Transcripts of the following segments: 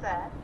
set.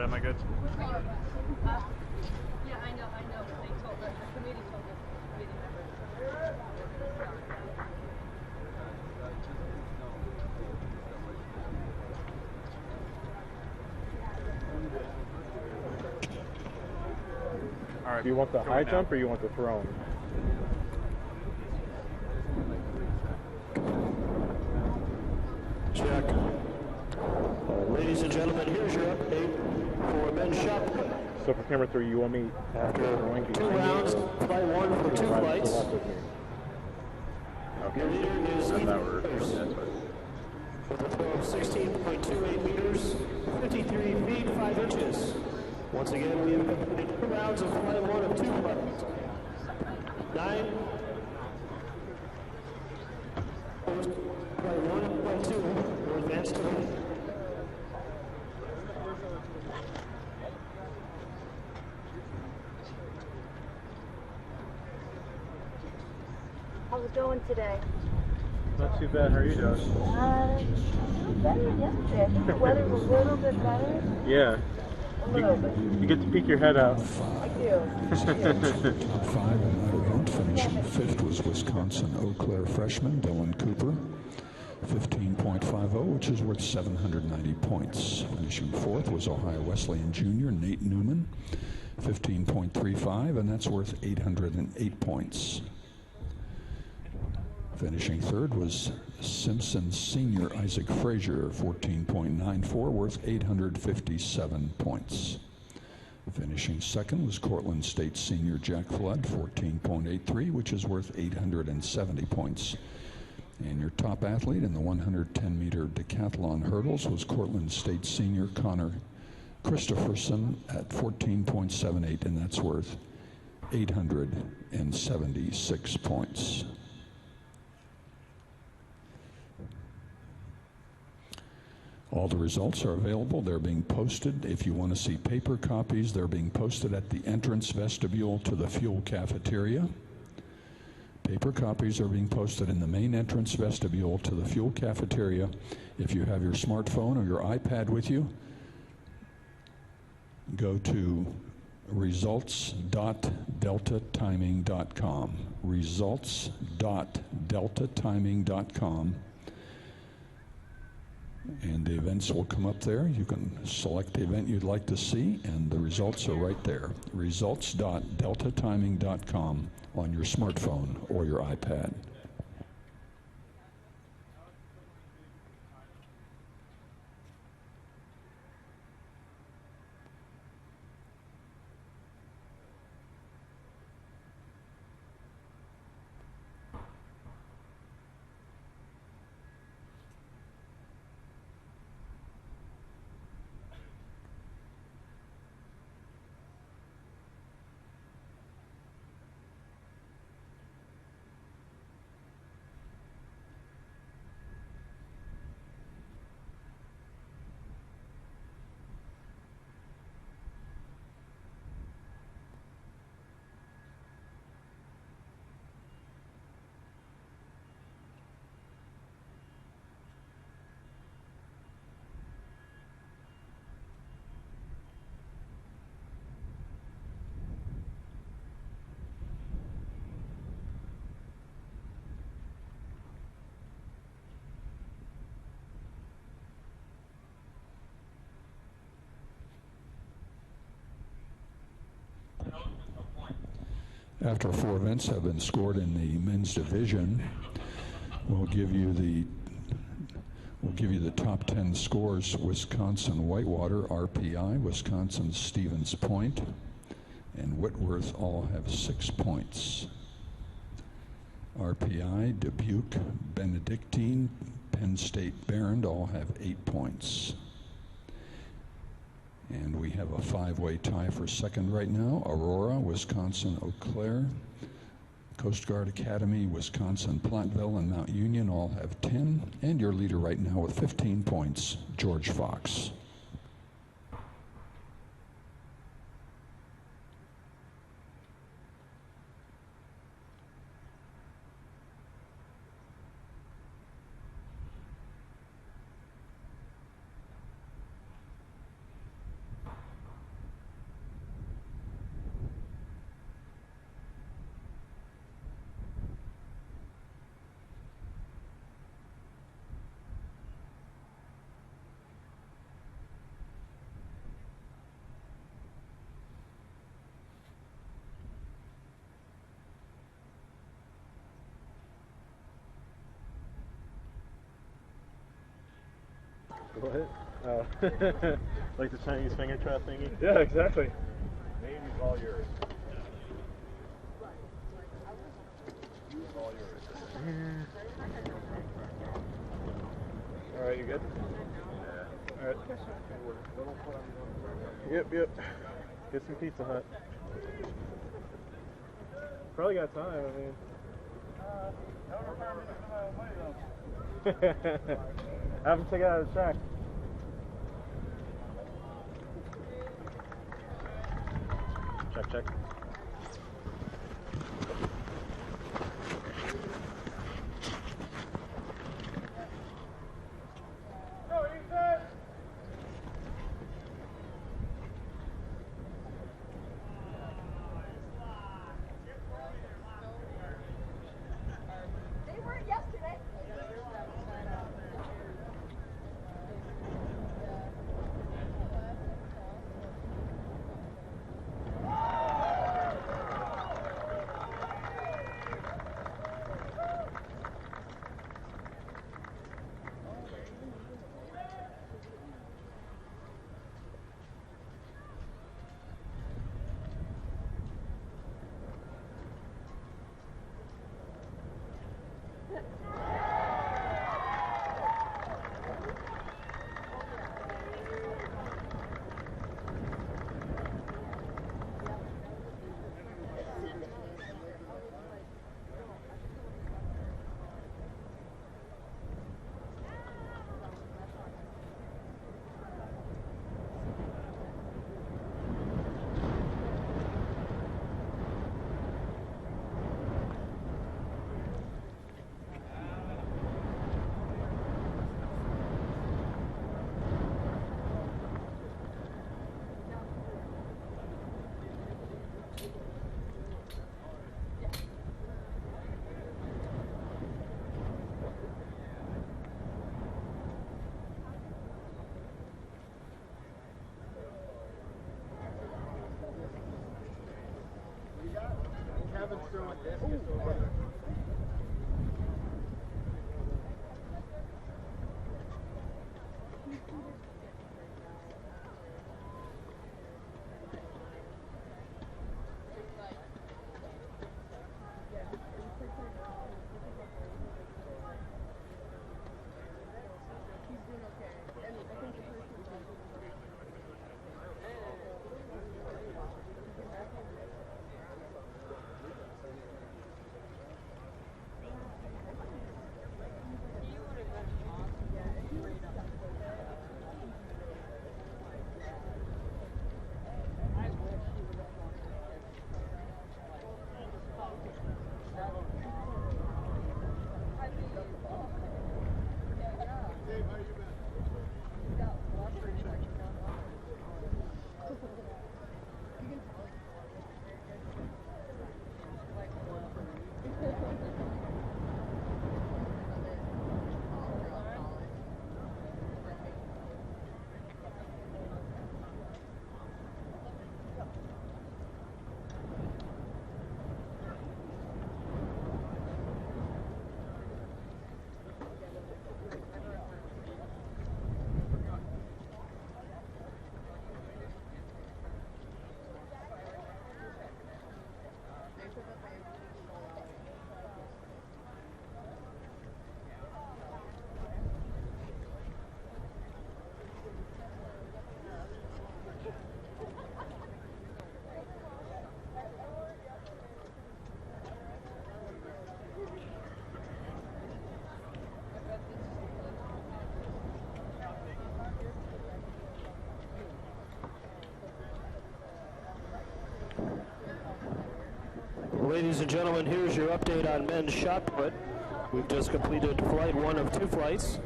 right, am I good? Yeah, I know, but they told the committee told us, committee members. All right. Do you want the high jump or you want the throne? Check. Ladies and gentlemen, here's your update for men's shot put. So for camera 3, you want me after throwing 2 rounds, flight 1 for 2 flights. Okay. Your leader is Then that Ethan works. Pierce. That's right. With a throw of 16.28 meters, 53 feet 5 inches. Once again, we have completed 2 rounds of flight 1 of 2 flights. 9. Flight 1 and flight 2 will advance to the How's it going today? Not too bad. How are you, Josh? Better than yesterday. I think the weather's a little bit better. Yeah. A little bit. You get to peek your head out. I do. Top 5 in that event. Finishing 5th was Wisconsin Eau Claire freshman Dylan Cooper. 15.50, which is worth 790 points. Finishing 4th was Ohio Wesleyan junior Nate Newman. 15.35, and that's worth 808 points. Finishing 3rd was Simpson senior Isaac Frazier, 14.94, worth 857 points. Finishing 2nd was Cortland State senior Jack Flood, 14.83, which is worth 870 points. And your top athlete in the 110-meter decathlon hurdles was Cortland State senior Connor Christopherson at 14.78, and that's worth 876 points. All the results are available. They're being posted. If you want to see paper copies, they're being posted at the entrance vestibule to the fuel cafeteria. Paper copies are being posted in the main entrance vestibule to the fuel cafeteria. If you have your smartphone or your iPad with you, go to results.deltatiming.com. Results.deltatiming.com. And the events will come up there. You can select the event you'd like to see, and the results are right there. Results.deltatiming.com on your smartphone or your iPad. After 4 events have been scored in the men's division, we'll give you the top 10 scores. Wisconsin Whitewater, RPI, Wisconsin Stevens Point, and Whitworth all have 6 points. RPI, Dubuque, Benedictine, Penn State Behrend all have 8 points. And we have a 5-way tie for second right now. Aurora, Wisconsin Eau Claire, Coast Guard Academy, Wisconsin Platteville, and Mount Union all have 10. And your leader right now with 15 points, George Fox. What? Oh. Like the Chinese finger trap thingy? Yeah, exactly. Name is all yours. All yours. Alright, you good? Yeah. Alright. Yep. Get some Pizza Hut. Probably got time, I mean. Have him take it out of the track. Check. They weren't yesterday. Ladies and gentlemen, here's your update on men's shot put. We've just completed flight 1 of 2 flights.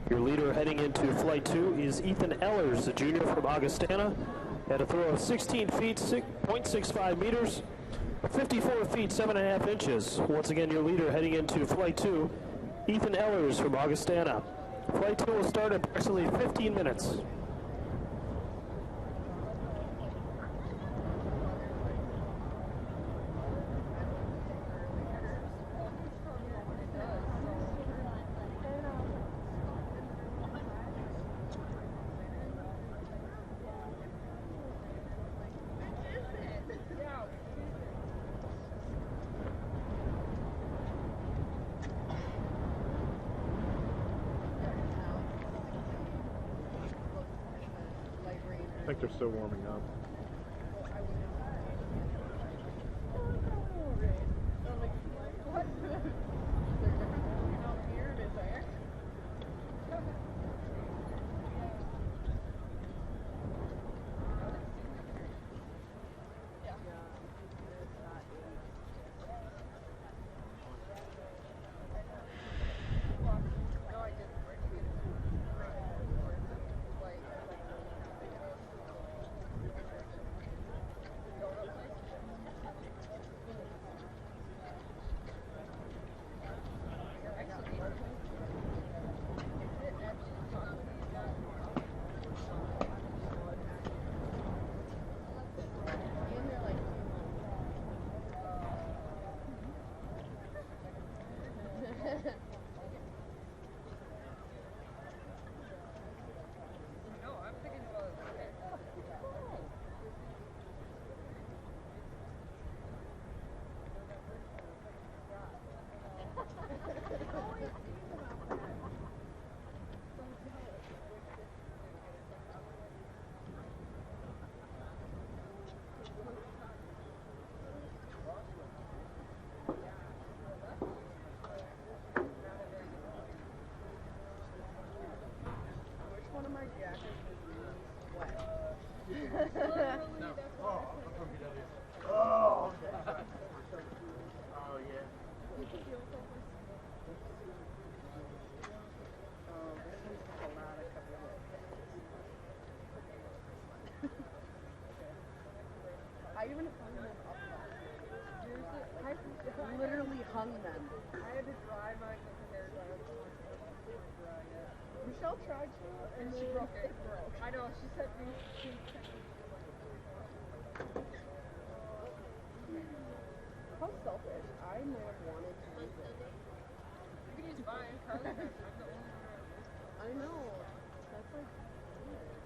Your leader heading into flight 2 is Ethan Ellers, a junior from Augustana. Had a throw of 16 feet, 0.65 meters, 54 feet, 7.5 inches. Once again, your leader heading into flight 2, Ethan Ellers from Augustana. Flight 2 will start in approximately 15 minutes. I think they're still warming up. I even hung them up last night. I literally hung them. I had to dry mine with the hair dryer. Michelle tried to, and she broke it. I know, she said how selfish. I may have wanted to use it. You can use mine. Carly has it. I'm the only one. I know. That's like weird.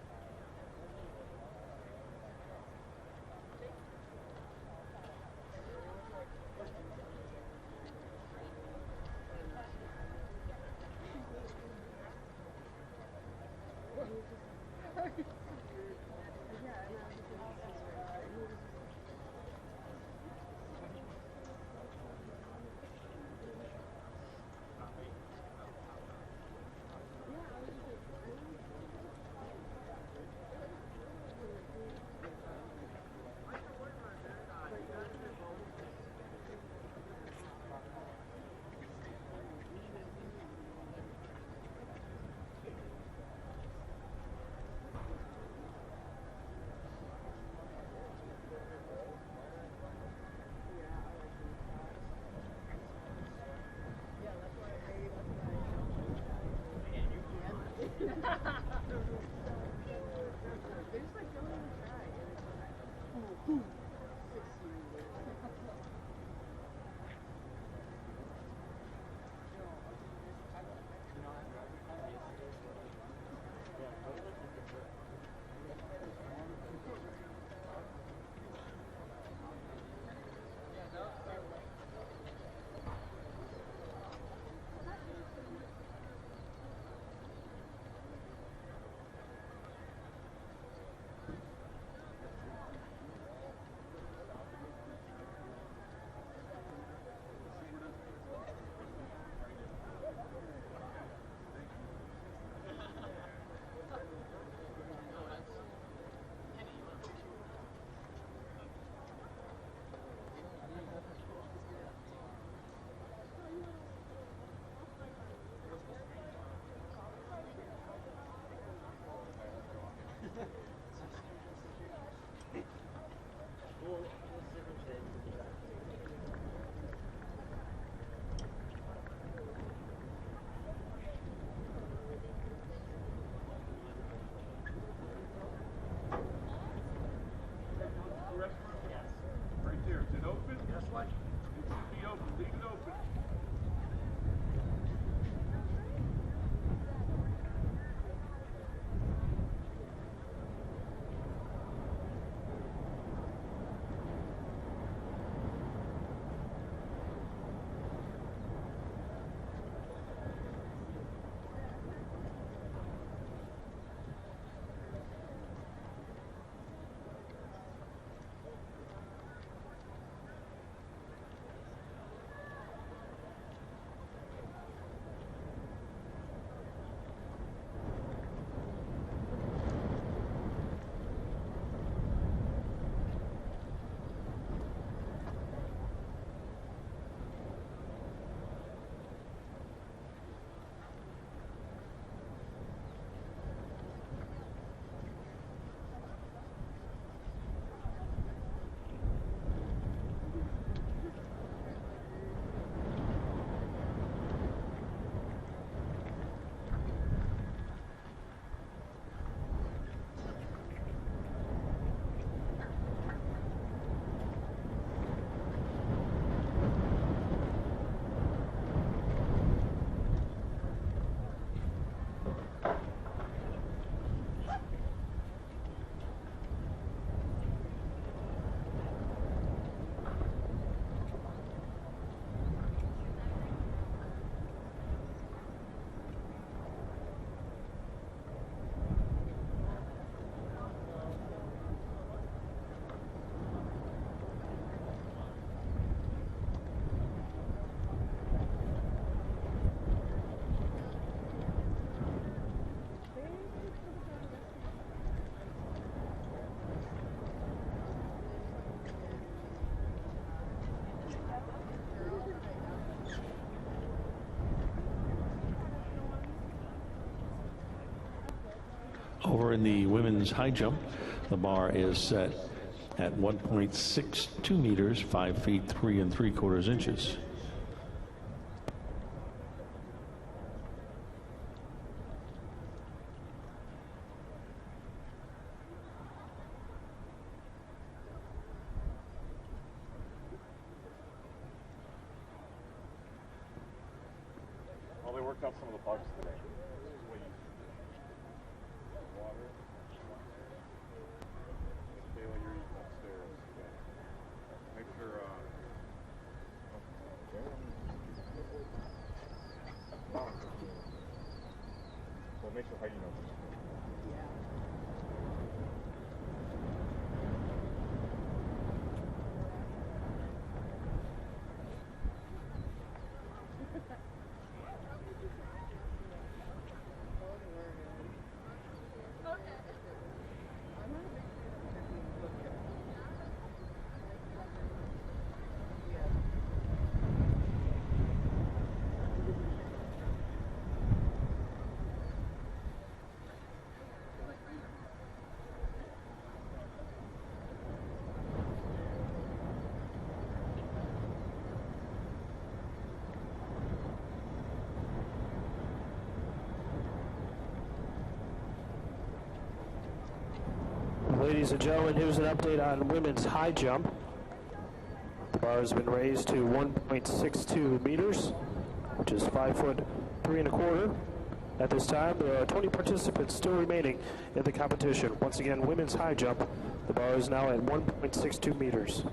Over in the women's high jump, the bar is set at 1.62 meters, 5 feet 3 3/4 inches. Well, they worked out some of the bugs today. Water. Kayla, you're eating upstairs. Make sure, well, make sure Heidi knows. Ladies and gentlemen, here's an update on women's high jump. The bar has been raised to 1.62 meters, which is 5 foot 3 1/4. At this time, there are 20 participants still remaining in the competition. Once again, women's high jump, the bar is now at 1.62 meters.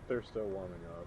They're still warming up.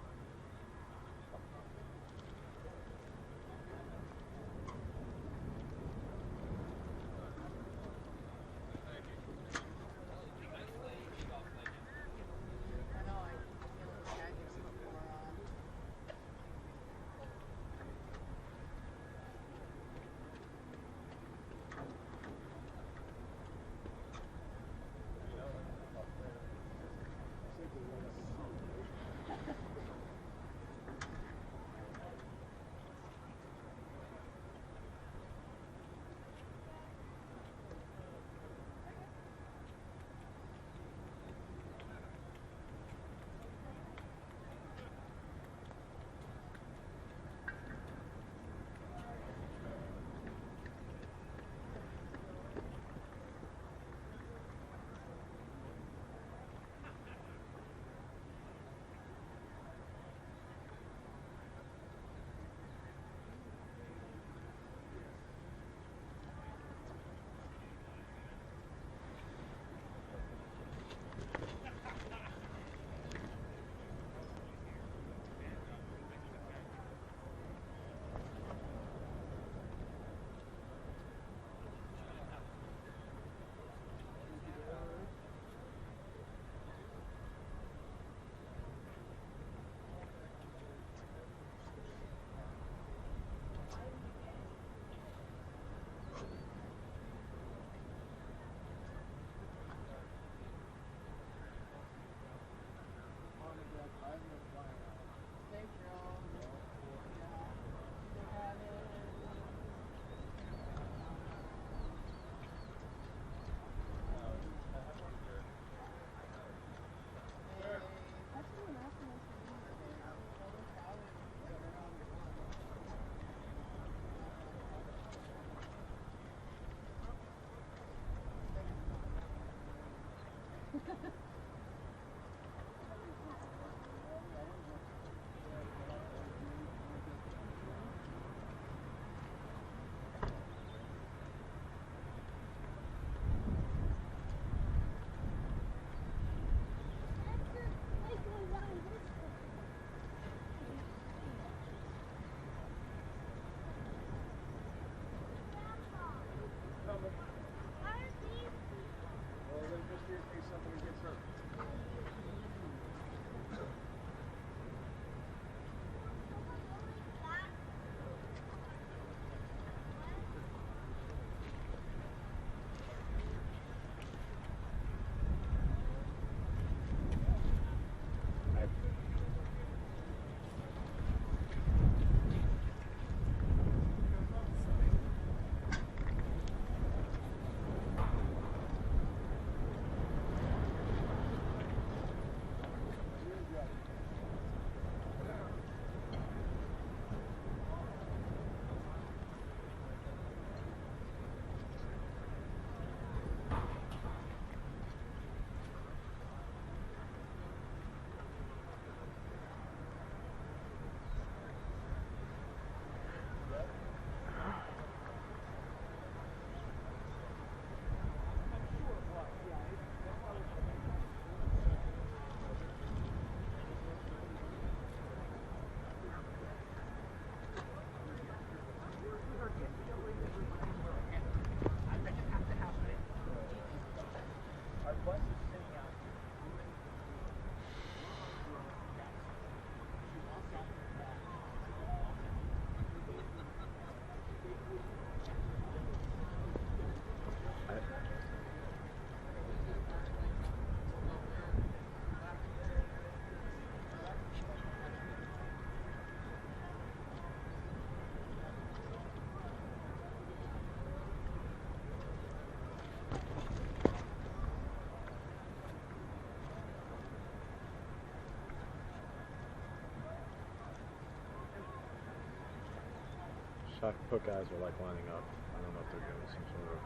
Shot put guys are like lining up. I don't know if they're doing some sort of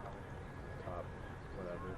top whatever.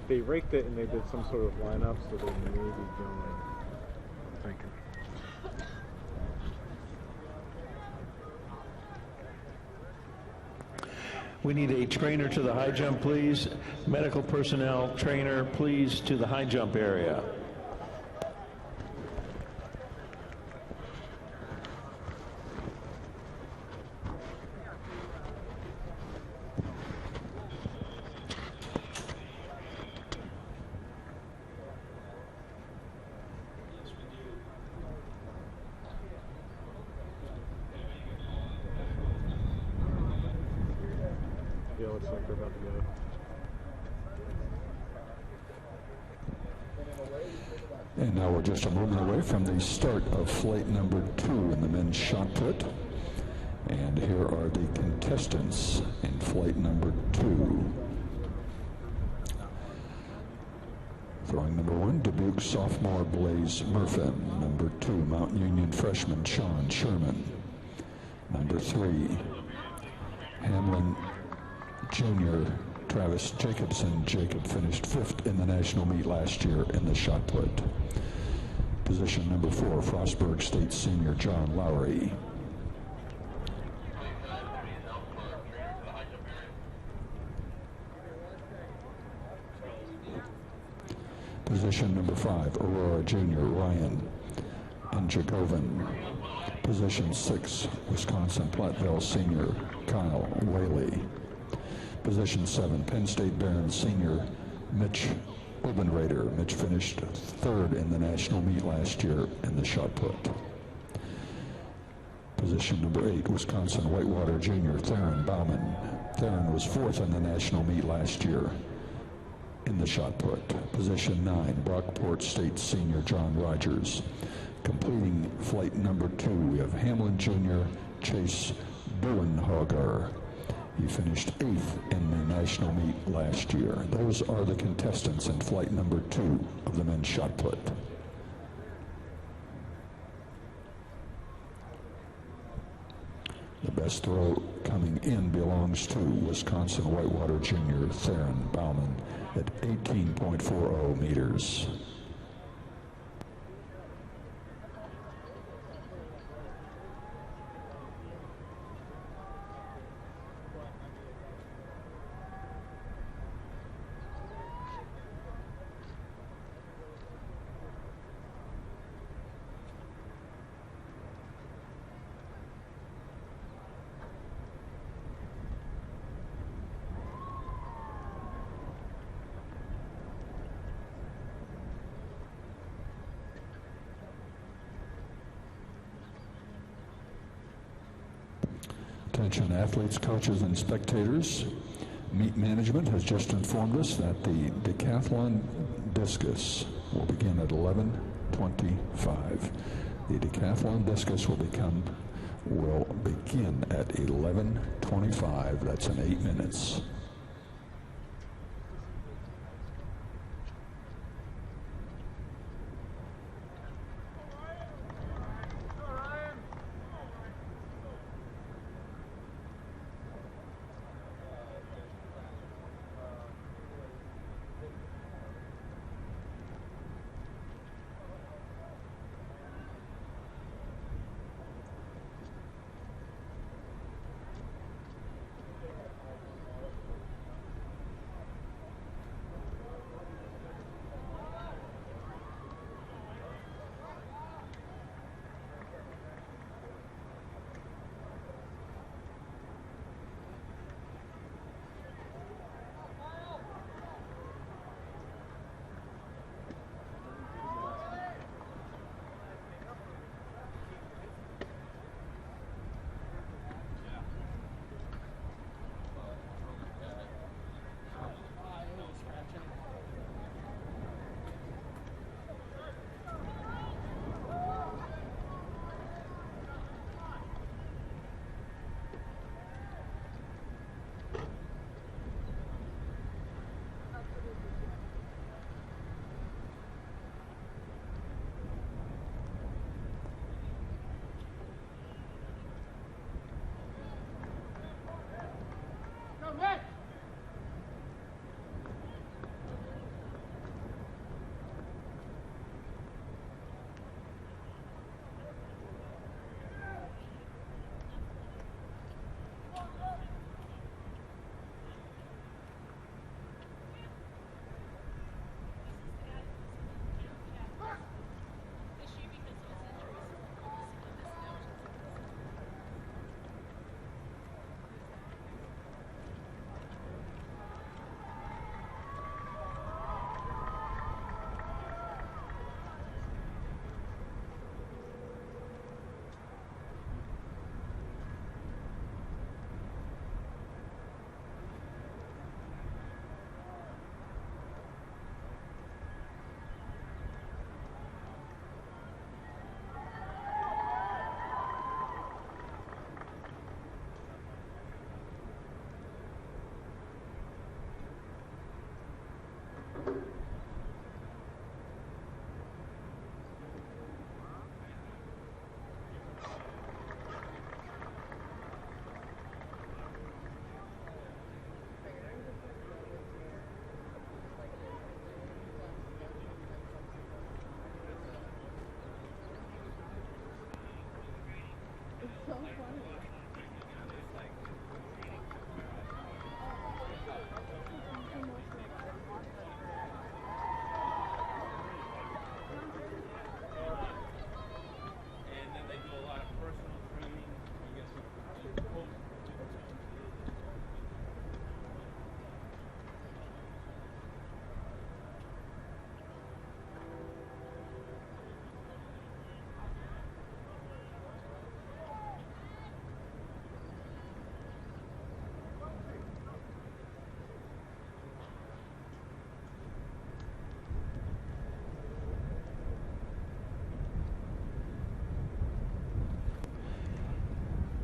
They raked it and they did some sort of lineup, so they may be going. I'm thinking. We need a trainer to the high jump, please. Medical personnel, trainer, please, to the high jump area. Yeah, looks like they're about to go. And now we're just a moment away from the start of flight number 2 in the men's shot put. And here are the contestants in flight number 2. Throwing number 1, Dubuque sophomore Blaze Murfin. Number 2, Mount Union freshman Sean Sherman. Number 3, Hamlin Junior Travis Jacobson. Jacob finished 5th in the national meet last year in the shot put. Position number 4, Frostburg State senior John Lowry. Position number 5, Aurora junior Ryan Njagovan. Position 6, Wisconsin Platteville senior Kyle Whaley. Position 7, Penn State Barron senior Mitch Urban Raider. Mitch finished third in the national meet last year in the shot put. Position number 8, Wisconsin Whitewater Junior Theron Bauman. Theron was fourth in the national meet last year in the shot put. Position 9, Brockport State Senior John Rogers. Completing flight number 2, we have Hamlin Junior Chase Buenhager. He finished 8th in the national meet last year. Those are the contestants in flight number 2 of the men's shot put. The best throw coming in belongs to Wisconsin Whitewater Junior Theron Bauman at 18.40 meters. Attention athletes, coaches, and spectators. Meet management has just informed us that the Decathlon discus will begin at 11:25. The Decathlon discus will begin at 11:25. That's in 8 minutes.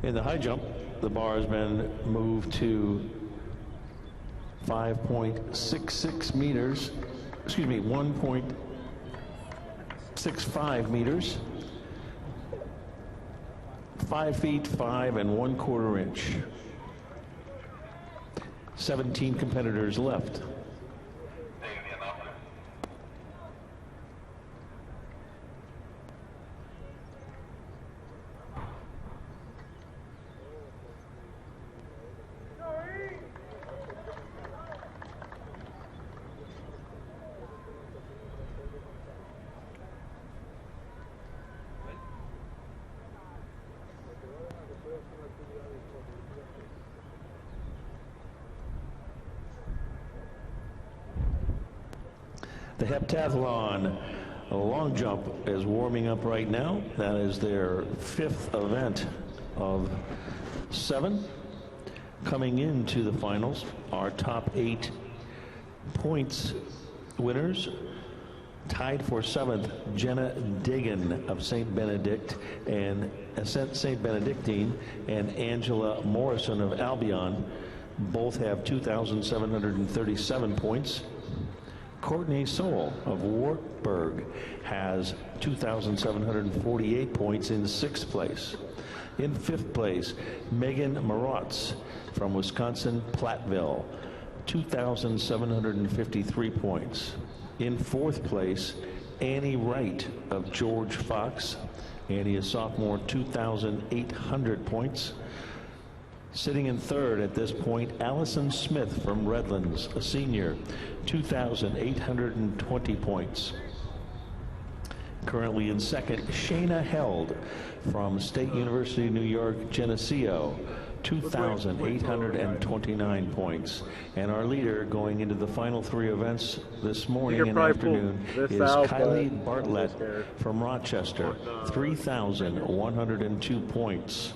In the high jump, the bar has been moved to 5.66 meters, excuse me, 1.65 meters, 5 feet 5 1/4 inch. 17 competitors left. The Heptathlon long jump is warming up right now. That is their 5th event of 7. Coming into the finals, our top 8 points winners. Tied for 7th, Jenna Diggin of St. Benedict and St. Benedictine, and Angela Morrison of Albion. Both have 2,737 points. Courtney Sowell of Wartburg has 2,748 points in 6th place. In 5th place, Megan Marotz from Wisconsin Platteville, 2,753 points. In 4th place, Annie Wright of George Fox. Annie is sophomore, 2,800 points. Sitting in 3rd at this point, Allison Smith from Redlands, a senior, 2,820 points. Currently in 2nd, Shayna Held from State University of New York, Geneseo, 2,829 points. And our leader going into the final 3 events this morning and afternoon is Kylie Bartlett from Rochester, 3,102 points.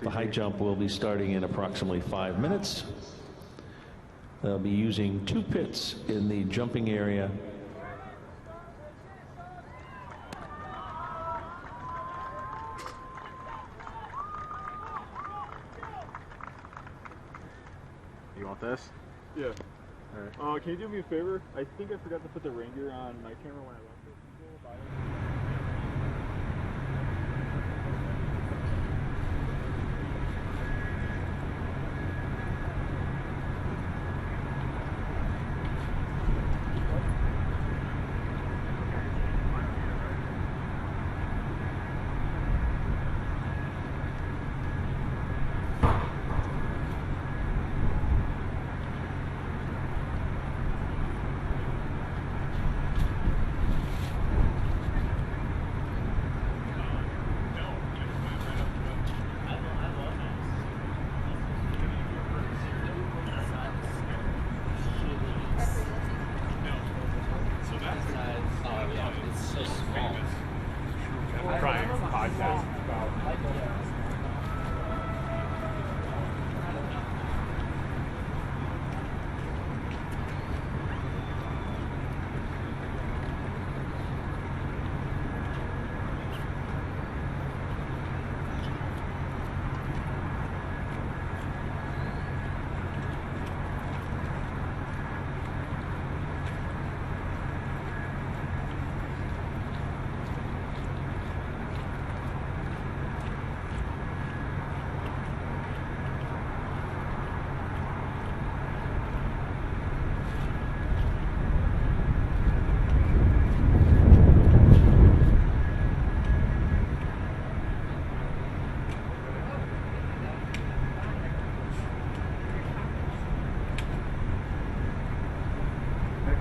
The high jump will be starting in approximately 5 minutes. They'll be using 2 pits in the jumping area. You want this? Yeah. All right. Can you do me a favor? I think I forgot to put the rain gear on my camera when I left it. Can you go buy it?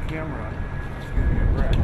Camera. Just give me a breath.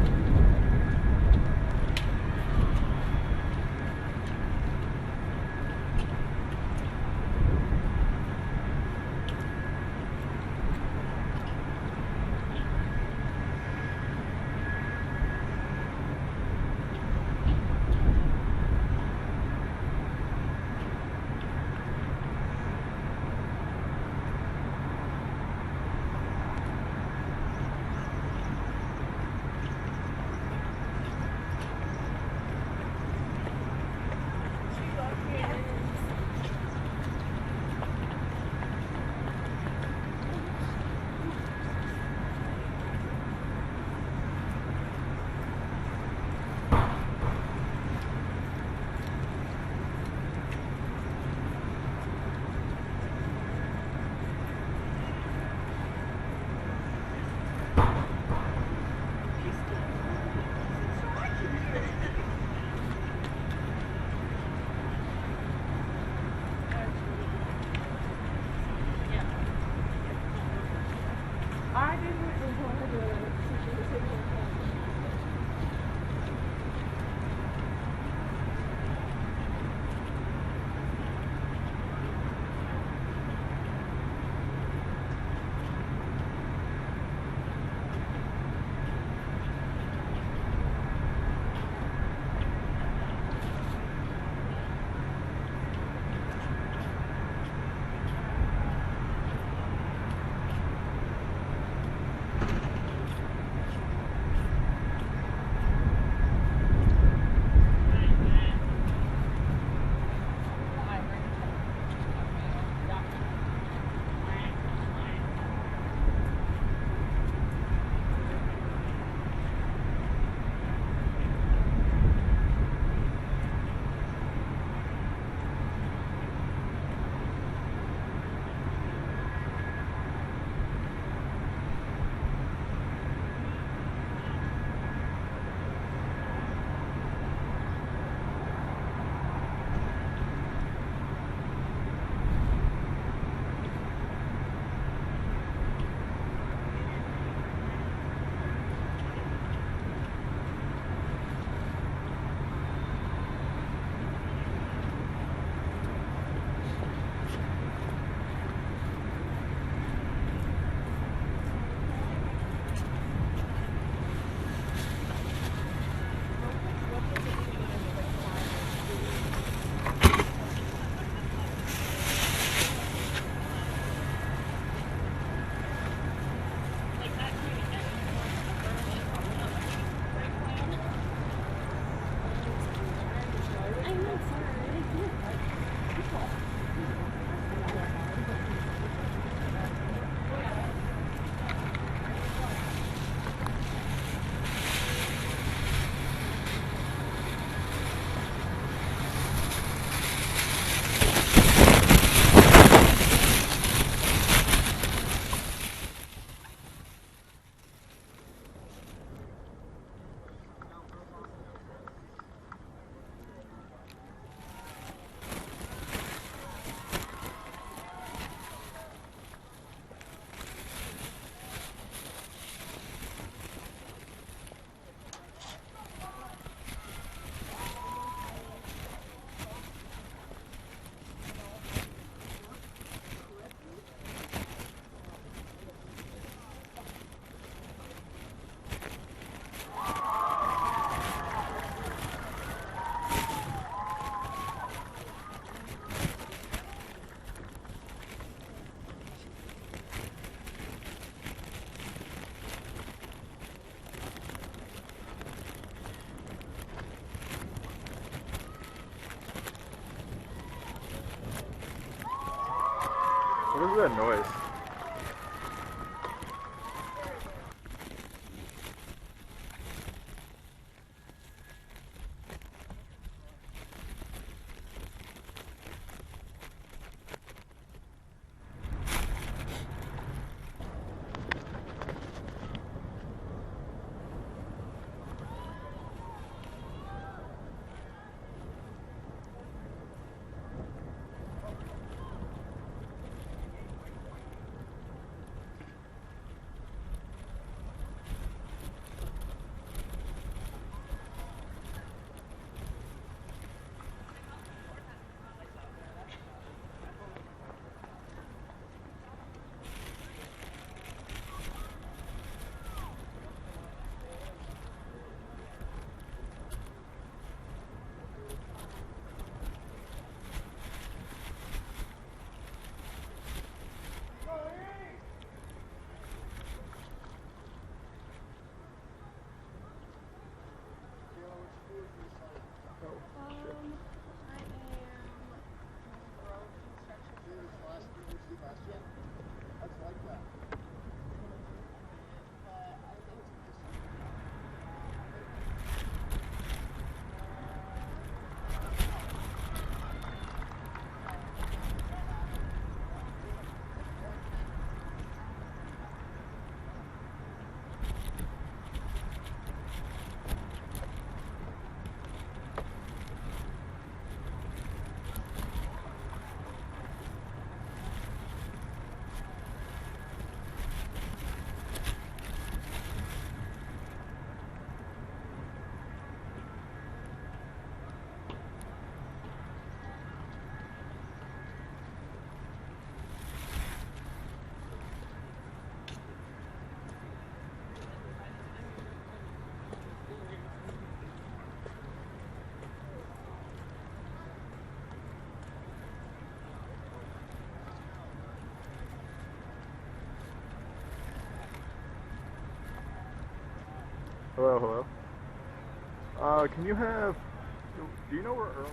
What is that noise? Hello, hello. Can you have... Do you know where Earl...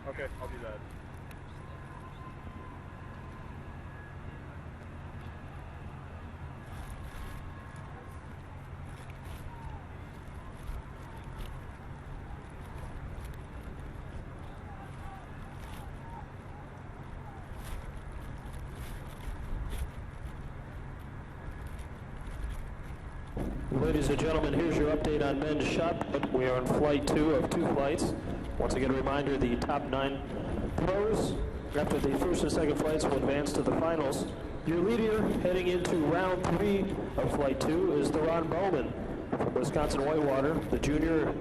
Okay, I'll do that. Ladies and gentlemen, here's your update on men's shot put. We are on flight 2 of 2 flights. Once again, a reminder, the top 9 throwers after the first and second flights will advance to the finals. Your leader heading into round 3 of flight 2 is Theron Bowman from Wisconsin Whitewater. The junior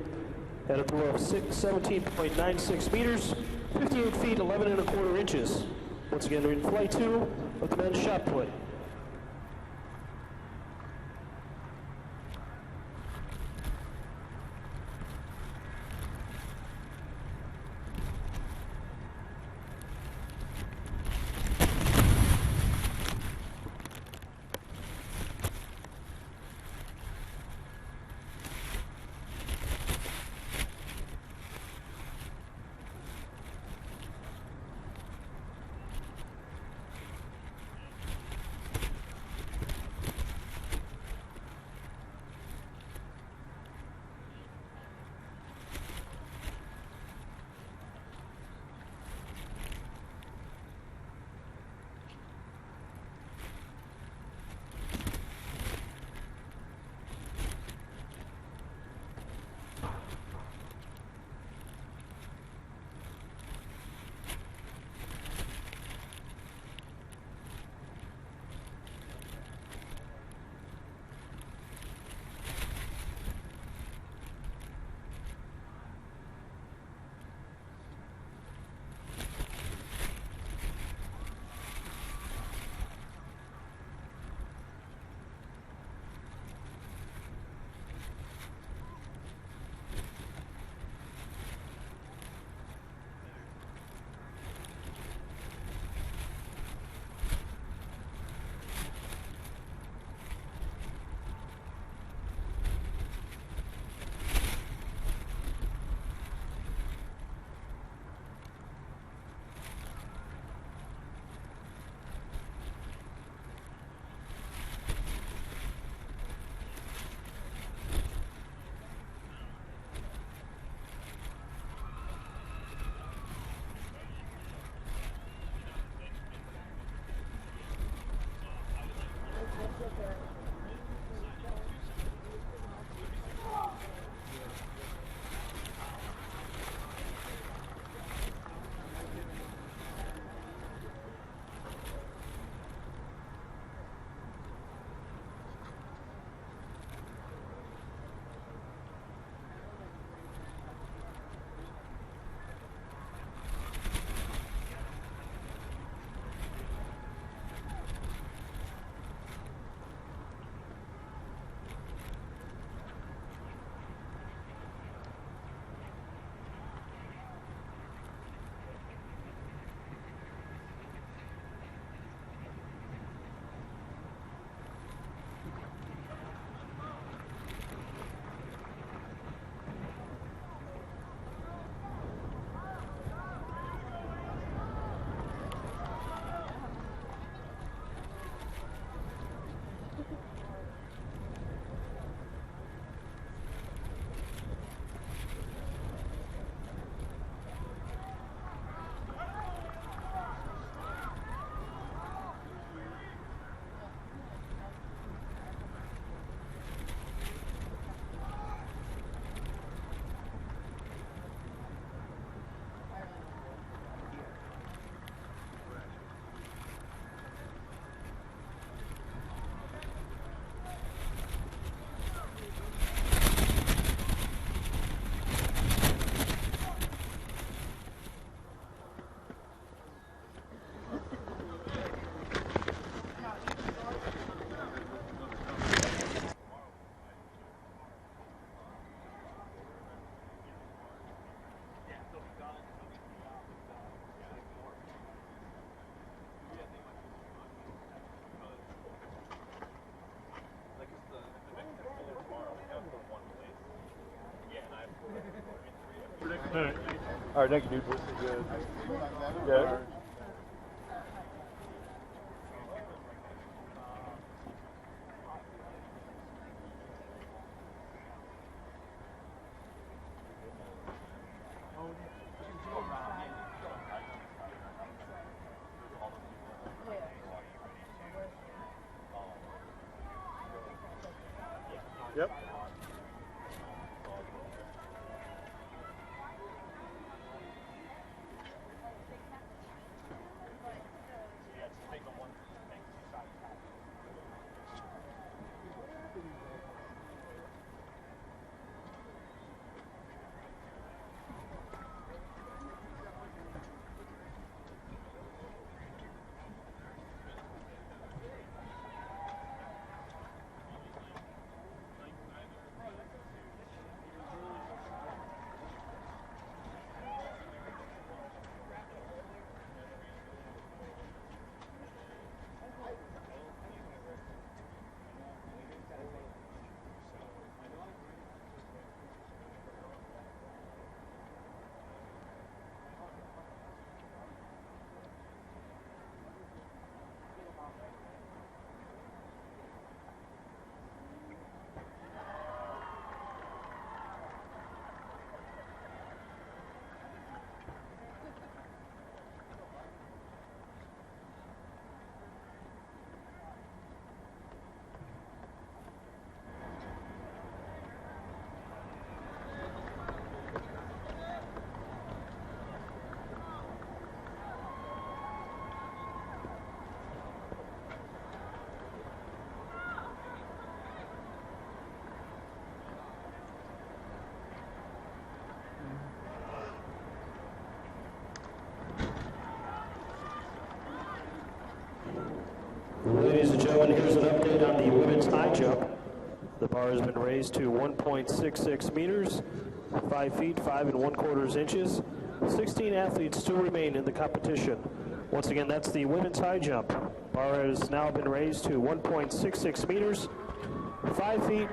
had a throw of 17.96 meters, 58 feet, 11 1/4 inches. Once again, they're in flight 2 of the men's shot put. All right, thank you, dude. Good. Yeah. Yep. Ladies and gentlemen, here's an update on the women's high jump. The bar has been raised to 1.66 meters, 5 feet, 5 1/4 inches. 16 athletes still remain in the competition. Once again, that's the women's high jump. Bar has now been raised to 1.66 meters, 5 feet,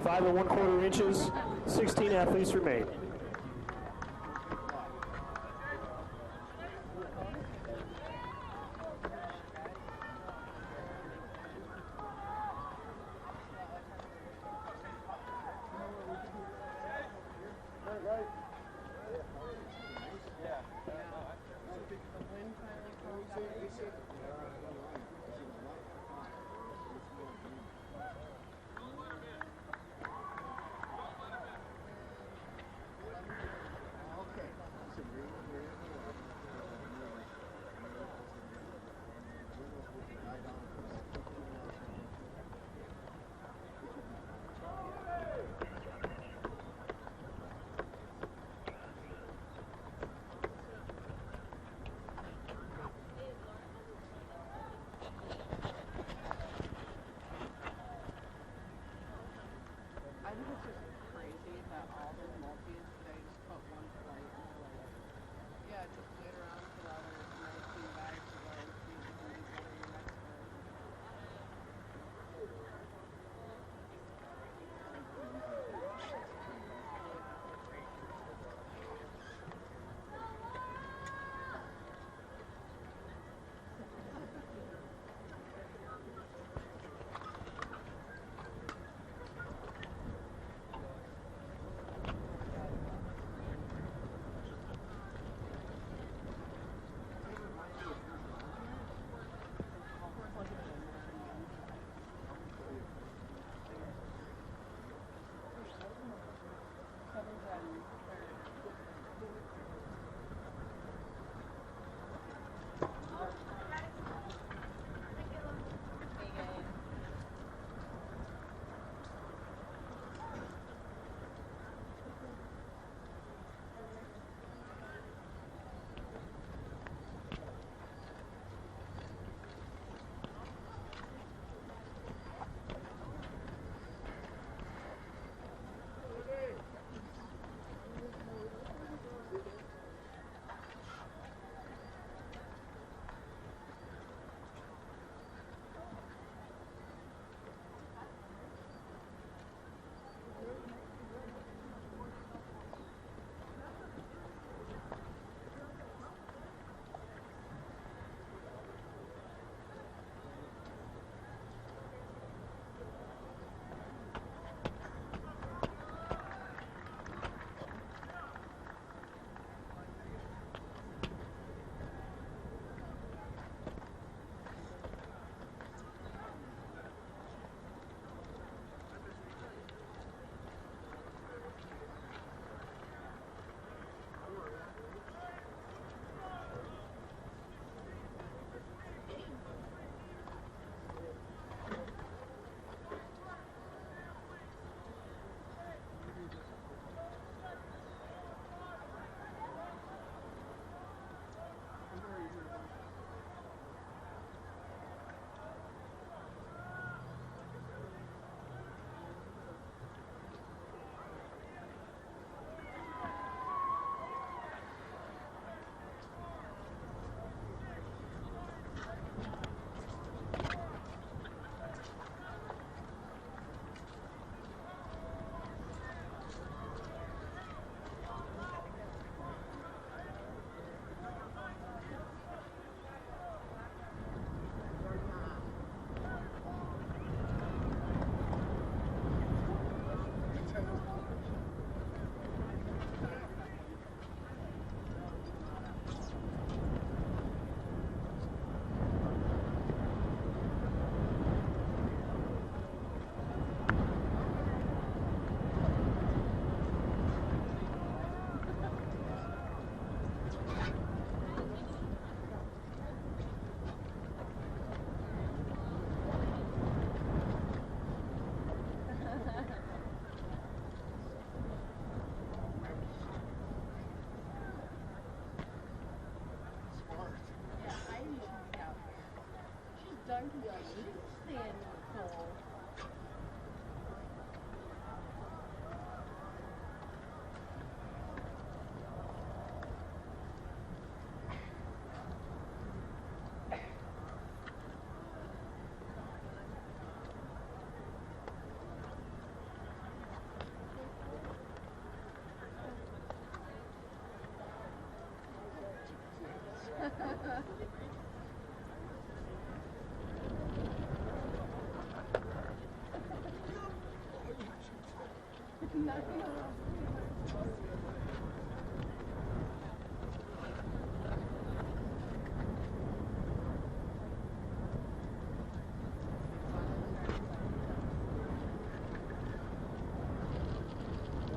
5 1/4 inches. 16 athletes remain.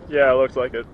Yeah, it looks like it.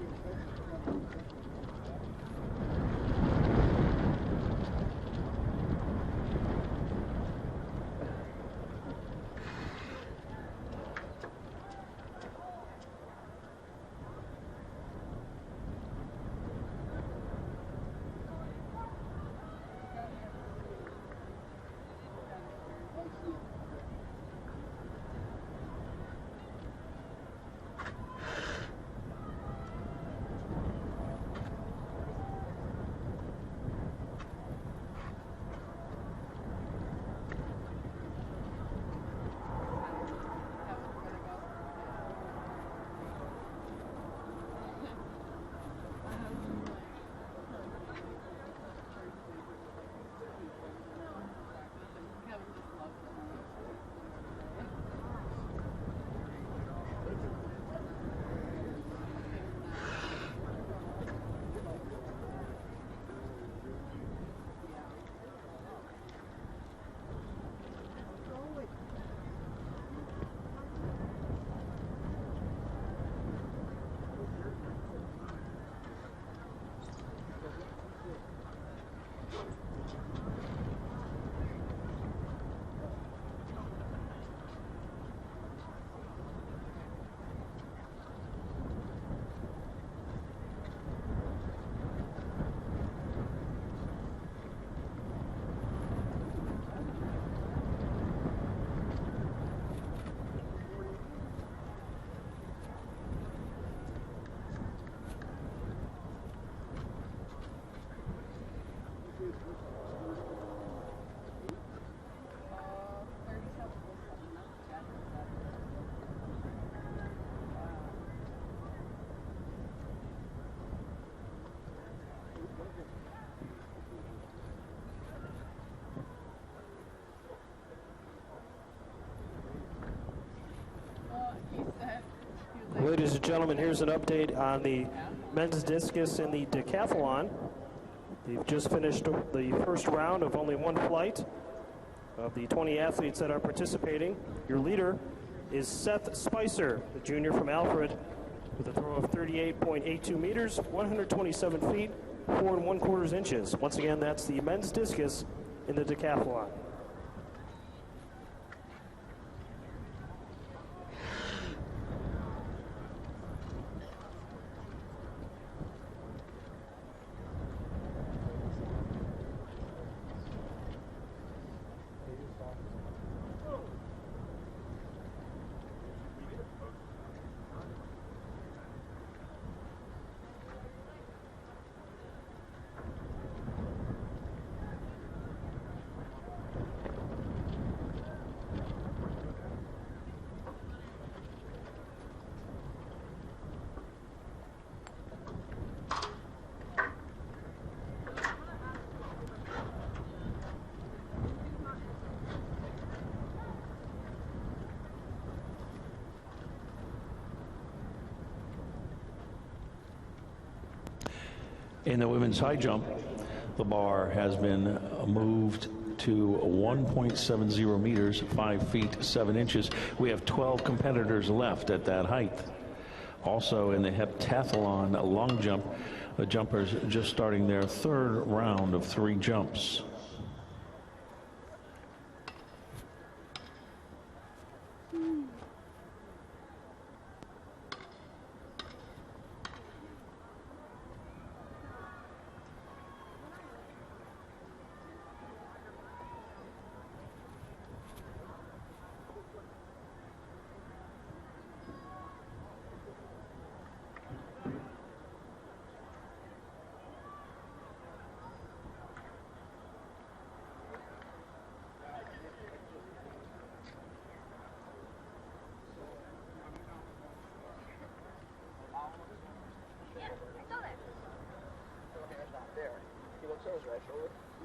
Ladies and gentlemen, here's an update on the men's discus in the decathlon. They've just finished the first round of only one flight of the 20 athletes that are participating. Your leader is Seth Spicer, the junior from Alfred, with a throw of 38.82 meters, 127 feet, 4 1/4 inches. Once again, that's the men's discus in the decathlon. In the women's high jump, the bar has been moved to 1.70 meters, 5 feet 7 inches. We have 12 competitors left at that height. Also in the heptathlon long jump, the jumpers just starting their third round of 3 jumps.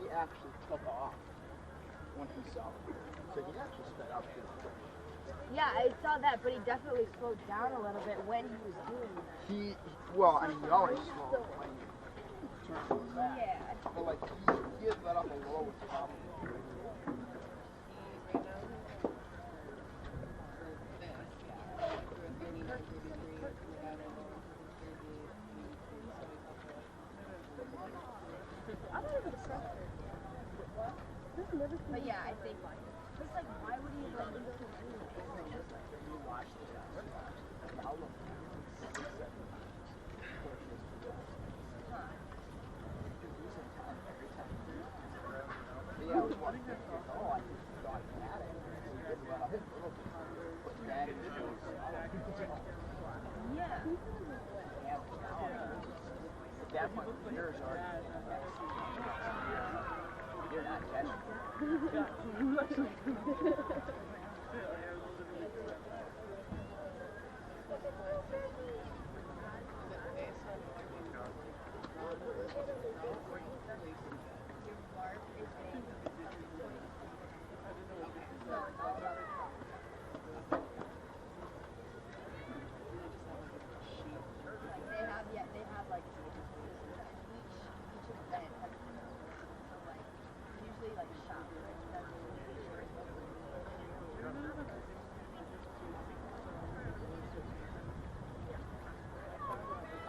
He actually took off when he saw it. So he actually sped up. Yeah, I saw that, but he definitely slowed down a little bit when he was doing that. He always slowed when he turned back. Yeah. But like, he had let up a little with the problem. But yeah, I think it's like, why would he let him go to Yeah, I was watching it. Oh, I thought he had it. He did let up a little bit. But that is Yeah. that one, yours are. You're not catching it. They have like each event has like usually like shop, right?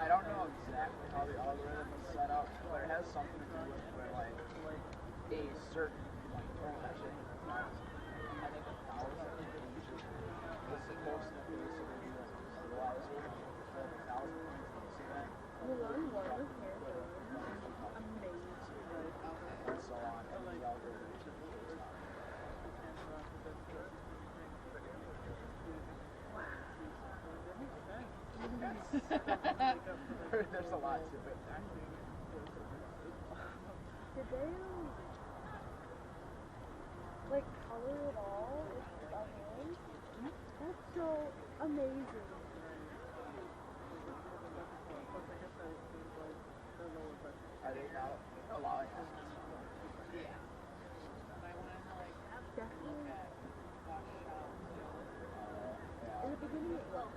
I don't know exactly how the algorithm is set up, but it has something to do with like a certain like session. I think 1,000 is supposed to basically be like equalizer for 1,000 points in this event. And so on. And the algorithm is there's a lot to it. Did they like color it all with a hand? That's so amazing. Are they now allowing us? Definitely. In the beginning, it was.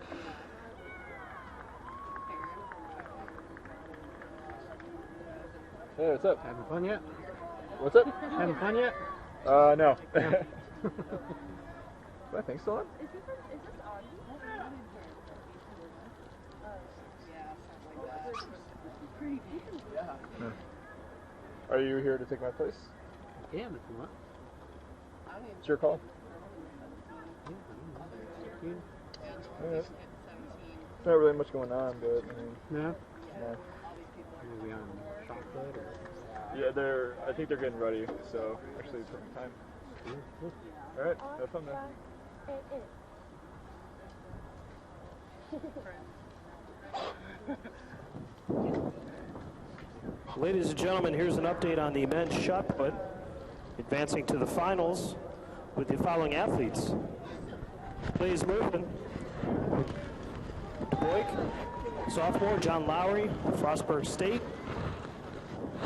Hey, what's up? Having fun yet? What's up? Having fun yet? No. Yeah. I think so. Is this on? Yeah. Are you here to take my place? Yeah, if you want. It's your call. Yeah. Alright. Not really much going on, but I mean, No? no. Maybe on chocolate or... Yeah, I think they're getting ready, so actually it's perfect time. Alright, have fun, man. Ladies and gentlemen, here's an update on the men's shot put. Advancing to the finals with the following athletes. Please moving. Boyk, sophomore, John Lowry, Frostburg State.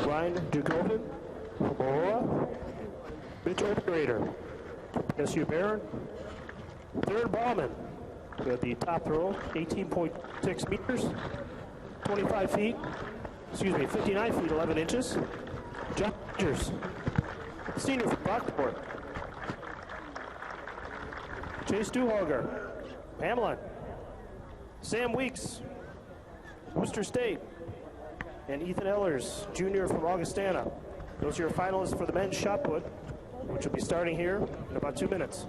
Ryan Dugovin, Aurora. Mitch Obergrader, SU Barron. Third Bauman, with the top throw, 18.6 meters, 59 feet, 11 inches. John Rogers, senior from Rockport. Chase Duhauger, Hamlin. Sam Weeks, Worcester State. And Ethan Ellers, junior from Augustana. Those are your finalists for the men's shot put, which will be starting here in about 2 minutes.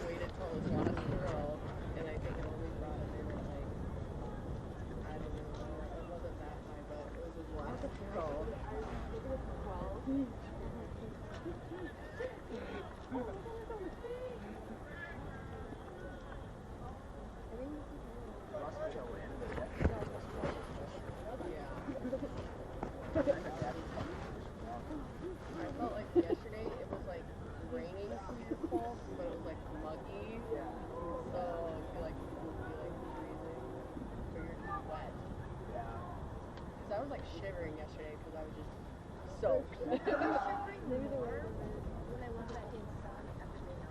Waited till his last throw, and I think it only brought him in at like, I don't know, it wasn't that high, but it was his last throw. I felt like yesterday it was like raining super cold, but it was like muggy. So I feel like it would be like freezing, but you're just wet. Because I was like shivering yesterday because I was just soaked. Maybe they were when I went to that game sun actually.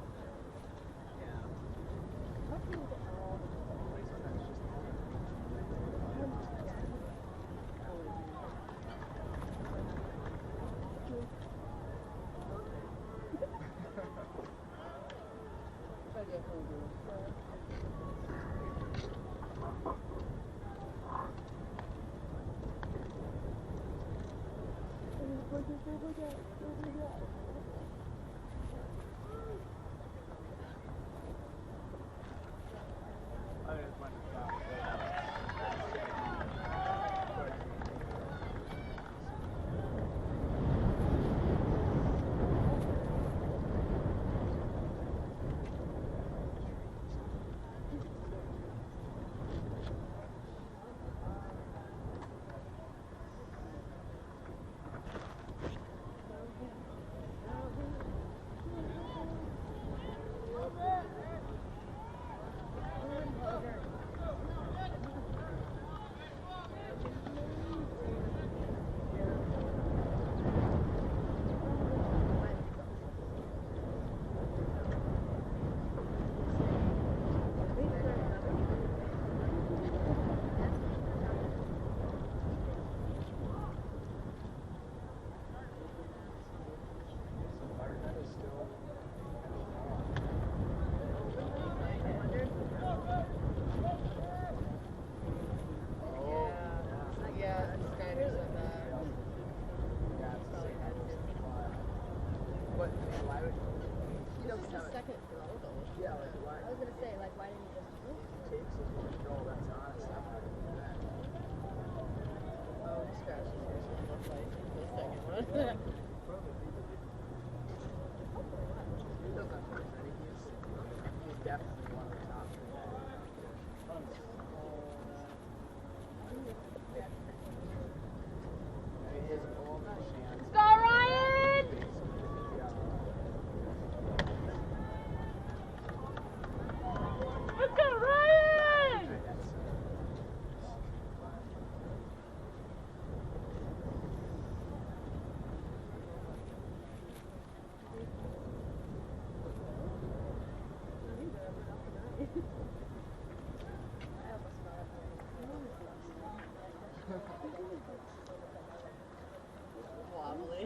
Wobbly.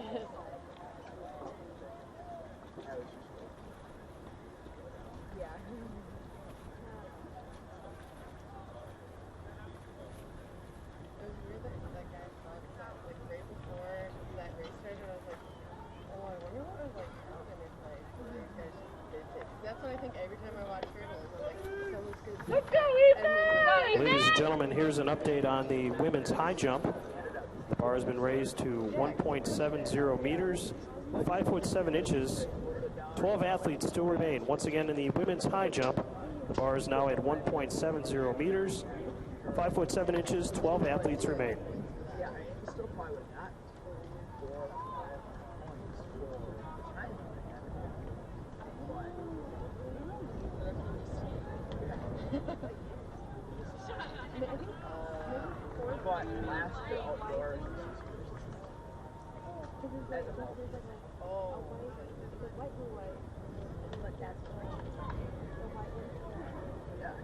Yeah. It was weird that guy thought that, like, right before that race started, I was like, oh, I wonder what was, like, happening if, like, these guys did it. That's what I think every time I watch hurdles. I'm like, someone's good. Let's go, Ethan! Ladies and gentlemen, here's an update on the women's high jump. The bar has been raised to 1.70 meters, 5 foot 7 inches. 12 athletes still remain. Once again, in the women's high jump, the bar is now at 1.70 meters, 5 foot 7 inches. 12 athletes remain. But last year outdoors. Oh. White and white. But that's white. The white one. Yeah.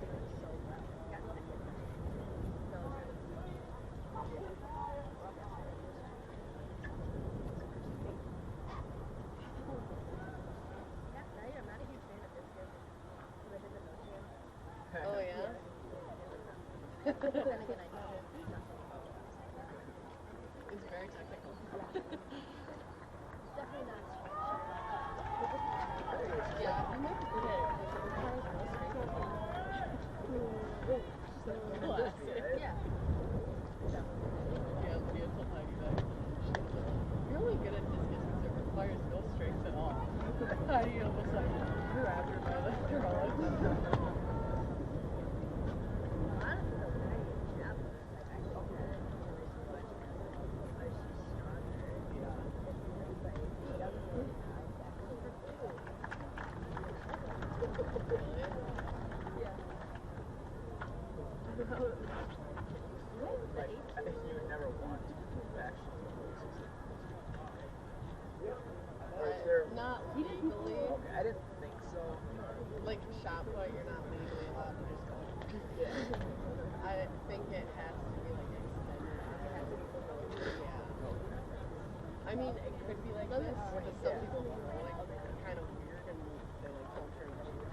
Oh, yeah? It's very technical. Definitely not. Yeah, you might be good at it. Yeah. Yeah, Leah told Heidi that. You're really good at discus because it requires no strength at all. Heidi almost like grabbed her by the throat. I think you would never want to actually Not legally. Okay, I didn't think so. Like shot put, you're not legally allowed to just go. I think it has to be like extended. Yeah. I mean, it could be like this, but some people are like kind of weird and they like don't turn cheeks.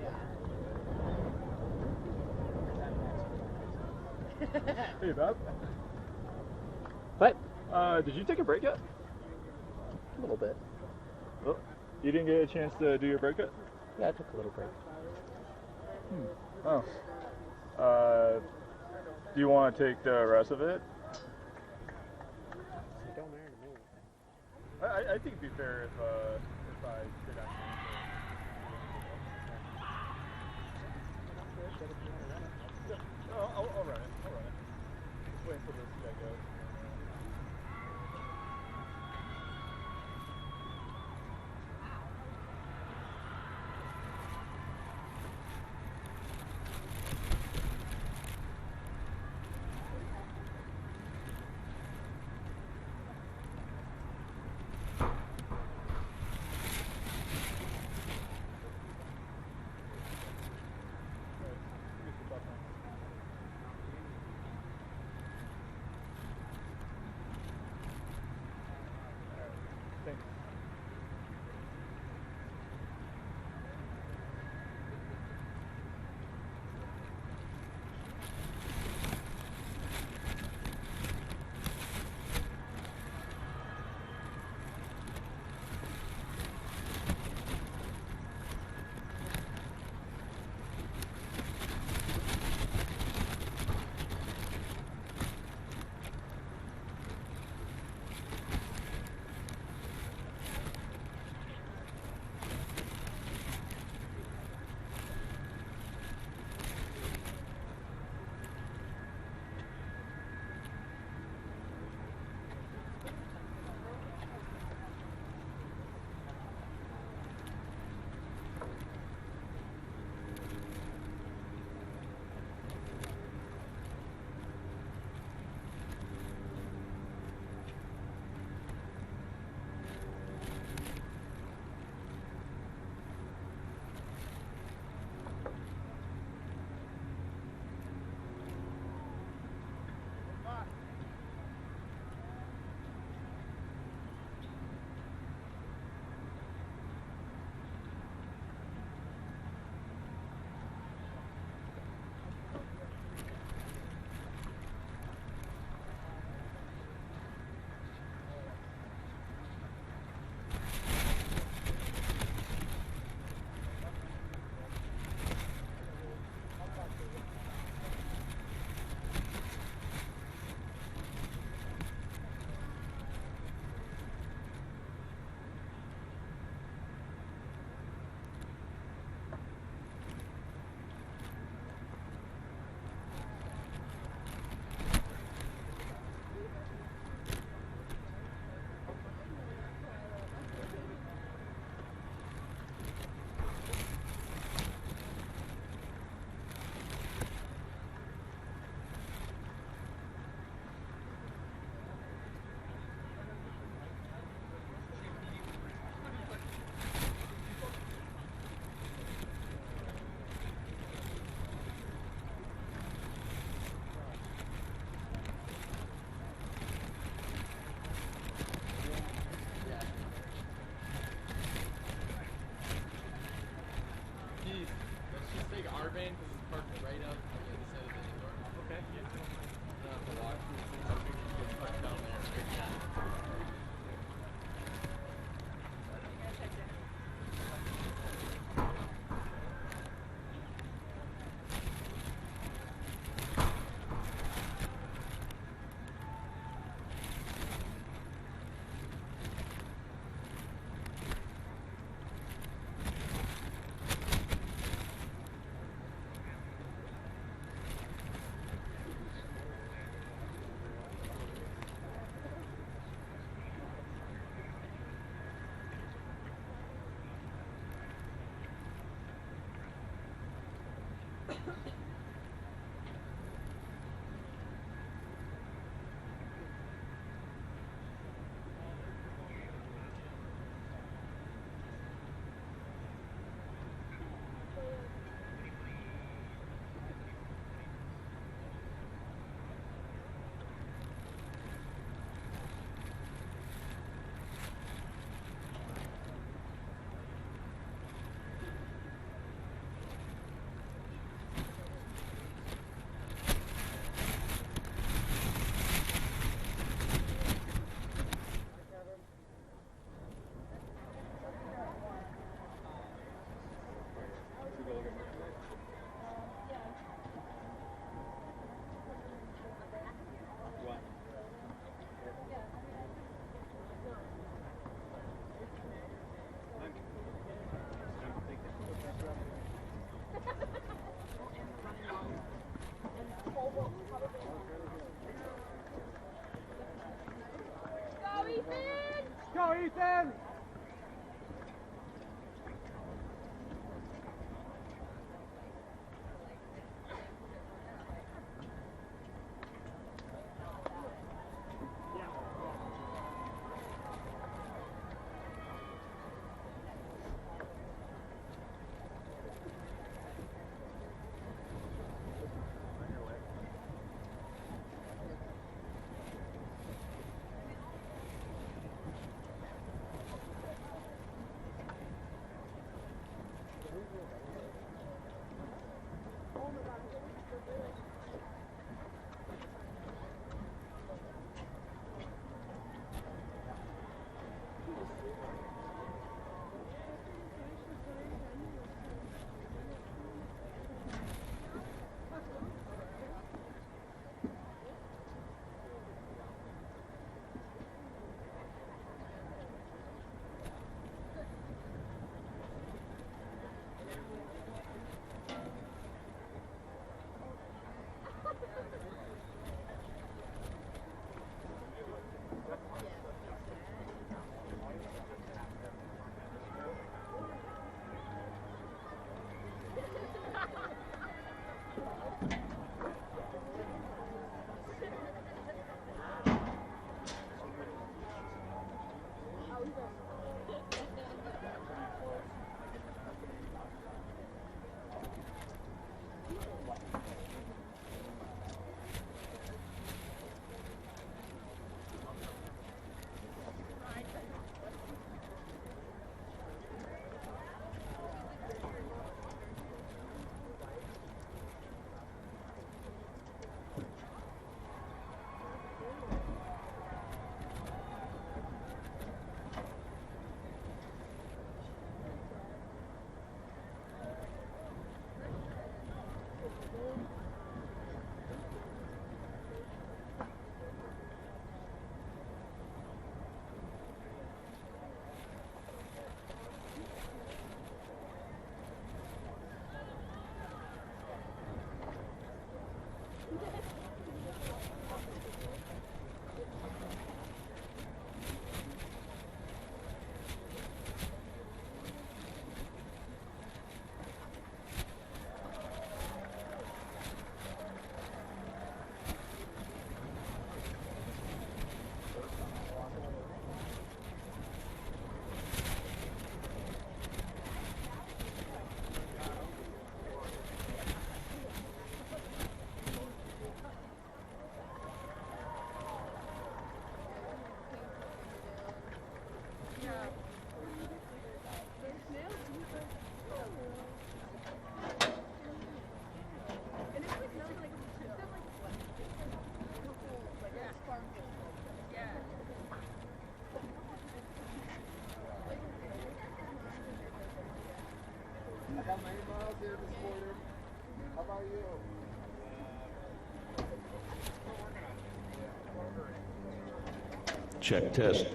Yeah. Hey, Bob. What? Did you take a break yet? A little bit. Oh, you didn't get a chance to do your break yet? Yeah, I took a little break. Oh. Do you want to take the rest of it? It don't matter to me. I think it'd be fair if I sit down here. No, I'll run it. I'll run it. Just wait until this guy goes. Thanks. got 90 miles here this quarter. How about you? Check test.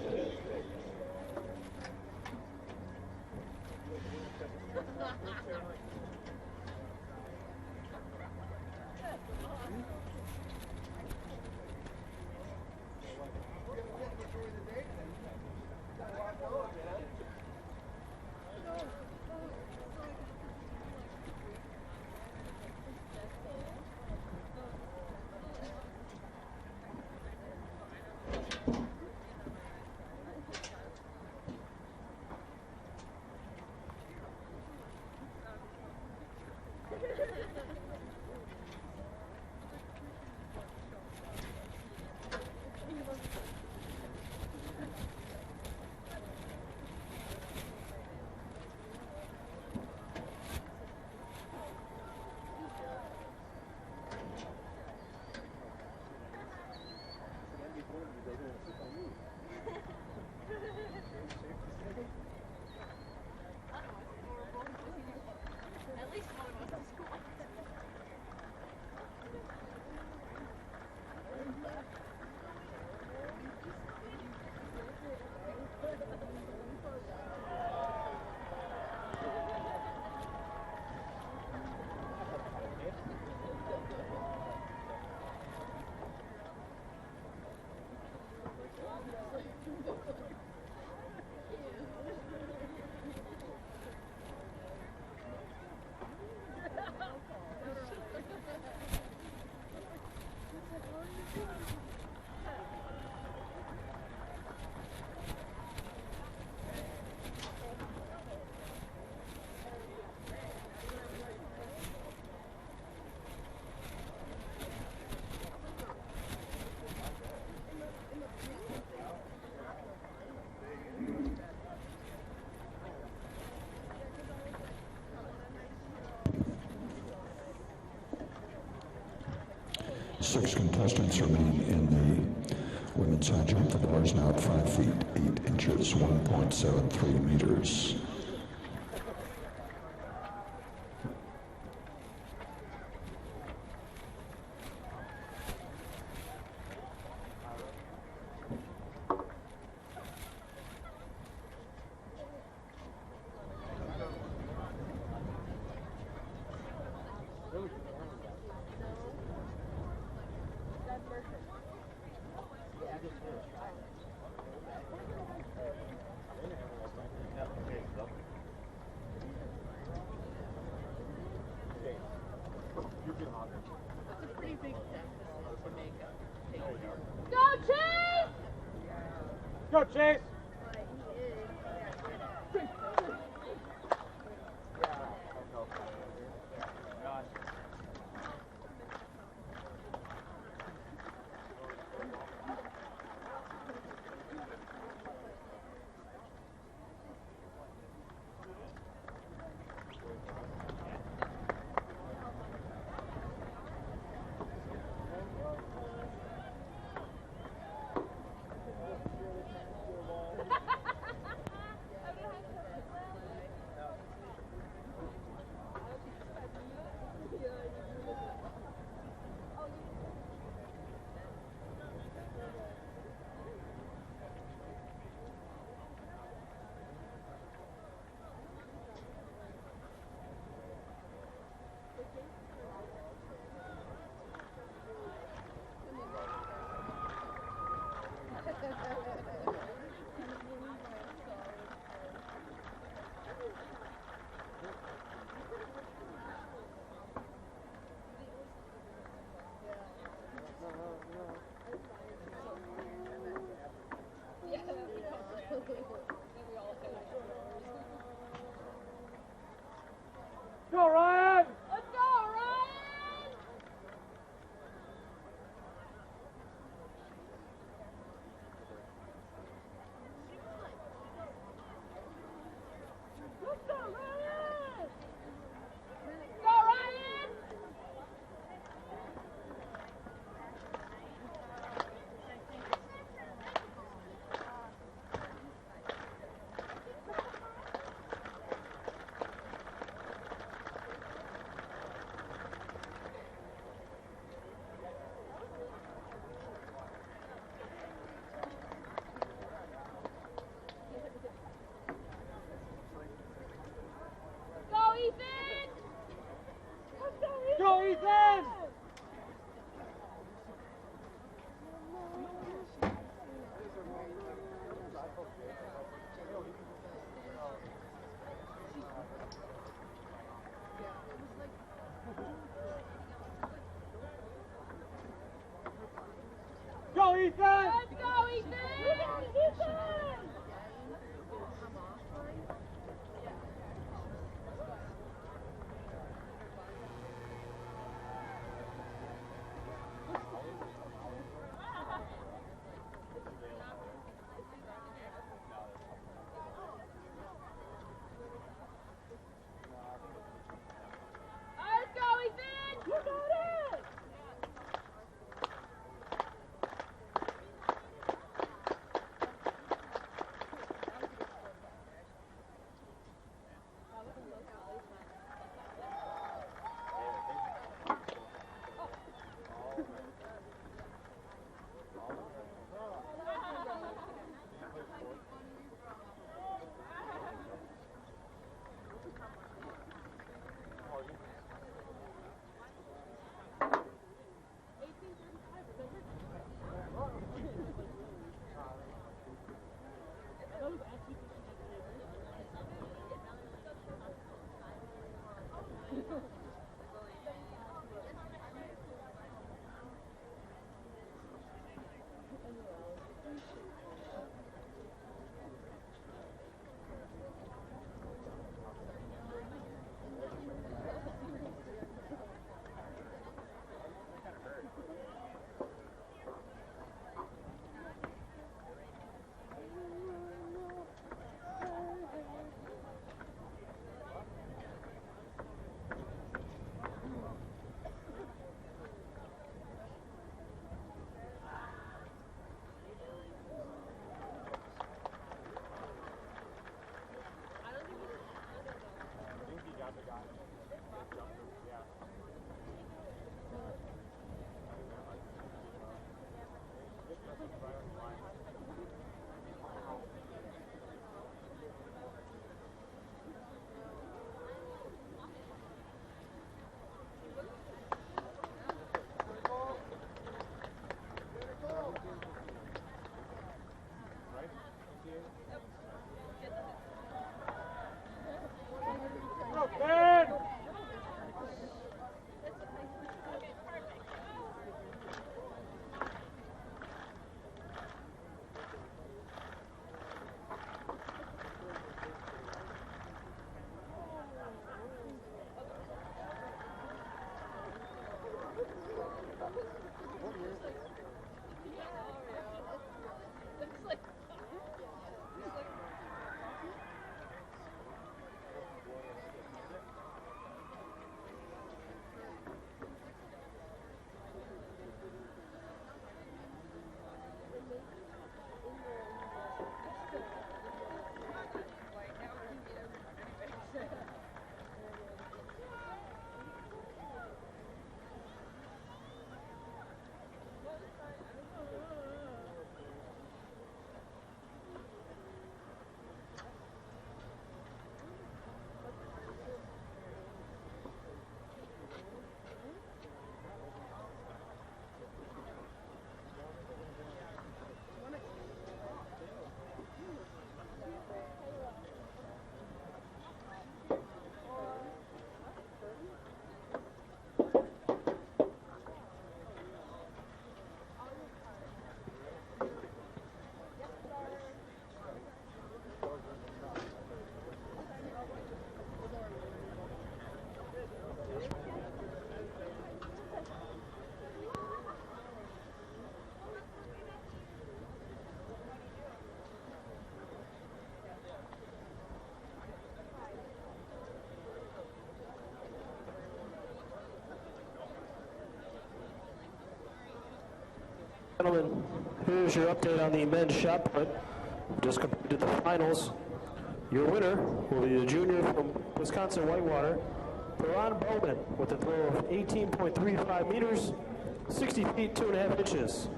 Six contestants remain in the women's high jump. The bar is now at 5 feet 8 inches, 1.73 meters. That's a pretty big deficit to make up. Go, Chase! Go, Chase! Your ball. Gentlemen, here's your update on the men's shot put. We just completed the finals. Your winner will be the junior from Wisconsin Whitewater, Perron Bowman, with a throw of 18.35 meters, 60 feet, 2.5 inches.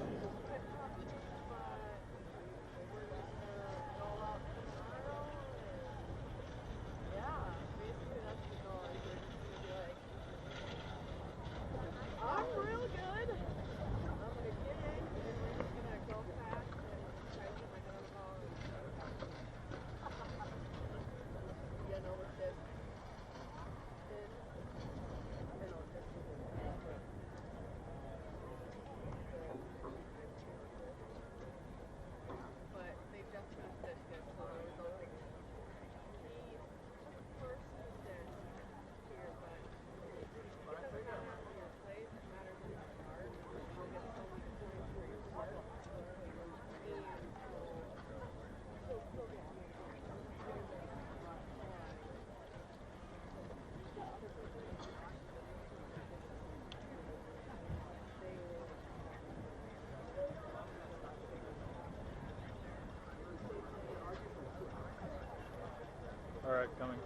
All right, coming.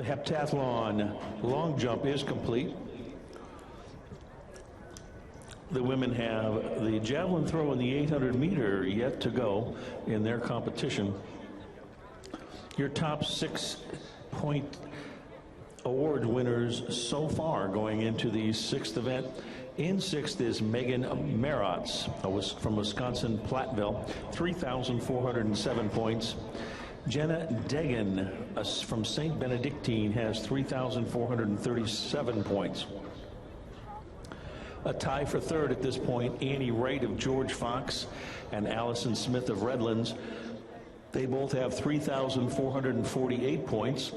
heptathlon long jump is complete. The women have the javelin throw and the 800 meter yet to go in their competition. Your top 6 point award winners so far going into the 6th event. In 6th is Megan Marotz from Wisconsin Platteville, 3,407 points. Jenna Degan from St. Benedictine has 3,437 points. A tie for 3rd at this point, Annie Wright of George Fox and Allison Smith of Redlands. They both have 3,448 points.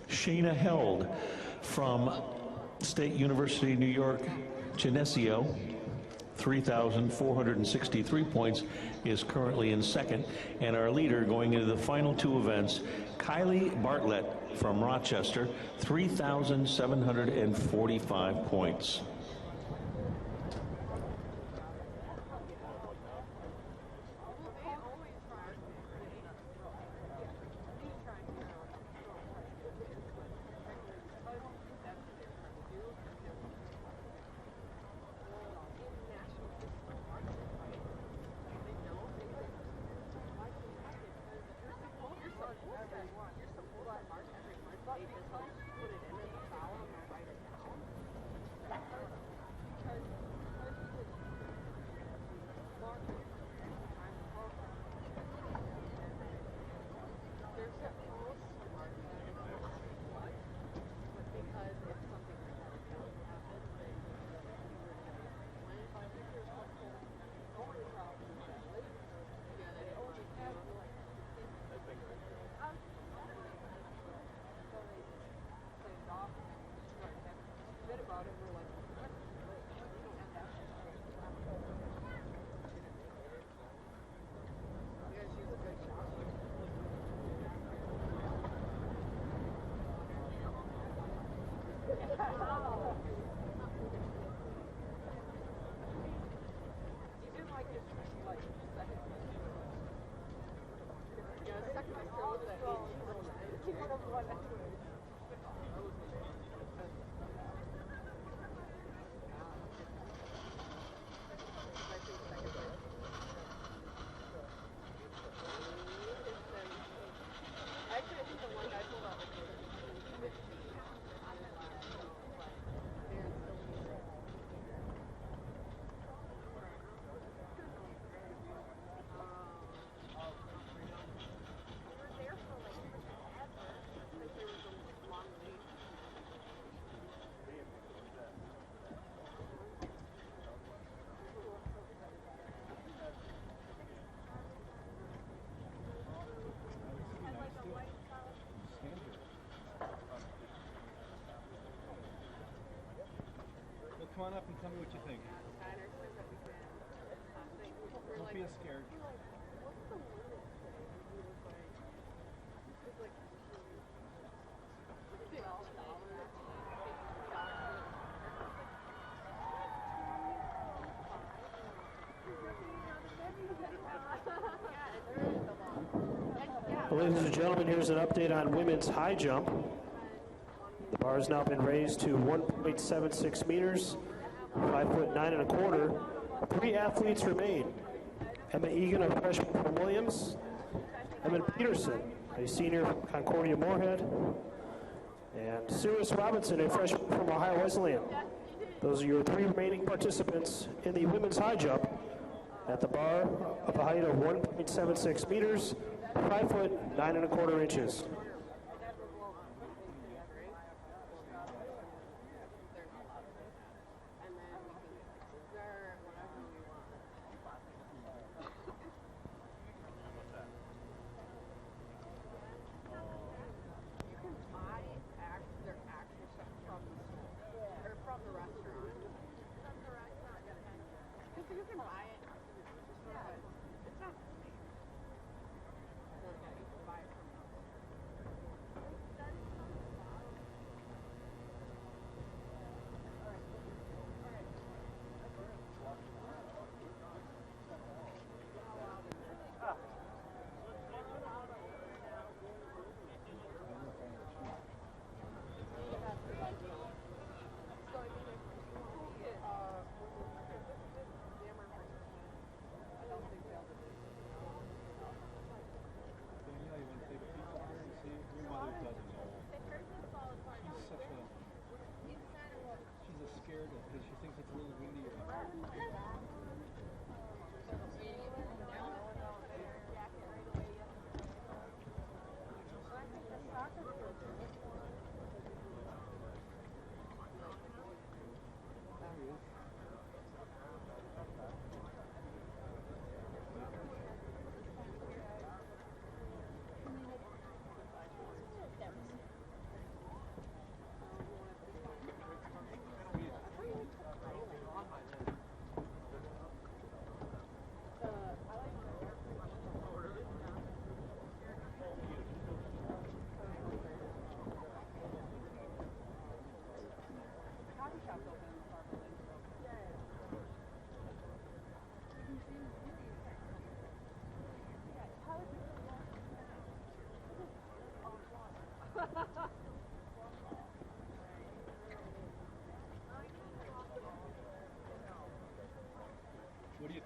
Shayna Held from State University of New York, Geneseo, 3,463 points, is currently in 2nd. And our leader going into the final 2 events, Kylie Bartlett from Rochester, 3,745 points. Come on up and tell me what you think. Don't be scared. Well, ladies and gentlemen, here's an update on women's high jump. The bar has now been raised to 1.76 meters, 5'9" 1/4". 3 athletes remain. Emma Egan, a freshman from Williams. Emma Peterson, a senior from Concordia Moorhead. And Sirius Robinson, a freshman from Ohio Wesleyan. Those are your 3 remaining participants in the women's high jump at the bar of a height of 1.76 meters, 5'9" 1/4".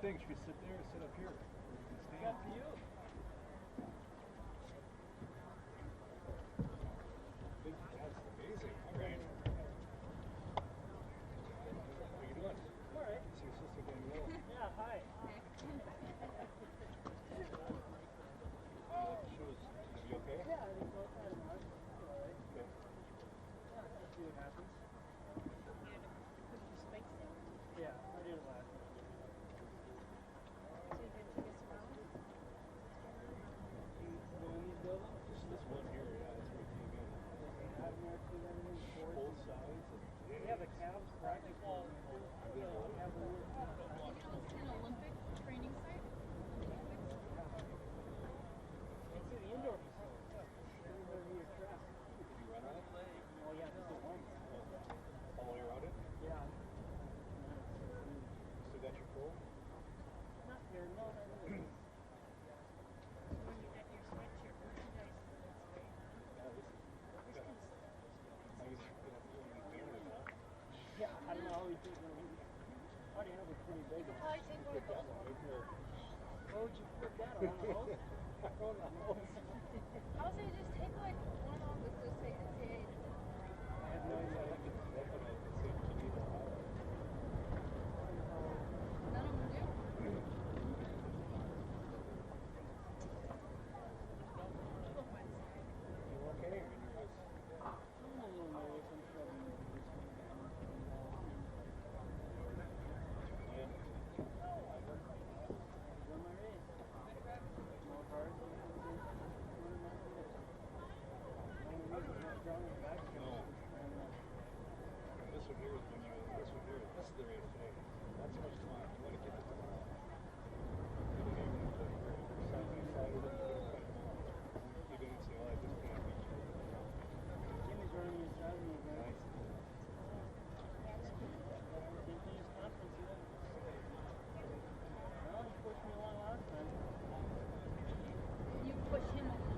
think? Should we sit there or sit up here? Stand. Up to you. That's amazing. All right. How you doing? All right. See your sister doing well. Yeah, hi. You like the shoes? You okay? Yeah, I think so. I don't know. All right. Okay. Yeah, let's see what happens. Yeah, I did it last time. You want me to build them? Just this one here, yeah, that's where it came in. Have them there, put everything forward. Both sides. And Yeah, the calves practical. Have them You know, it's an Olympic training site. It's in the indoor facility. Everywhere near track. did you run on it? Oh yeah, this is one. All the way around it? Yeah. Still got your full? Not here, no, not really. Yeah, I don't know how we think we're going to already have a pretty big one. Probably take one of those. Why would you put that on the house? On the house. I would say just take like one of them, just take the T8. I have no idea. None of them do. You okay? Or you nervous? I'm a little nervous. I'm struggling with this one. Yeah. Run my race. More cars. No. This one here is when you, this one here, this is the race today. Not so much tomorrow. You want to get it tomorrow. Side by side with it. You didn't say, oh, I just can't beat you. Jimmy's running inside me, guys. Nice. Conference, well, he pushed me along last time. You push him along.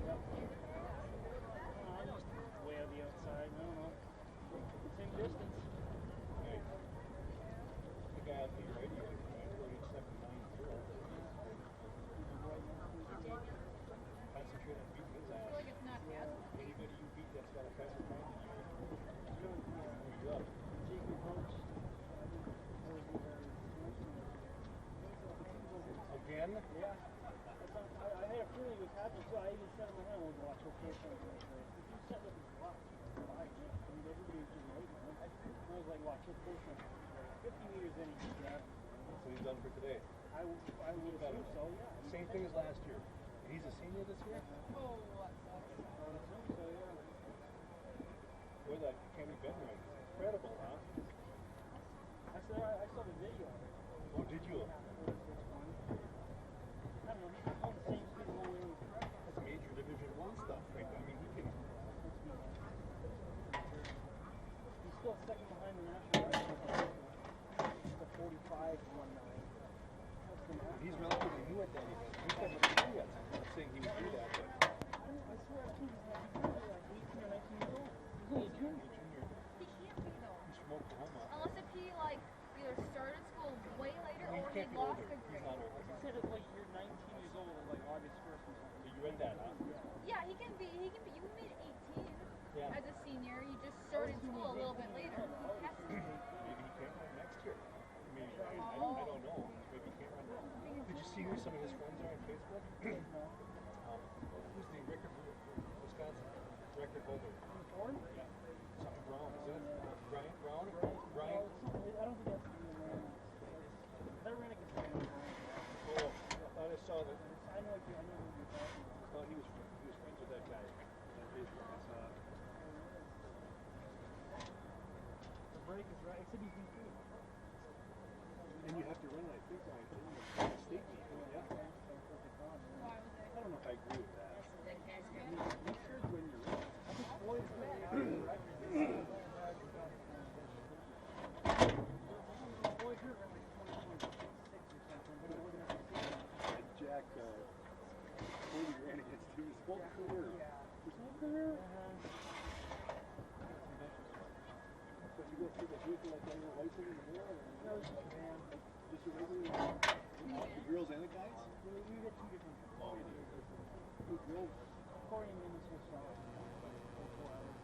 Yep. I'm just way on the outside. I don't know. Same distance. Hey, the guy out the radio, I 4790. Concentrate on beating his I ass. feel like it's not as Anybody you beat that's got a faster time than you, you're up. Jacob Hunch. Again? Yeah. I had a feeling it was happening too. I even said in my head, well, watch, okay, something like this. If you set up his watch, I mean, everybody was just waiting. I was like, watch, okay, something. 50 meters in, he grabbed me. So he's done for today. I would assume so, yeah. Same thing as last year. He's a senior this year? Oh, what sucks. I would assume so, yeah. Boy, that Kenny Benron is incredible, huh? I saw the video of it. Oh, did you? I don't know, he's on the same speed all the way on the track. That's major Division I stuff right there. I mean, he can... He's still second behind the national record. The 45-19. He's relatively new at that event. He's got nothing to do yet. I'm not saying he would do that, but... I swear, I think he's like 18 or 19 years old. He's only a junior. He can't be though. He's from Oklahoma. Unless if he like either started school way later He or he can't be lost older. a He's grade. not older. He said it's like you're 19 years old, like August 1st or something. So you read that, huh? Yeah, he can be, you made 18 Yeah. as a senior. You just started school a little bit later. He has to. Maybe he can't run next year. Maybe, I don't know. Maybe he can't run. Did you see who some of his friends are on Facebook? Who's the record holder? Wisconsin record holder. Ford? Yeah. Something Brown, is it? Brian Brown? I Brian? don't think that's the name. That ran a container. Oh, I thought I saw that. I know who you're talking about. Thought he was friends with that guy. On Facebook, I saw it. The break is right. Except he's too. And you have to run, I think, on state meet. Yeah. I don't know if I agree with that. You should when you're right. I think Floyd's going to have the record. Floyd here ran like 21.6 or something, but it wasn't at the same. Jack, Cody ran against him his whole career. His whole career? But you go with a vehicle like that, your lights in the middle? No, it's just a van. Just a regular, the girls and the guys? We get two different. Oh, you do. Who drove? 40 minutes or so. 4 hours.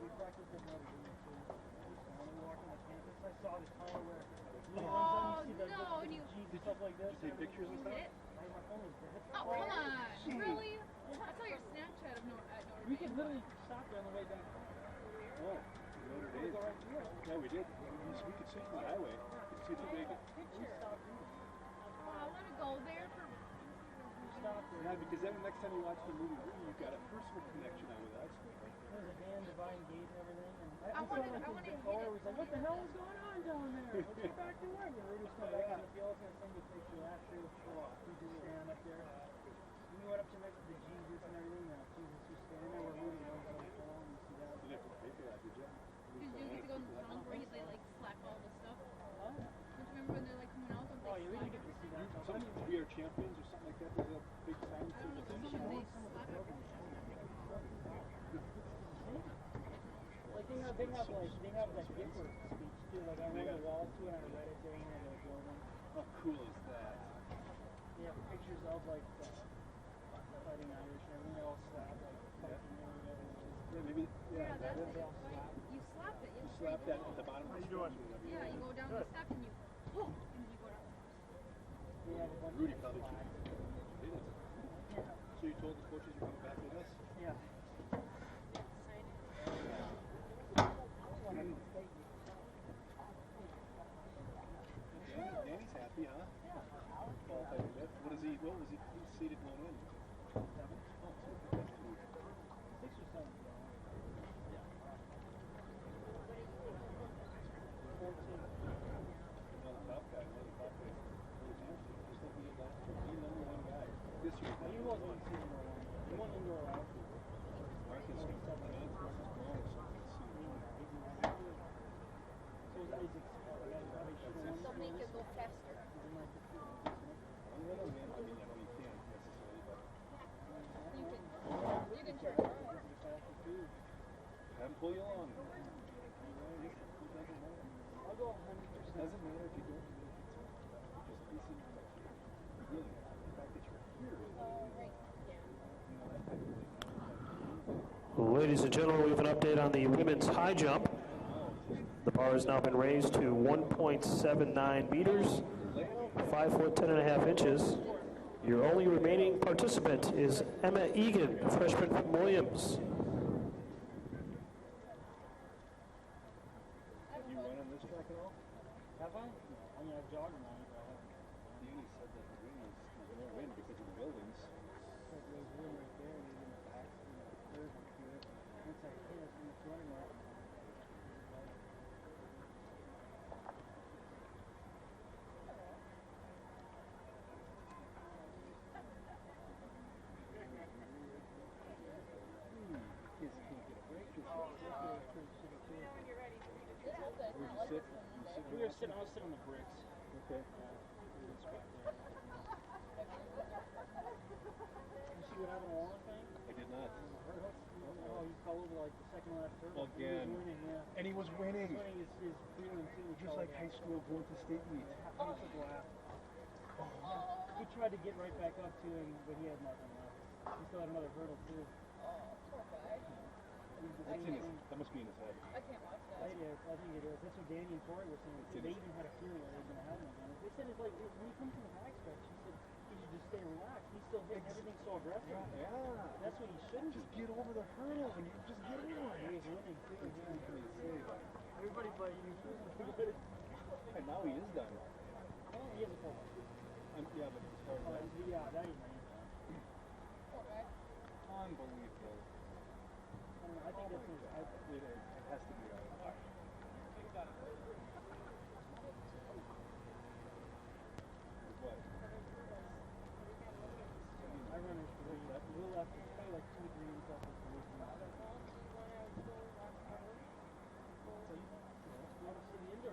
We practiced at Notre Dame too. When we walked on the campus, I saw the tunnel where Oh, you see the no, and you- Jeep and stuff like this. Did you take pictures and stuff? I my phone was dead. Oh, come on. Really? I saw your Snapchat of at Notre We Dame. could literally stop there on the way back. Oh, Notre We Dame. go right through it. Yeah, we did. We could see from the highway. We could see the big. We stopped through it. Oh, I want to go there for. We stopped there. Yeah, because then the next time you watch the movie, you've got a personal connection out with us. There's a van dividing gate and everything. And I wanna the hit car it. was like, what the hell is going on down there? Let's get back to work. And we're just going back in the field and send you a picture after we do stand up there. And we went up to next to the Jesus and everything. Jesus was standing there. We're moving on the phone. You see that? You didn't have to pay for that, did you? Did you get to go in the tunnel where they like slap all the stuff? Huh? Don't you remember when they're like coming out? Don't Oh, they yeah, we slap didn't get to see that. Some We Are Champions or something like that. There's a big sign I don't know, that some says of them they slap it. Like they have that Gifford speech too. Like I wrote a wall too, and I read it during the building. How cool is that? They have pictures of like fighting Irish and everything. They all slap like fighting and whatever. Yeah, maybe. Yeah, that's it. They all Right? slap. You slap it. You slap that at the bottom of the screen. Yeah, you go down the step and you boom, and then you go down. They have a bunch Rudy of probably flags. did it. So you told the coaches you're coming back with us? Yeah. Danny's happy, huh? Yeah. What was he seated going in? 7. Oh, 6 or 7. 14. One of the top guys. Just like he did last year. He number one guy. This year. Well, he wasn't season number 1. He won indoor or outfield. Marcus versus Brown versus Brown or something. So was Isaac's probably should have won. They'll make it go faster. On the other hand, I mean, you can't necessarily, but You can turn around. have him pull you along. It doesn't matter. I'll go 100%. It doesn't matter if you don't do it. Just be sincere. Really, the fact that you're here. Ladies and gentlemen, we have an update on the women's high jump. The bar has now been raised to 1.79 meters, 5 foot 10 and a half inches. Your only remaining participant is Emma Egan, a freshman from Williams. Have you run on this track at all? Have I? I mean, I've jogged around it, but I haven't. Danny said that the wind there's no wind because of the buildings. Like, there's room right there, and even the back, there's one here. Once I hit it, it's running right. Kids can't get a break. We were sitting, I was sitting on the bricks. Okay. You see what happened to Warren thing? I did not. Oh, he fell over like the second last turtle. Again. He was winning, yeah. And he was winning. He was winning his prelim too. Just like high school going to state meet. He took a lap. He tried to get right back up to him, but he had nothing left. He still had another hurdle too. That's in his, that must be in his head. I can't watch that. I think it is. That's what Danny and Tori were saying. They even had a feeling that they were going to have him again. They said it's like when he comes from the back stretch, he said he should just stay relaxed. He's still hitting everything so aggressive. Yeah. That's what he shouldn't Just do. get over the hurdle and you just get over He it. was winning too. Everybody Everybody but you. And now he is done. He has a full one. Yeah, but as far as that, Yeah, that is nice. unbelievable. I think that's his. It has to be right. What? I run it for we'll have to play like 2 or 3 minutes off this week.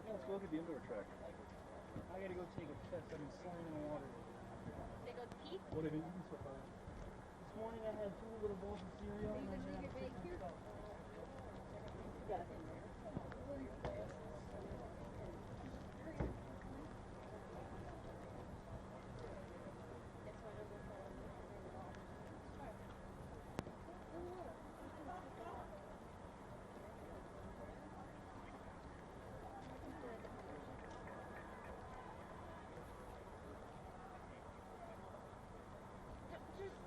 Let's go look at the indoor track. I gotta go take a piss. I've been sliding in the water. They go pee. What have you eaten so far? This morning I had 2 little bowls of cereal and then I had some stuff. Just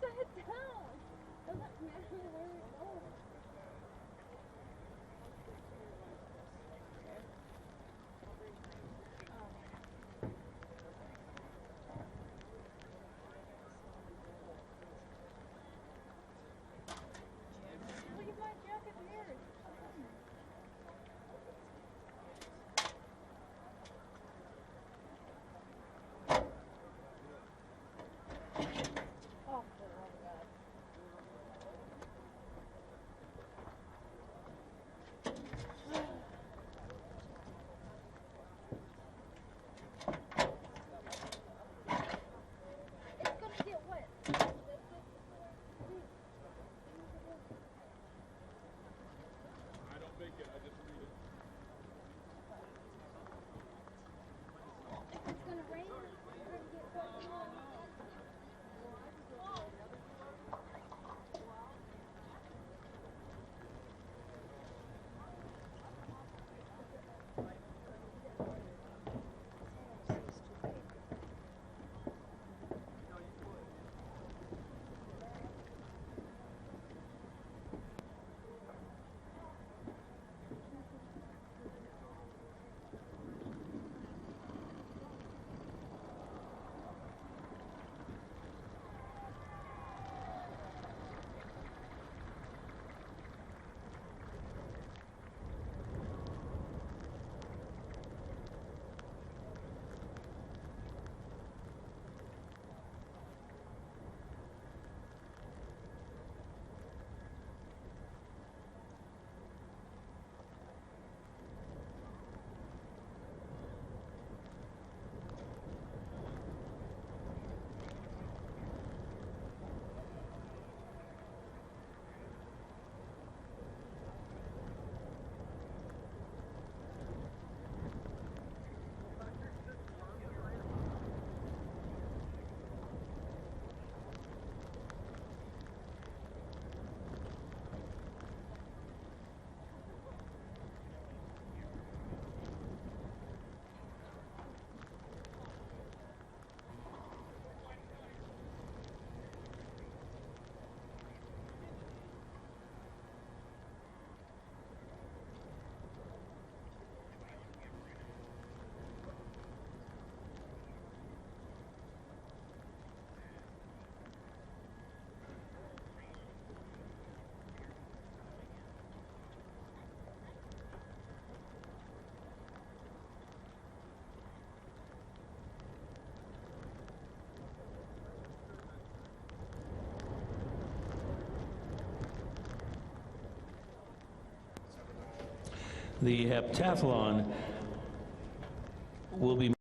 set it down. Doesn't matter where it goes. Leave my jacket here. Oh, for the love of God. It's gonna get wet. I don't make it, I just read it. If it's gonna rain, it's gonna get wet. The heptathlon will be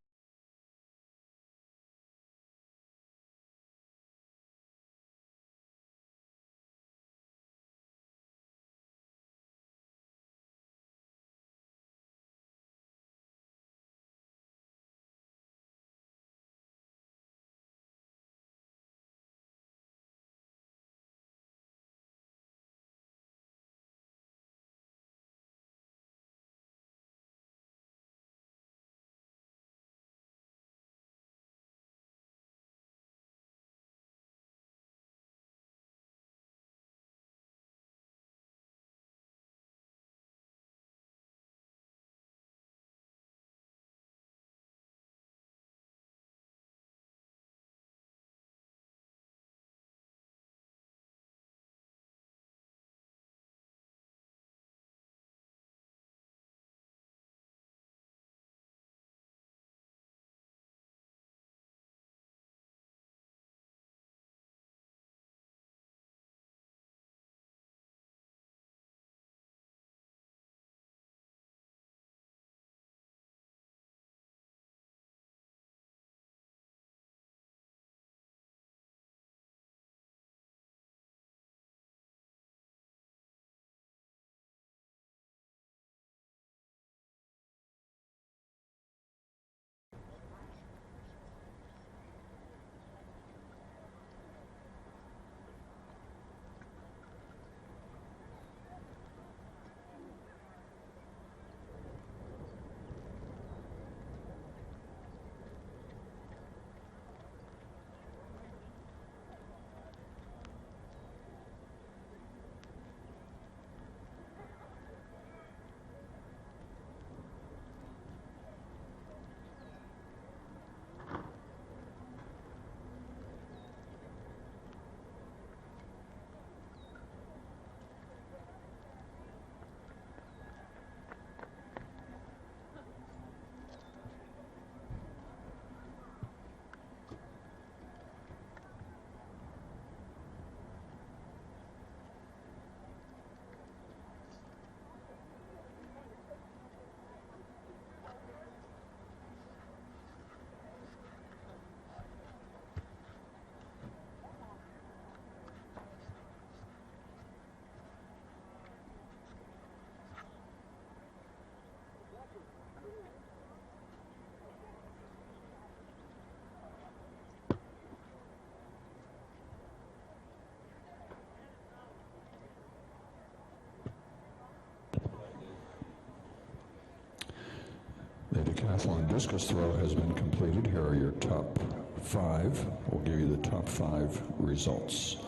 decathlon discus throw has been completed. Here are your top 5. We'll give you the top 5 results.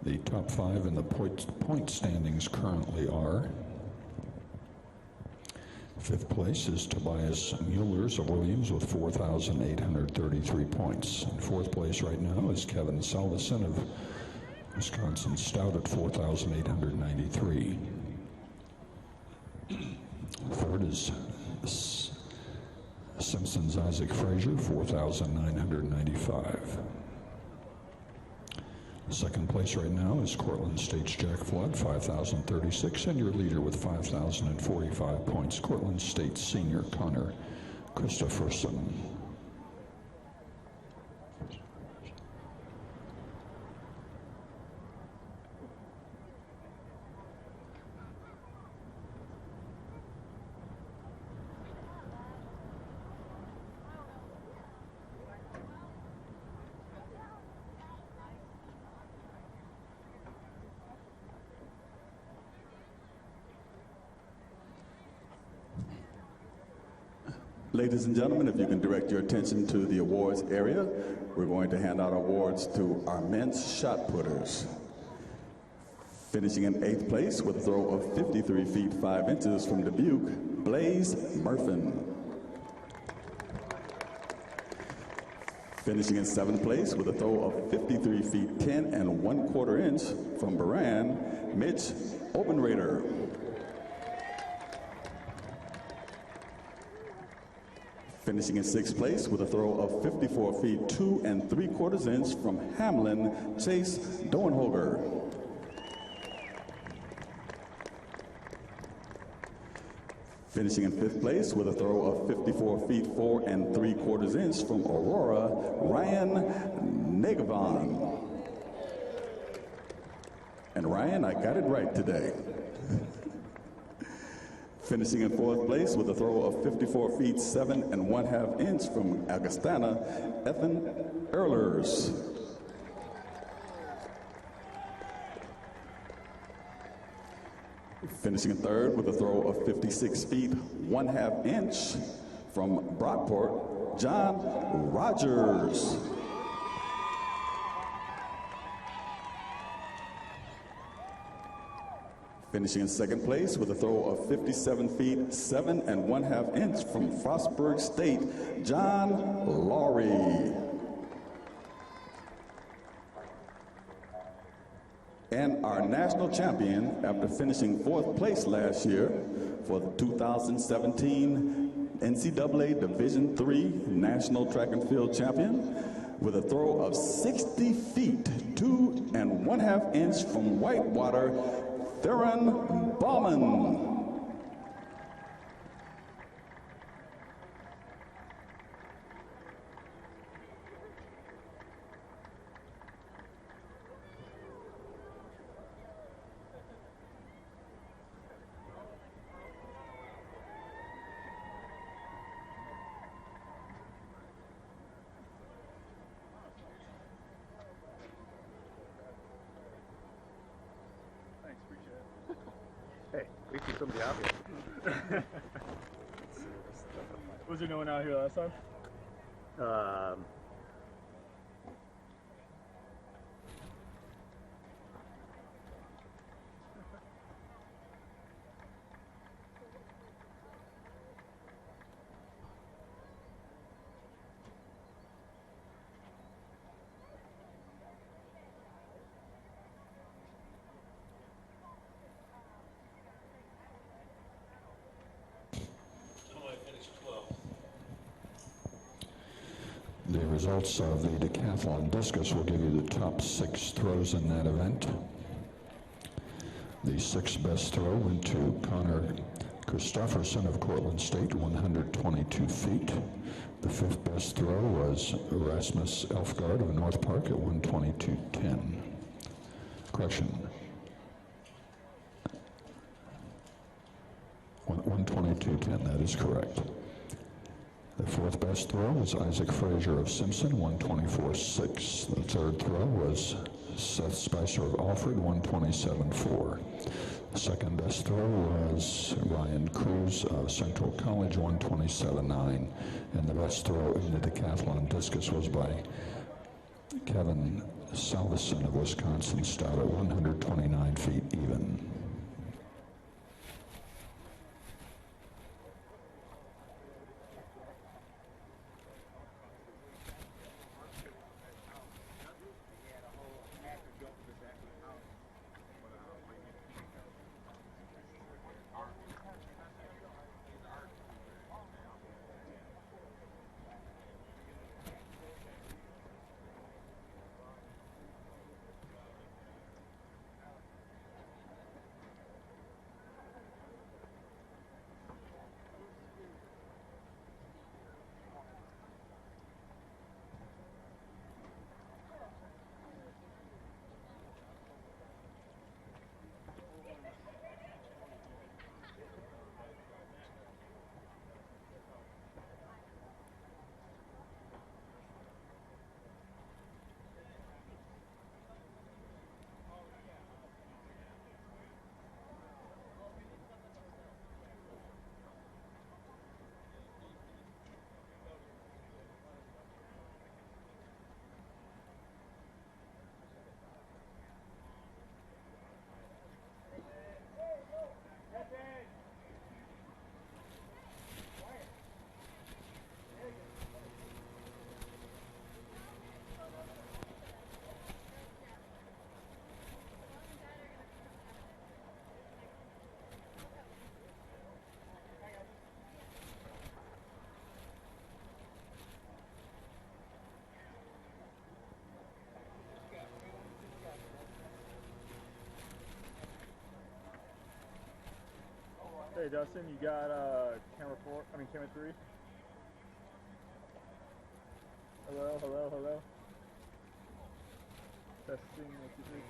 The top 5 in the point standings currently are: 5th place is Tobias Muellers of Williams with 4,833 points. In 4th place right now is Kevin Salveson of Wisconsin Stout at 4,893. 3rd is Simpson's Isaac Frazier, 4,995. 2nd place right now is Cortland State's Jack Flood, 5,036, and your leader with 5,045 points, Cortland State senior Connor Christopherson. Ladies and gentlemen, if you can direct your attention to the awards area, we're going to hand out awards to our men's shot putters. Finishing in 8th place with a throw of 53 feet 5 inches from Dubuque, Blaze Murfin. Finishing in 7th place with a throw of 53 feet 10 1/4 inch from Baran, Mitch Obenrader. Finishing in 6th place with a throw of 54 feet 2 3/4 inch from Hamlin, Chase Doenhoger. Finishing in 5th place with a throw of 54 feet 4 3/4 inch from Aurora, Ryan Negavon. And Ryan, I got it right today. Finishing in 4th place with a throw of 54 feet 7 1/2 inch from Augustana, Ethan Earlers. Finishing in 3rd with a throw of 56 feet 1/2 inch from Brockport, John Rogers. Finishing in 2nd place with a throw of 57 feet 7 1/2 inch from Frostburg State, John Laurie. And our national champion, after finishing 4th place last year for the 2017 NCAA Division III National Track and Field Champion, with a throw of 60 feet 2 1/2 inch from Whitewater, Theron Bauman. Somebody out here. Was there no one out here last time? The results of the decathlon discus will give you the top 6 throws in that event. The 6th best throw went to Connor Christopherson of Cortland State, 122 feet. The 5th best throw was Erasmus Elfgard of North Park at 122.10. Correction. 122.10, that is correct. The fourth best throw was Isaac Frazier of Simpson, 124.6. The third throw was Seth Spicer of Alfred, 127.4. The second best throw was Ryan Cruz of Central College, 127.9. And the best throw in the decathlon discus was by Kevin Salveson of Wisconsin Stout at 129 feet even. Hey Dustin, you got camera 3? Hello, hello, hello. Testing, 1, 2, 3.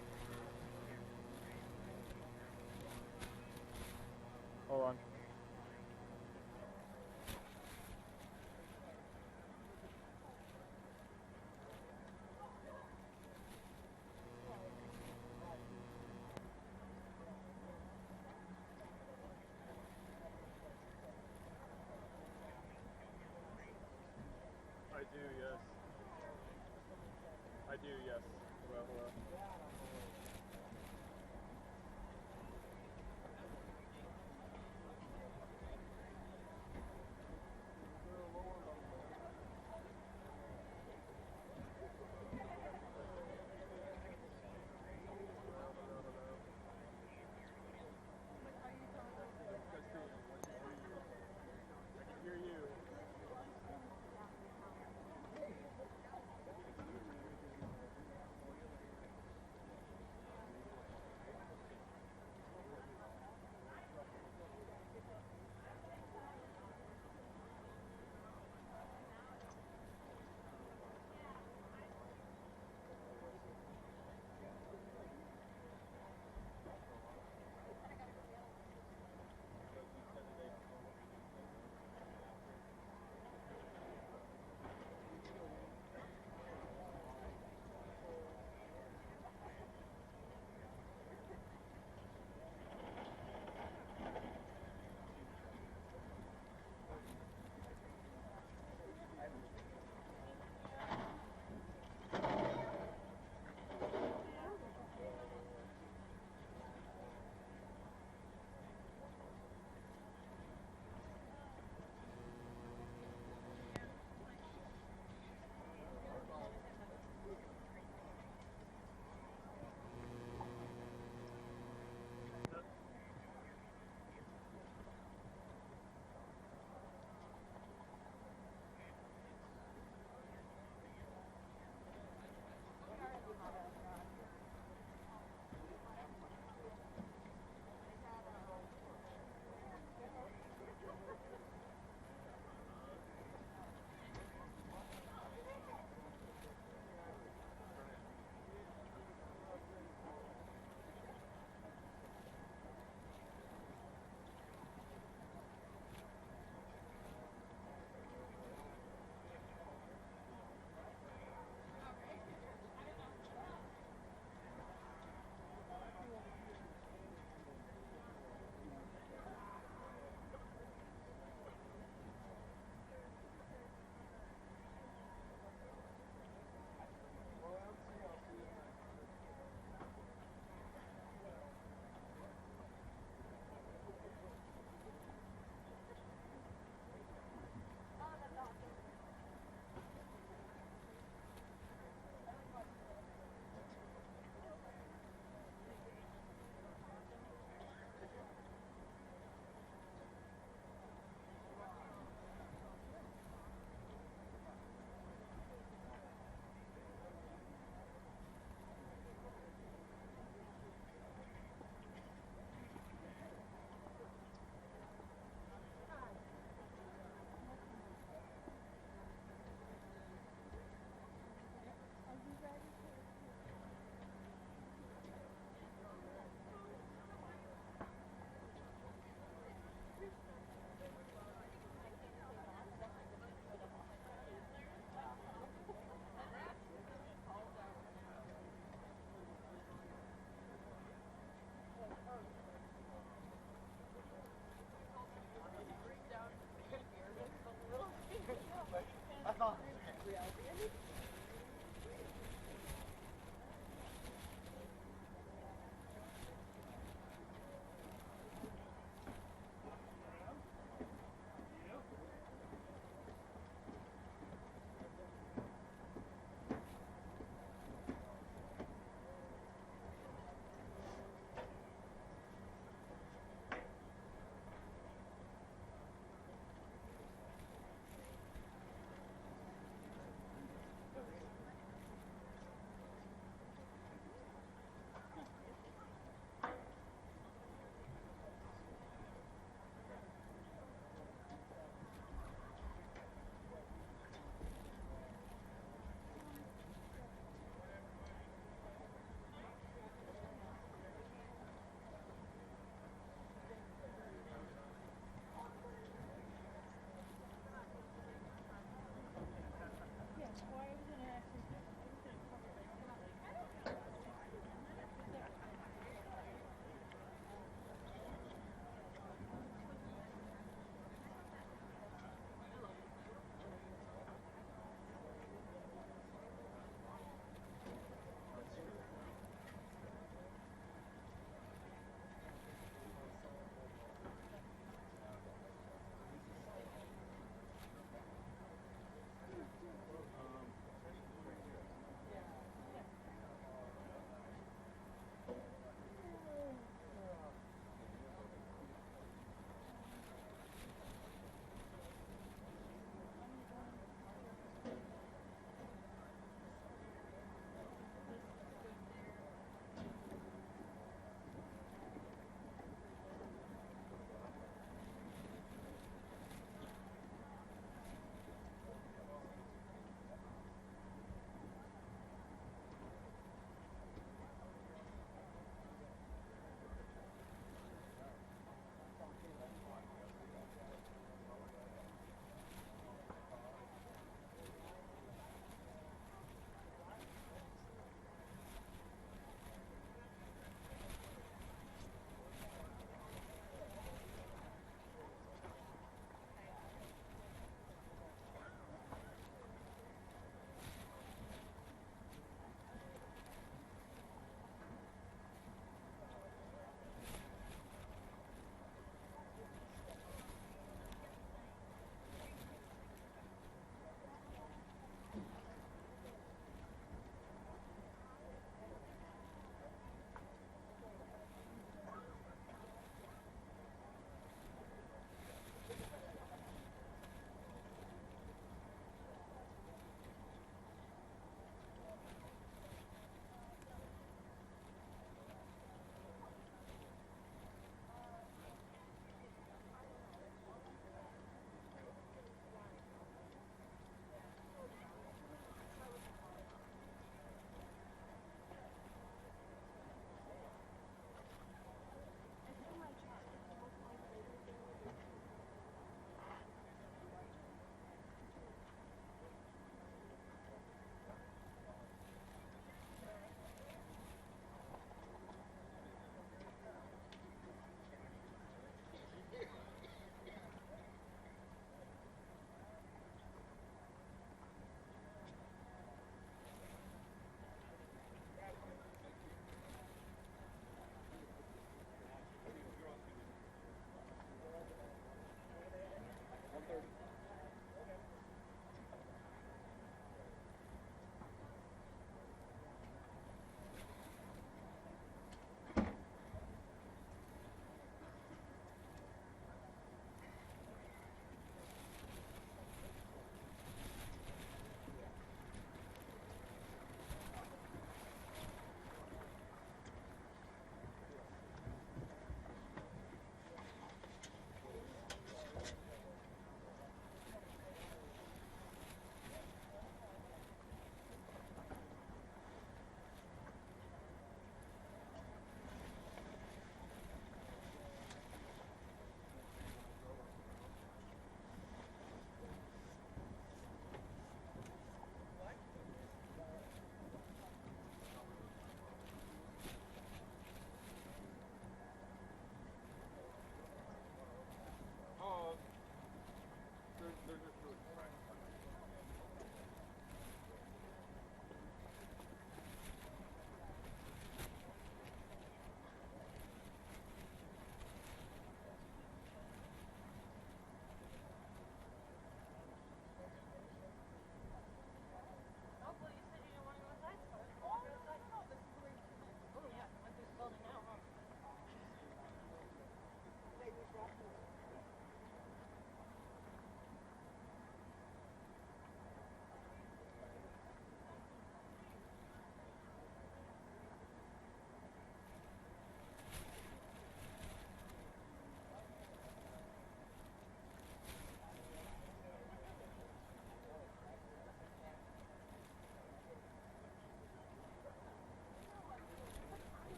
Hold on. I do, yes. I do, yes. Hello, hello.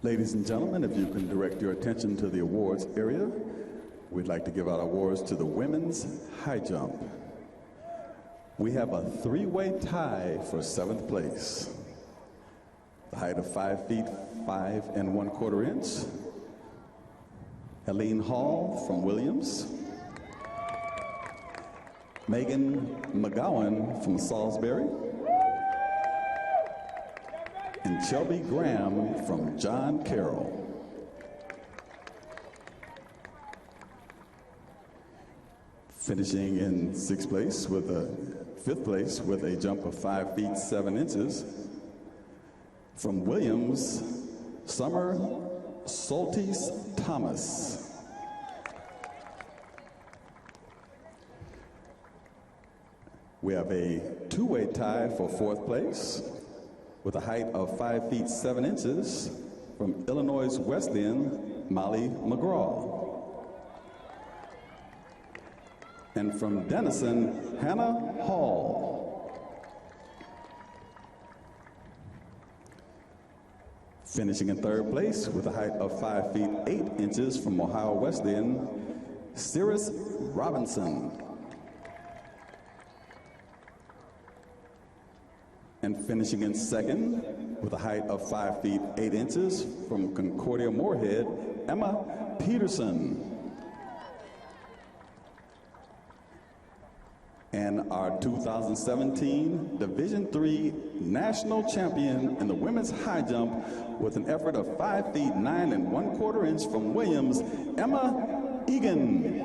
Ladies and gentlemen, if you can direct your attention to the awards area, we'd like to give out awards to the women's high jump. We have a three-way tie for 7th place. The height of 5 feet 5 1/4 inch. Helene Hall from Williams. Megan McGowan from Salisbury. And Shelby Graham from John Carroll. Finishing in 5th place with a jump of 5 feet 7 inches. From Williams, Summer Soltis Thomas. We have a two-way tie for 4th place with a height of 5 feet 7 inches from Illinois Wesleyan, Molly McGraw. And from Denison, Hannah Hall. Finishing in 3rd place with a height of 5 feet 8 inches from Ohio Wesleyan, Cirrus Robinson. And finishing in 2nd with a height of 5 feet 8 inches from Concordia Moorhead, Emma Peterson. And our 2017 Division III National Champion in the women's high jump with an effort of 5 feet 9 1/4 inch from Williams, Emma Egan.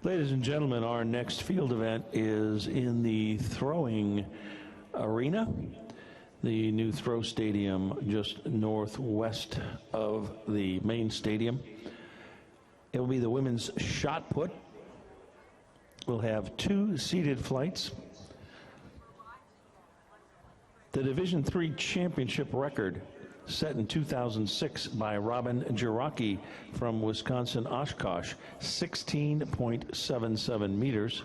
Ladies and gentlemen, our next field event is in the throwing arena, the new throw stadium just northwest of the main stadium. It will be the women's shot put. We'll have 2 seated flights. The Division III championship record set in 2006 by Robin Jiraki from Wisconsin Oshkosh, 16.77 meters.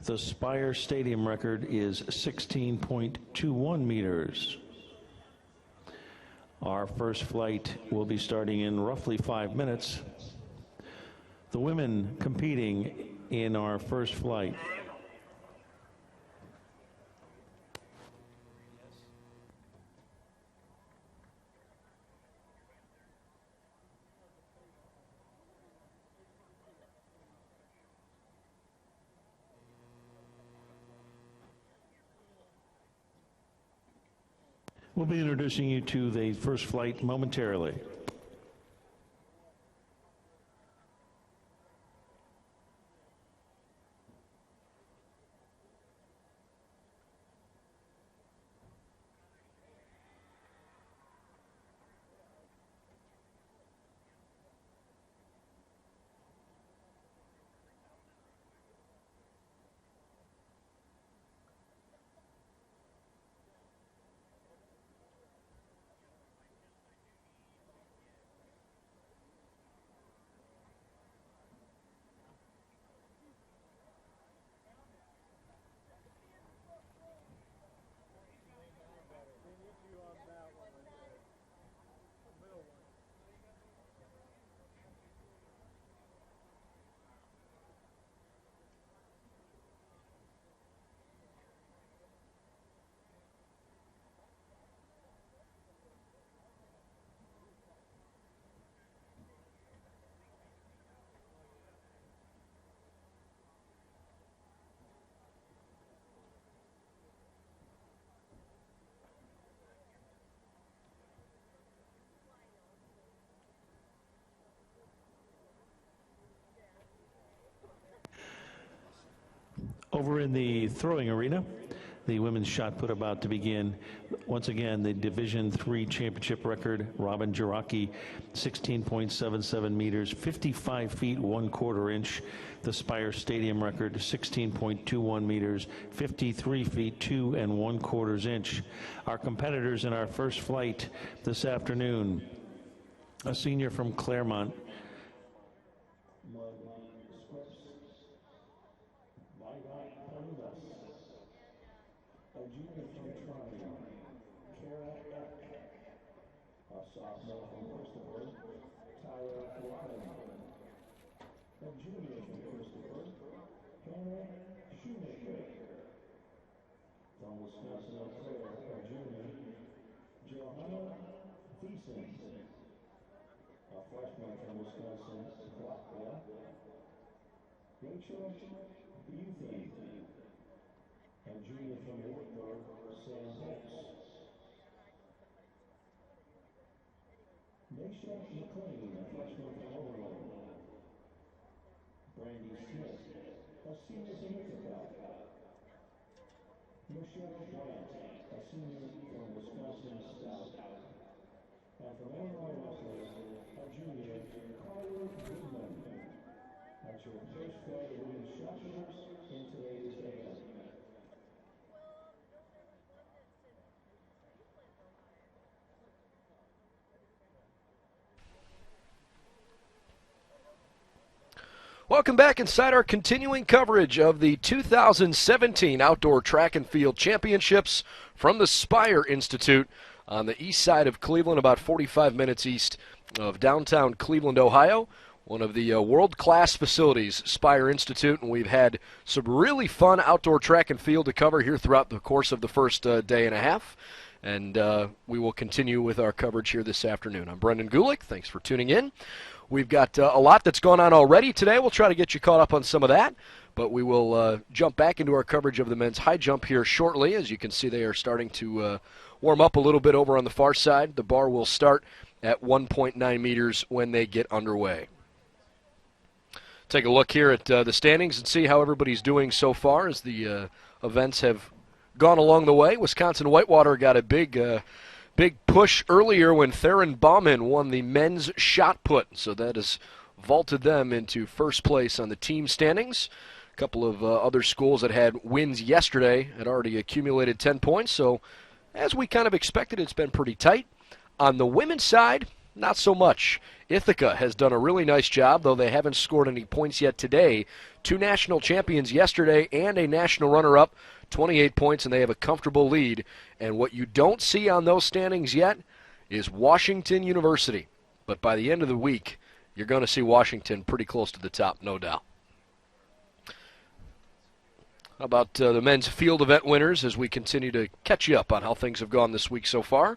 The Spire Stadium record is 16.21 meters. Our first flight will be starting in roughly 5 minutes. The women competing in our first flight. We'll be introducing you to the first flight momentarily. Over in the throwing arena, the women's shot put about to begin. Once again, the Division III championship record, Robin Jiraki, 16.77 meters, 55 feet 1/4 inch. The Spire Stadium record, 16.21 meters, 53 feet 2 1/4 inch. Our competitors in our first flight this afternoon, a senior from Claremont, and junior from Wartburg, Sam Hicks. Nisha McLean, a freshman from Overland. Brandy Smith, a senior from Ithaca. Michelle Grant, a senior from Wisconsin South. And from Illinois Wesleyan, a junior, Carter Goodman. That's your first flight of women's shot putters in today's event. Welcome back inside our continuing coverage of the 2017 Outdoor Track and Field Championships from the Spire Institute on the east side of Cleveland, about 45 minutes east of downtown Cleveland, Ohio. One of the world-class facilities, Spire Institute, and we've had some really fun outdoor track and field to cover here throughout the course of the first day and a half. And we will continue with our coverage here this afternoon. I'm Brendan Gulick. Thanks for tuning in. We've got a lot that's gone on already today. We'll try to get you caught up on some of that, but we will jump back into our coverage of the men's high jump here shortly. As you can see, they are starting to warm up a little bit over on the far side. The bar will start at 1.9 meters when they get underway. Take a look here at the standings and see how everybody's doing so far as the events have gone along the way. Wisconsin Whitewater got a big push earlier when Theron Bauman won the men's shot put, so that has vaulted them into first place on the team standings. A couple of other schools that had wins yesterday had already accumulated 10 points, so as we kind of expected, it's been pretty tight. On the women's side, not so much. Ithaca has done a really nice job, though they haven't scored any points yet today. 2 national champions yesterday and a national runner-up, 28 points, and they have a comfortable lead. And what you don't see on those standings yet is Washington University. But by the end of the week, you're going to see Washington pretty close to the top, no doubt. How about the men's field event winners as we continue to catch you up on how things have gone this week so far?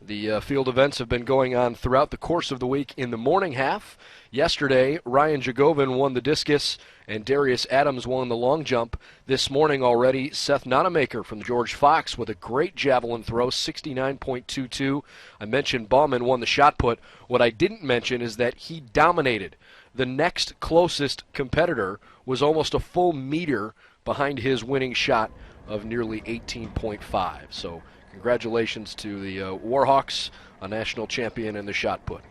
The field events have been going on throughout the course of the week in the morning half. Yesterday, Ryan Jagovin won the discus and Darius Adams won the long jump. This morning already, Seth Nonamaker from George Fox with a great javelin throw, 69.22. I mentioned Bauman won the shot put. What I didn't mention is that he dominated. The next closest competitor was almost a full meter behind his winning shot of nearly 18.5. So congratulations to the Warhawks, a national champion in the shot put.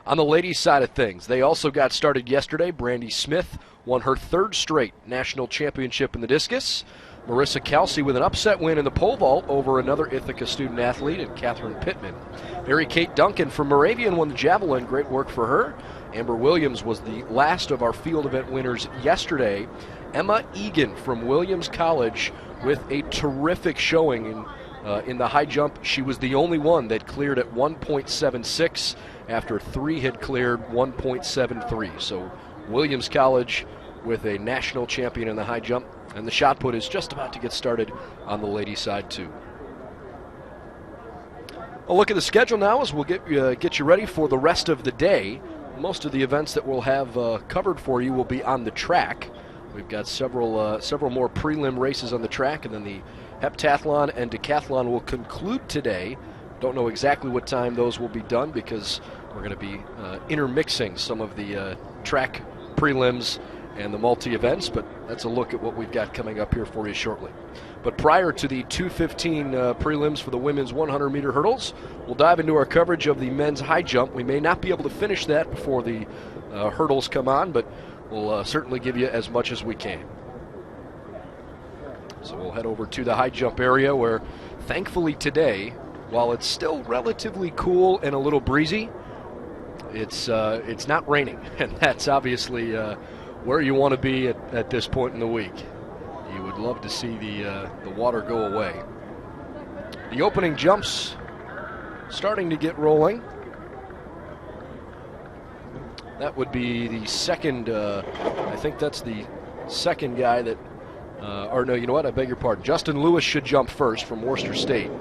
On the ladies' side of things, they also got started yesterday. Brandy Smith won her 3rd straight national championship in the discus. Marissa Kelsey with an upset win in the pole vault over another Ithaca student athlete, and Catherine Pittman. Mary Kate Duncan from Moravian won the javelin. Great work for her. Amber Williams was the last of our field event winners yesterday. Emma Egan from Williams College with a terrific showing in the high jump. She was the only one that cleared at 1.76 after 3 had cleared 1.73. So Williams College with a national champion in the high jump, and the shot put is just about to get started on the ladies' side too. A look at the schedule now as we'll get you ready for the rest of the day. Most of the events that we'll have covered for you will be on the track. We've got several more prelim races on the track, and then the Heptathlon and Decathlon will conclude today. Don't know exactly what time those will be done because we're going to be intermixing some of the track prelims and the multi-events, but that's a look at what we've got coming up here for you shortly. But prior to the 2:15 prelims for the women's 100-meter hurdles, we'll dive into our coverage of the men's high jump. We may not be able to finish that before the hurdles come on, but we'll certainly give you as much as we can. So we'll head over to the high jump area where, thankfully today, while it's still relatively cool and a little breezy, it's not raining, and that's obviously where you want to be at this point in the week. You would love to see the water go away. The opening jumps starting to get rolling. That would be the second, I think that's the second guy that, or no, you know what, I beg your pardon. Justin Lewis should jump first from Worcester State.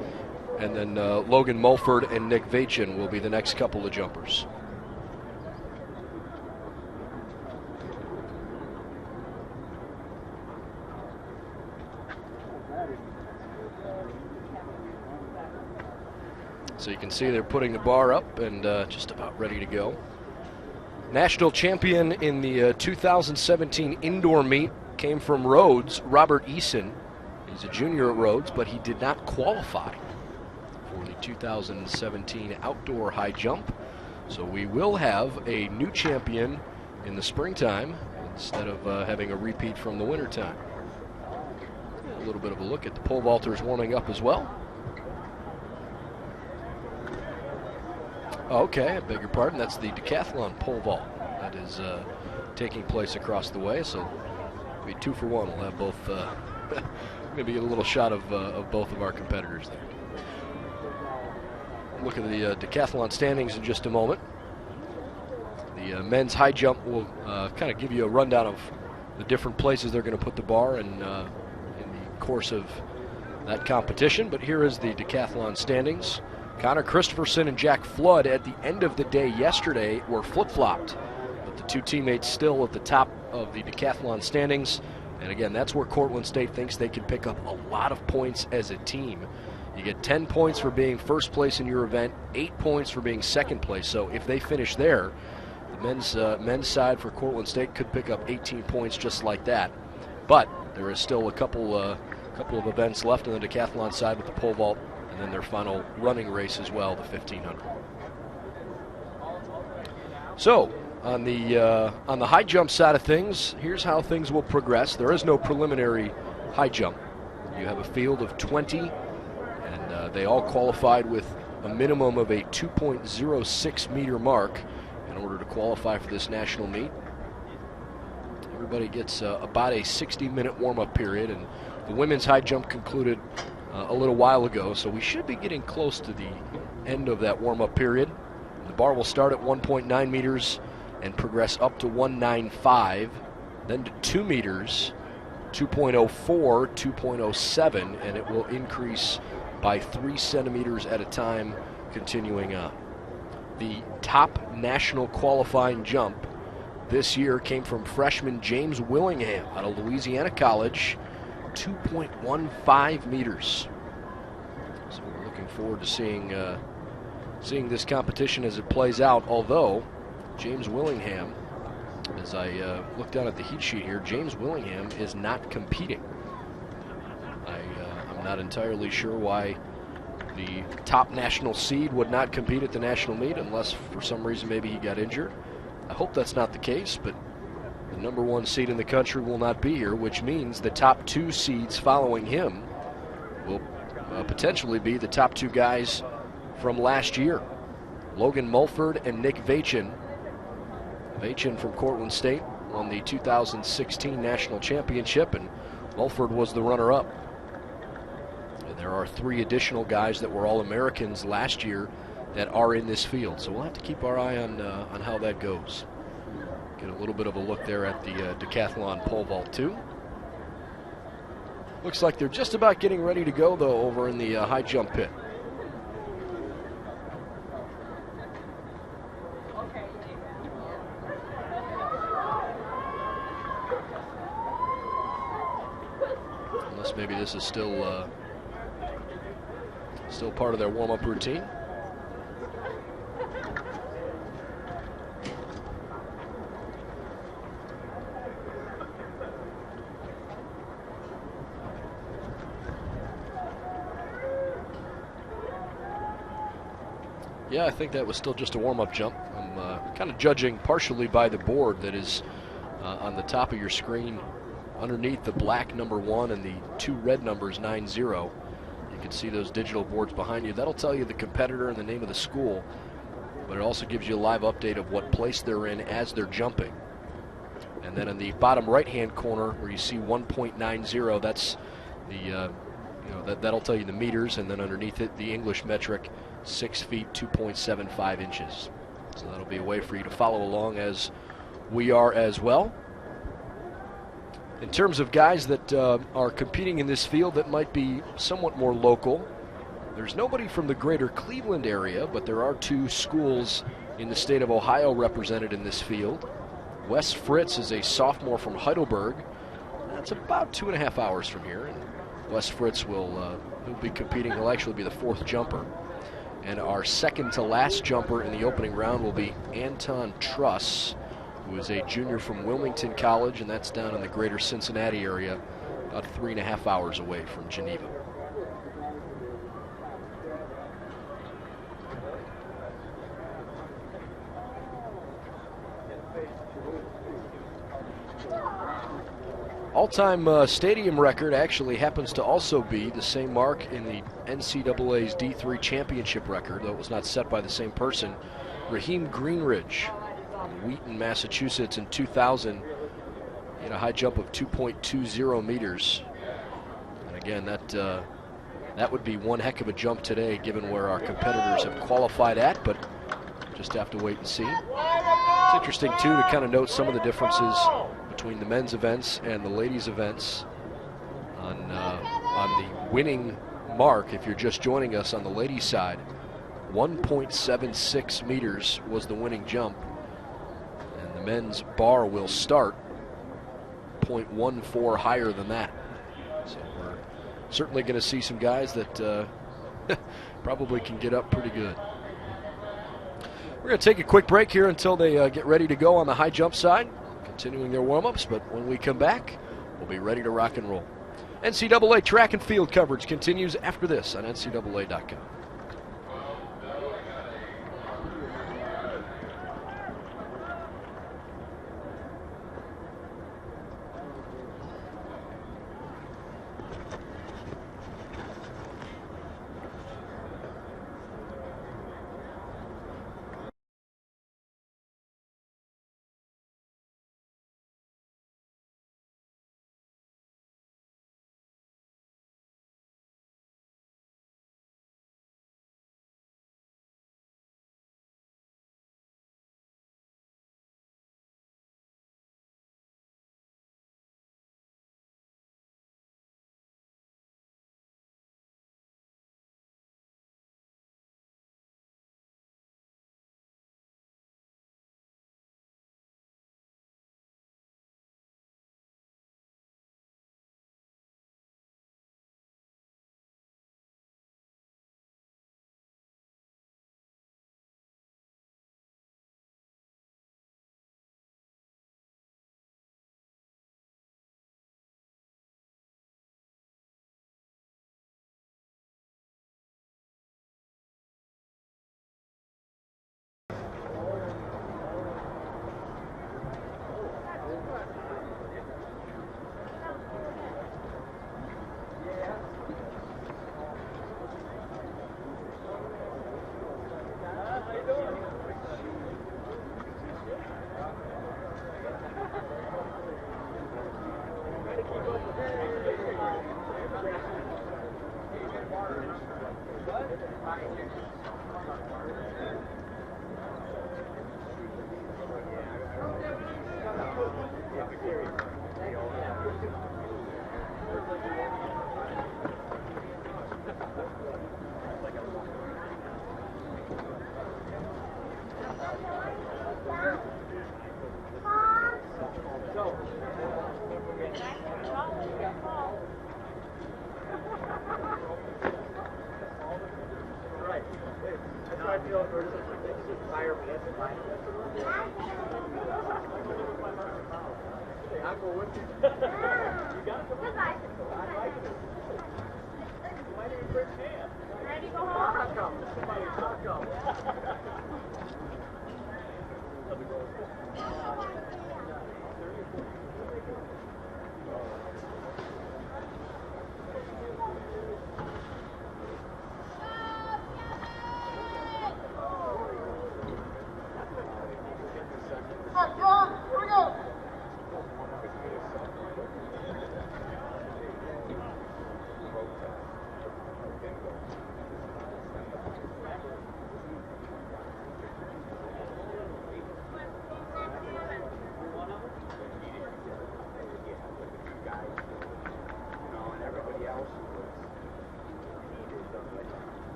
And then Logan Mulford and Nick Vachin will be the next couple of jumpers. So you can see they're putting the bar up and just about ready to go. National champion in the 2017 indoor meet came from Rhodes, Robert Eason. He's a junior at Rhodes, but he did not qualify for the 2017 outdoor high jump. So we will have a new champion in the springtime instead of having a repeat from the wintertime. A little bit of a look at the pole vaulters warming up as well. Okay, I beg your pardon. That's the Decathlon pole vault that is taking place across the way. So it'll be 2 for 1. We'll have both, maybe a little shot of both of our competitors there. Look at the Decathlon standings in just a moment. The men's high jump will kind of give you a rundown of the different places they're going to put the bar in the course of that competition. But here is the Decathlon standings. Connor Christopherson and Jack Flood at the end of the day yesterday were flip-flopped, but the 2 teammates still at the top of the Decathlon standings. And again, that's where Cortland State thinks they can pick up a lot of points as a team. You get 10 points for being first place in your event, 8 points for being second place. So if they finish there, the men's side for Cortland State could pick up 18 points just like that. But there is still a couple of events left on the decathlon side with the pole vault, and then their final running race as well, the 1500. So on the high jump side of things, here's how things will progress. There is no preliminary high jump. You have a field of 20, and they all qualified with a minimum of a 2.06 meter mark in order to qualify for this national meet. Everybody gets about a 60-minute warm-up period, and the women's high jump concluded a little while ago, so we should be getting close to the end of that warm-up period. The bar will start at 1.9 meters and progress up to 1.95, then to 2 meters, 2.04, 2.07, and it will increase by 3 centimeters at a time, continuing on. The top national qualifying jump this year came from freshman James Willingham out of Louisiana College, 2.15 meters. So we're looking forward to seeing this competition as it plays out, although James Willingham, as I look down at the heat sheet here, James Willingham is not competing. I'm not entirely sure why the top national seed would not compete at the national meet, unless for some reason maybe he got injured. I hope that's not the case, but the number 1 seed in the country will not be here, which means the top 2 seeds following him will potentially be the top 2 guys from last year. Logan Mulford and Nick Vachin. Vachin from Cortland State won the 2016 national championship, and Mulford was the runner-up. And there are 3 additional guys that were All-Americans last year that are in this field, so we'll have to keep our eye on how that goes. Get a little bit of a look there at the decathlon pole vault too. Looks like they're just about getting ready to go though over in the high jump pit. Unless maybe this is still part of their warm-up routine. Yeah, I think that was still just a warm-up jump. I'm kind of judging partially by the board that is on the top of your screen underneath the black number 1 and the 2 red numbers 9-0. You can see those digital boards behind you. That'll tell you the competitor and the name of the school, but it also gives you a live update of what place they're in as they're jumping. And then in the bottom right-hand corner where you see 1.90, that's the that'll tell you the meters, and then underneath it the English metric, 6 feet 2.75 inches. So that'll be a way for you to follow along as we are as well. In terms of guys that are competing in this field that might be somewhat more local, there's nobody from the greater Cleveland area, but there are 2 schools in the state of Ohio represented in this field. Wes Fritz is a sophomore from Heidelberg. That's about 2.5 hours from here, and Wes Fritz will be competing. He'll actually be the 4th jumper. And our second to last jumper in the opening round will be Anton Truss, who is a junior from Wilmington College, and that's down in the greater Cincinnati area, about 3.5 hours away from Geneva. All-time stadium record actually happens to also be the same mark in the NCAA's D3 championship record, though it was not set by the same person. Raheem Greenridge from Wheaton, Massachusetts in 2000 in a high jump of 2.20 meters. And again, that would be one heck of a jump today given where our competitors have qualified at, but just have to wait and see. It's interesting too to kind of note some of the differences between the men's events and the ladies' events on the winning mark. If you're just joining us on the ladies' side, 1.76 meters was the winning jump, and the men's bar will start 0.14 higher than that. So we're certainly going to see some guys that probably can get up pretty good. We're going to take a quick break here until they get ready to go on the high jump side, continuing their warm-ups, but when we come back, we'll be ready to rock and roll. NCAA track and field coverage continues after this on ncaa.com.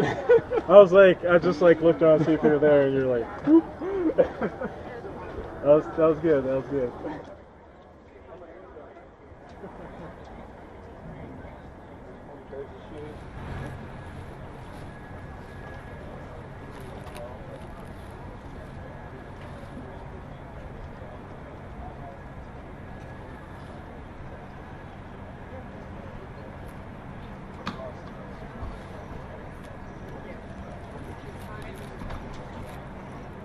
I just like looked around to see if you were there, and you're like, whoop. That was good. That was good.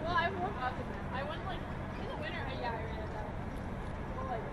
Well, I won up in that. I won like in the winter. Yeah, I ran it that. Well, like.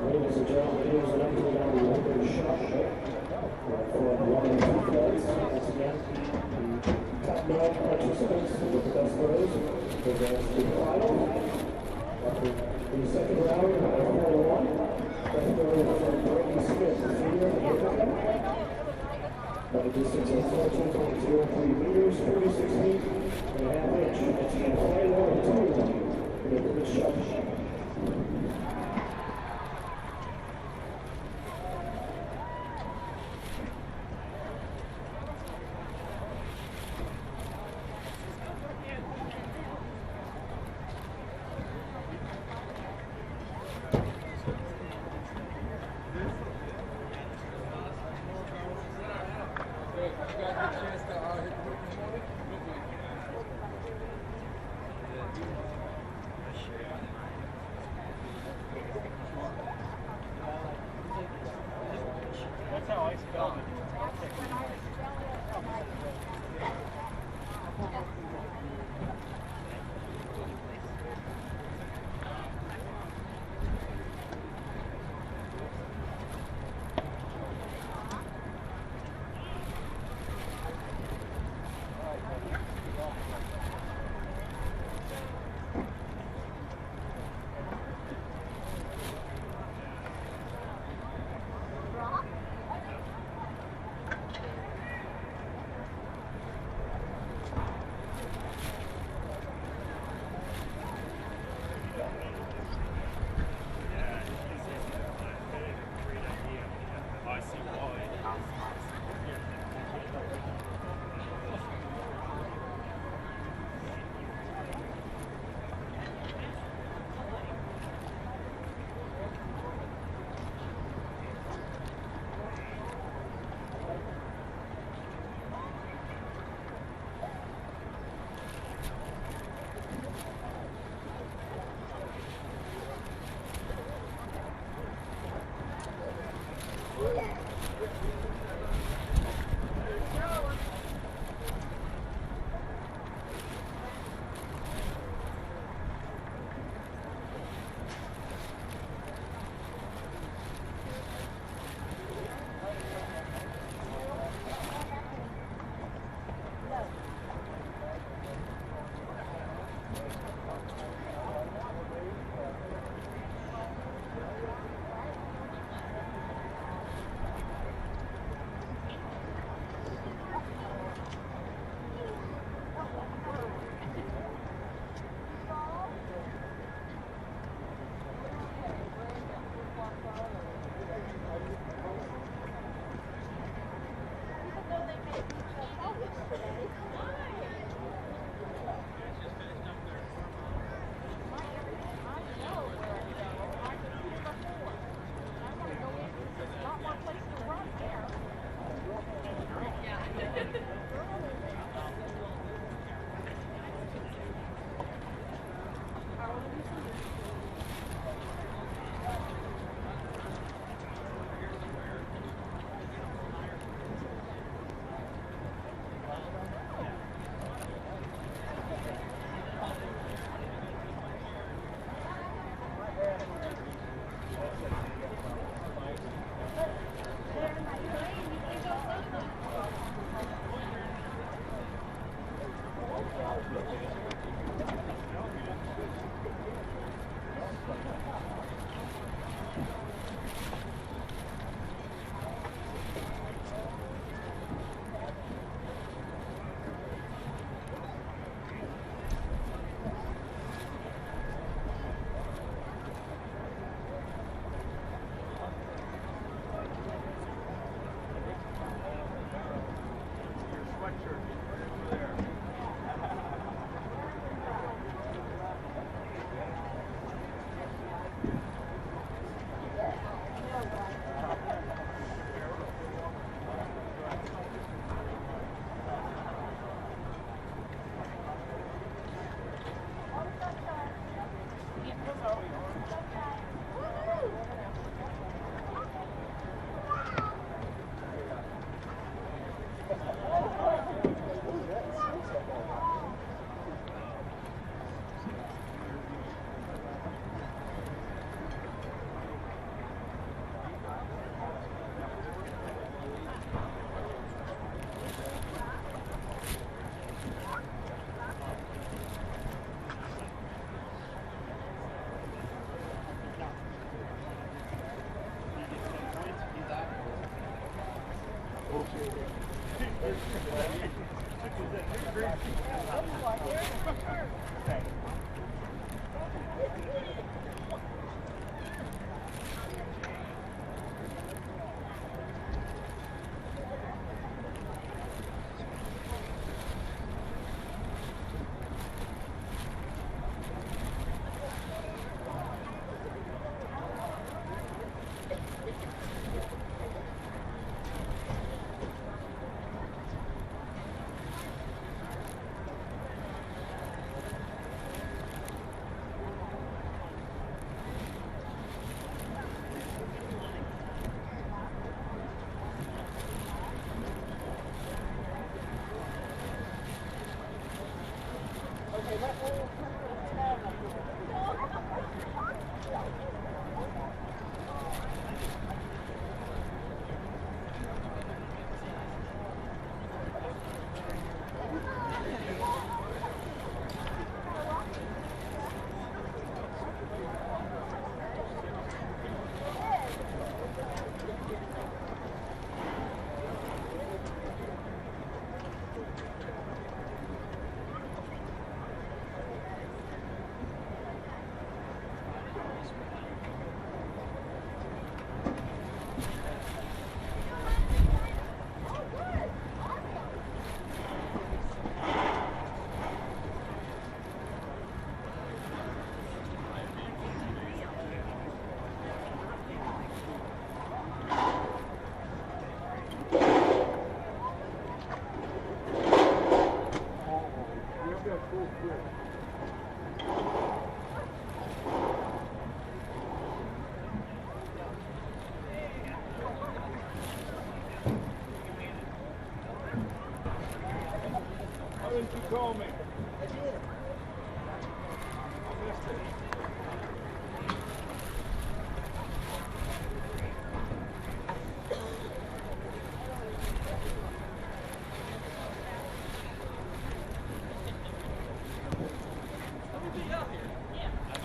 Ladies and gentlemen, here's an update on the open shot for one and two flights. Once again, the top 9 participants with the best throws advance to the final. After the second round, 4-1. Best throw from Brady Smith, senior, By distance of 14.03 meters, 46 feet and a half inch. It's again flight 1 of 2 for the shot. That's how I spelled it.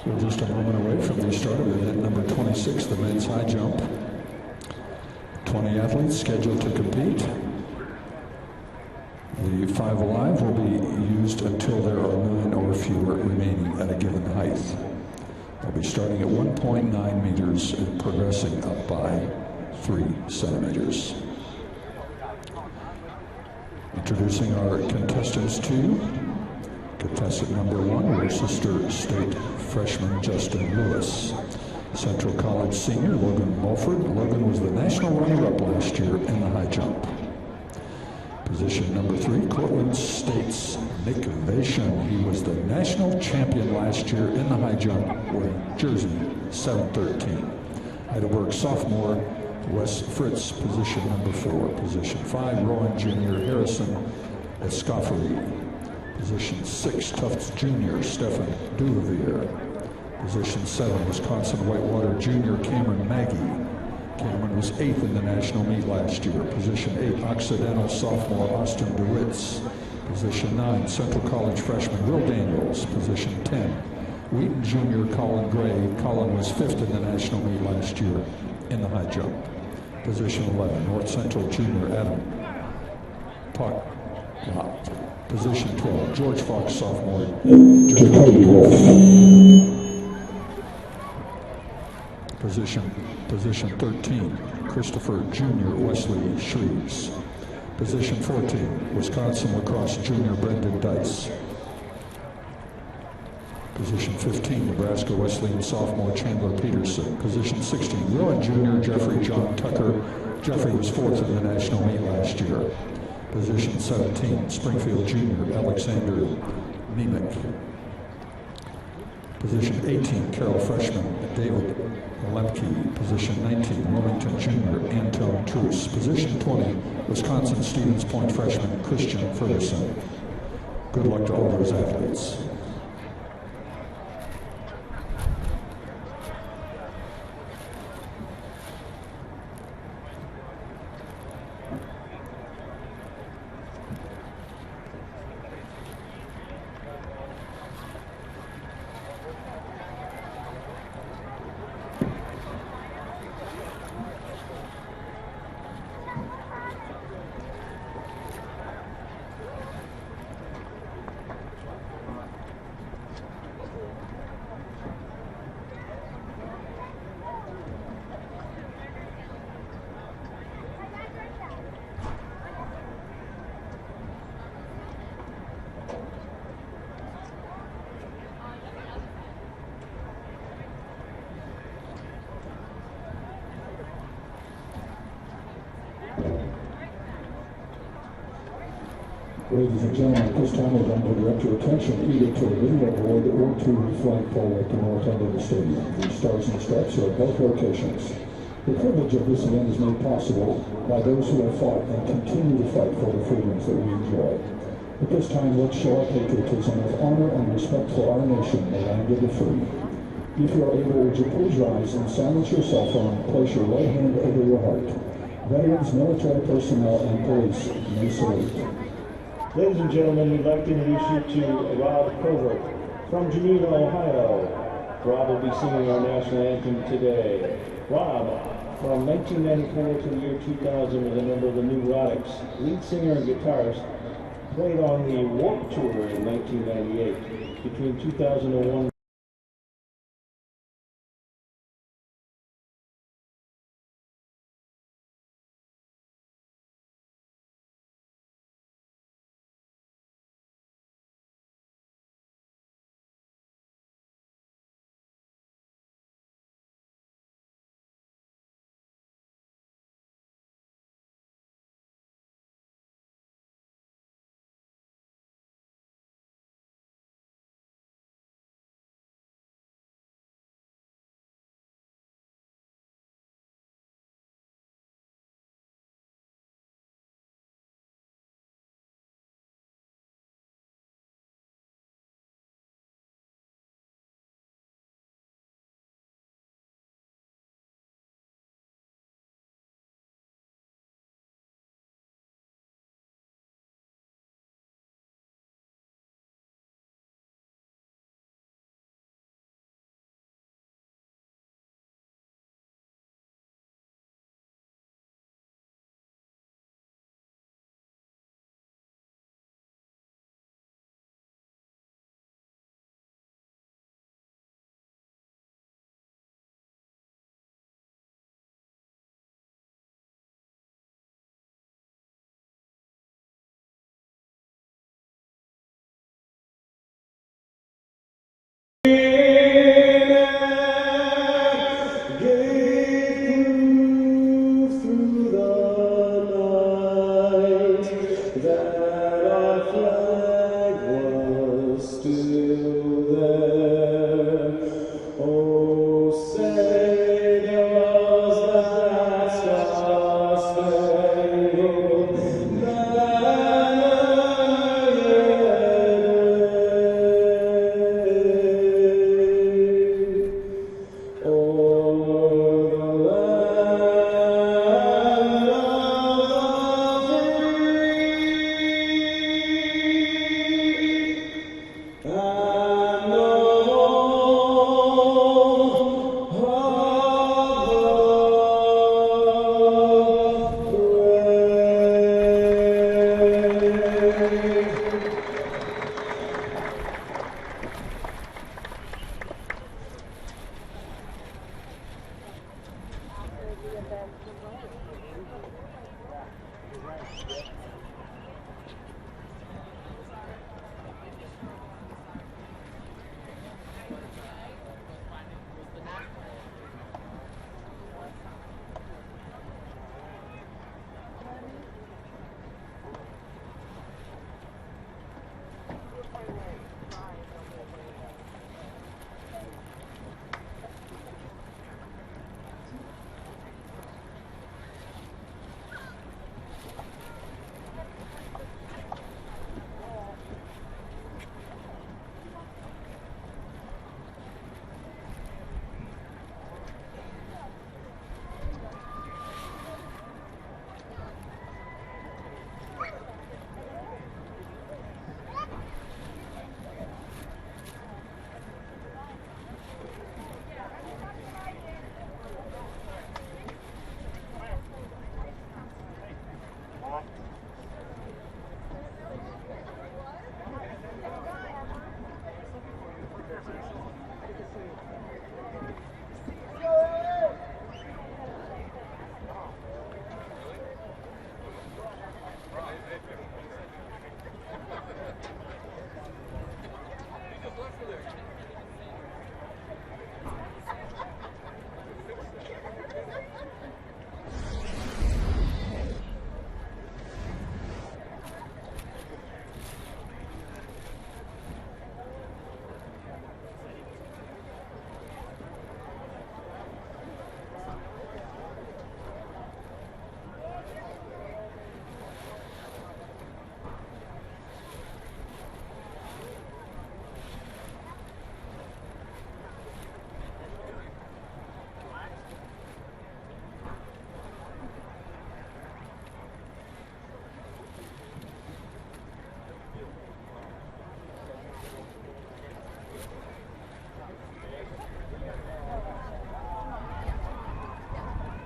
We're just a moment away from the start of event number 26, the men's high jump. 20 athletes scheduled to compete. The 5 alive will be used until there are 9 or fewer remaining at a given height. They'll be starting at 1.9 meters and progressing up by 3 centimeters. Introducing our contestants to contestant number 1, Worcester State freshman Justin Lewis. Central College senior Logan Mulford. Logan was the national runner-up last year in the high jump. Position number 3, Cortland State's Nick Vation. He was the national champion last year in the high jump with jersey 713. Heidelberg sophomore Wes Fritz, position number 4. Position 5, Rowan Jr. Harrison Escoffery. Position 6, Tufts Jr. Stefan Duvalier. Position 7, Wisconsin Whitewater Jr. Cameron Maggie. Cameron was 8th in the national meet last year. Position 8, Occidental sophomore Austin DeWitz. Position 9, Central College freshman Will Daniels. Position 10, Wheaton Jr. Colin Gray. Colin was 5th in the national meet last year in the high jump. Position 11, North Central Jr. Adam Puck. Position 12, George Fox sophomore Jacoby Wolf. Position 13, Christopher Jr. Wesley Shreves. Position 14, Wisconsin lacrosse junior Brendan Dice. Position 15, Nebraska Wesleyan sophomore Chandler Peterson. Position 16, Rowan Jr. Jeffrey John Tucker. Jeffrey was 4th in the national meet last year. Position 17, Springfield Jr. Alexander Nemec. Position 18, Carroll freshman David Lemke. Position 19, Wilmington Jr. Anton Truce. Position 20, Wisconsin Stevens Point freshman Christian Ferguson. Good luck to all those athletes. Ladies and gentlemen, at this time, we'd like to direct your attention either to a video board or to the flagpole at the north end of the stadium. The stars and stripes are at both locations. The privilege of this event is made possible by those who have fought and continue to fight for the freedoms that we enjoy. At this time, let's show our patriotism with honor and respect for our nation, the land of the free. If you are able, would you please rise and silence your cell phone and place your right hand over your heart. Veterans, military personnel, and police may salute. Ladies and gentlemen, we'd like to introduce you to Rob Covert from Geneva, Ohio. Rob will be singing our national anthem today. Rob, from 1994 to the year 2000, was a member of the Neurotics, lead singer and guitarist, played on the Warped Tour in 1998. Between 2001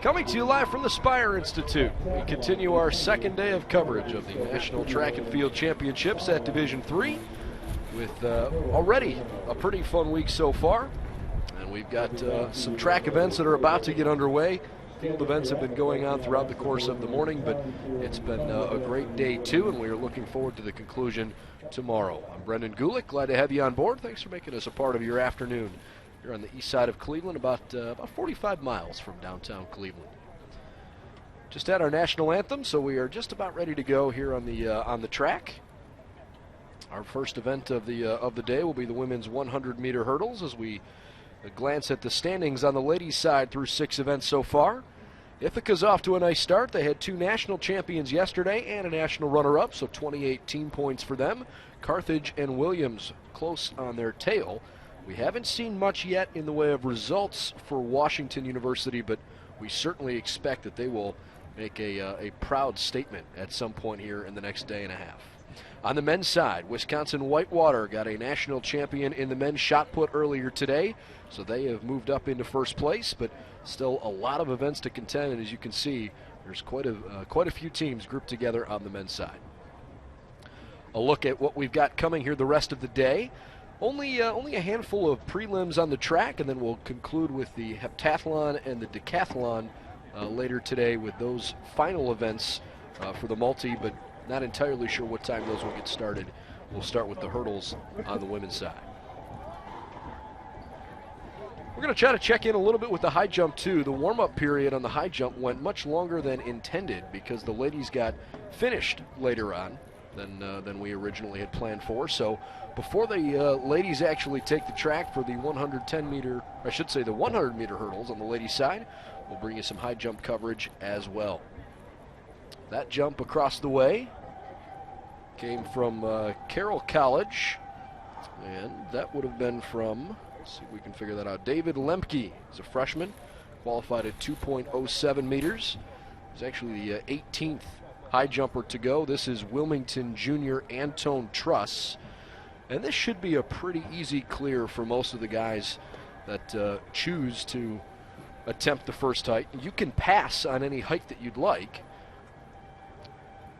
Coming to you live from the Spire Institute, we continue our second day of coverage of the National Track and Field Championships at Division III with already a pretty fun week so far. And we've got some track events that are about to get underway. Field events have been going on throughout the course of the morning, but it's been a great day too, and we are looking forward to the conclusion tomorrow. I'm Brendan Gulick, glad to have you on board. Thanks for making us a part of your afternoon. You're on the east side of Cleveland, about 45 miles from downtown Cleveland. Just had our national anthem, so we are just about ready to go here on the track. Our first event of the day will be the women's 100-meter hurdles as we glance at the standings on the ladies' side through 6 events so far. Ithaca's off to a nice start. They had 2 national champions yesterday and a national runner-up, so 28 team points for them. Carthage and Williams close on their tail. We haven't seen much yet in the way of results for Washington University, but we certainly expect that they will make a proud statement at some point here in the next day and a half. On the men's side, Wisconsin Whitewater got a national champion in the men's shot put earlier today, so they have moved up into first place, but still a lot of events to contend, and as you can see, there's quite a few teams grouped together on the men's side. A look at what we've got coming here the rest of the day. Only a handful of prelims on the track, and then we'll conclude with the heptathlon and the decathlon later today with those final events for the multi, but not entirely sure what time those will get started. We'll start with the hurdles on the women's side. We're going to try to check in a little bit with the high jump too. The warm-up period on the high jump went much longer than intended because the ladies got finished later on than we originally had planned for. So before the ladies actually take the track for the 110-meter, I should say the 100-meter hurdles on the ladies' side, we'll bring you some high jump coverage as well. That jump across the way came from Carroll College, and that would have been from, let's see if we can figure that out, David Lemke is a freshman, qualified at 2.07 meters. He's actually the 18th high jumper to go. This is Wilmington junior Antone Truss, and this should be a pretty easy clear for most of the guys that choose to attempt the first height. You can pass on any height that you'd like.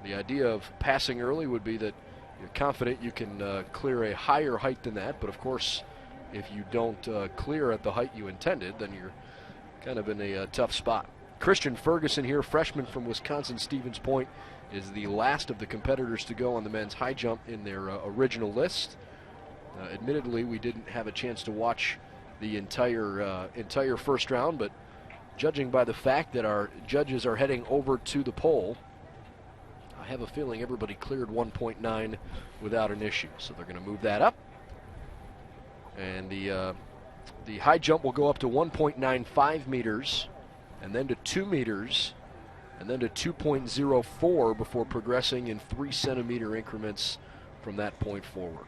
The idea of passing early would be that you're confident you can clear a higher height than that, but of course if you don't clear at the height you intended, then you're kind of in a tough spot. Christian Ferguson here, freshman from Wisconsin Stevens Point, is the last of the competitors to go on the men's high jump in their original list. Admittedly, we didn't have a chance to watch the entire first round, but judging by the fact that our judges are heading over to the pole, I have a feeling everybody cleared 1.9 without an issue. So they're going to move that up. And the high jump will go up to 1.95 meters, and then to 2 meters, and then to 2.04 before progressing in 3-centimeter increments from that point forward.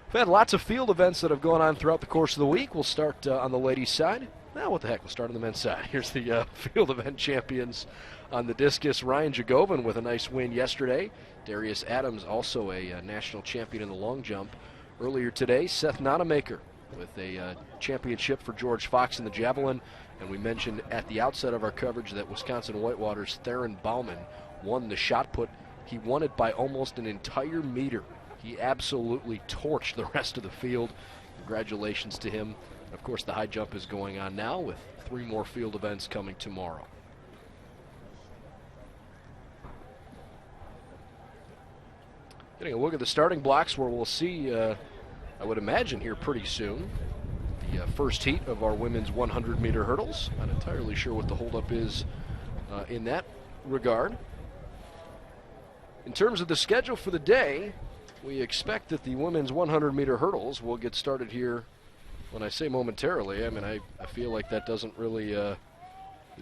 We've had lots of field events that have gone on throughout the course of the week. We'll start on the ladies' side. Now, what the heck, we'll start on the men's side. Here's the field event champions on the discus. Ryan Jagovin with a nice win yesterday. Darius Adams, also a national champion in the long jump. Earlier today, Seth Nonamaker with a championship for George Fox in the javelin. And we mentioned at the outset of our coverage that Wisconsin Whitewater's Theron Bauman won the shot put. He won it by almost an entire meter. He absolutely torched the rest of the field. Congratulations to him. Of course, the high jump is going on now with 3 more field events coming tomorrow. Getting a look at the starting blocks where we'll see, I would imagine here pretty soon, the first heat of our women's 100-meter hurdles. Not entirely sure what the holdup is in that regard. In terms of the schedule for the day, we expect that the women's 100-meter hurdles will get started here. When I say momentarily, I mean I feel like that doesn't really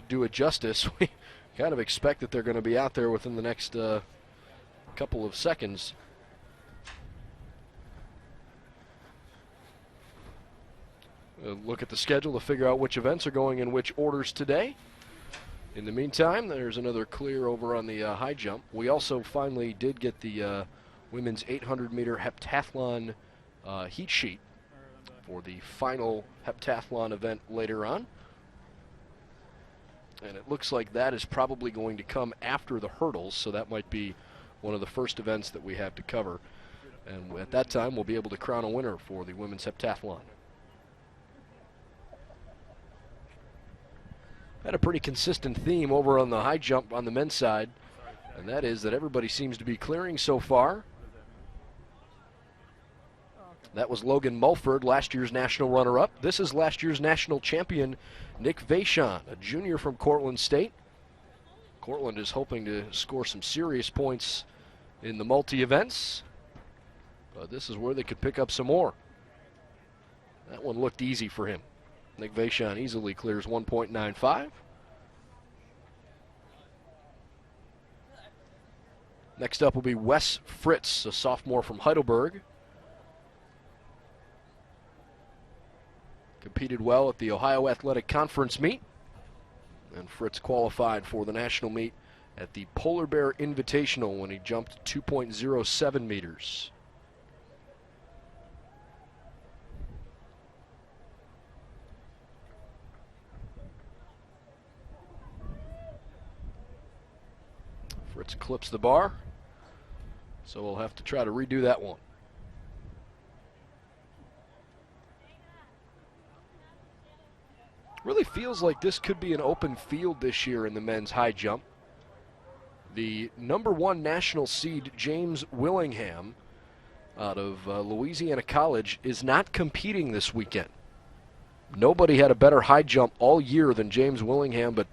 do it justice. We kind of expect that they're going to be out there within the next couple of seconds. Look at the schedule to figure out which events are going in which orders today. In the meantime, there's another clear over on the high jump. We also finally did get the women's 800-meter heptathlon heat sheet for the final heptathlon event later on. And it looks like that is probably going to come after the hurdles, so that might be one of the first events that we have to cover. And at that time, we'll be able to crown a winner for the women's heptathlon. Had a pretty consistent theme over on the high jump on the men's side, and that is that everybody seems to be clearing so far. That was Logan Mulford, last year's national runner-up. This is last year's national champion, Nick Vachon, a junior from Cortland State. Cortland is hoping to score some serious points in the multi-events, but this is where they could pick up some more. That one looked easy for him. Nick Vachon easily clears 1.95. Next up will be Wes Fritz, a sophomore from Heidelberg. Competed well at the Ohio Athletic Conference meet, and Fritz qualified for the national meet at the Polar Bear Invitational when he jumped 2.07 meters. Fritz clips the bar, so we'll have to try to redo that one. Really feels like this could be an open field this year in the men's high jump. The #1 national seed, James Willingham, out of Louisiana College, is not competing this weekend. Nobody had a better high jump all year than James Willingham, but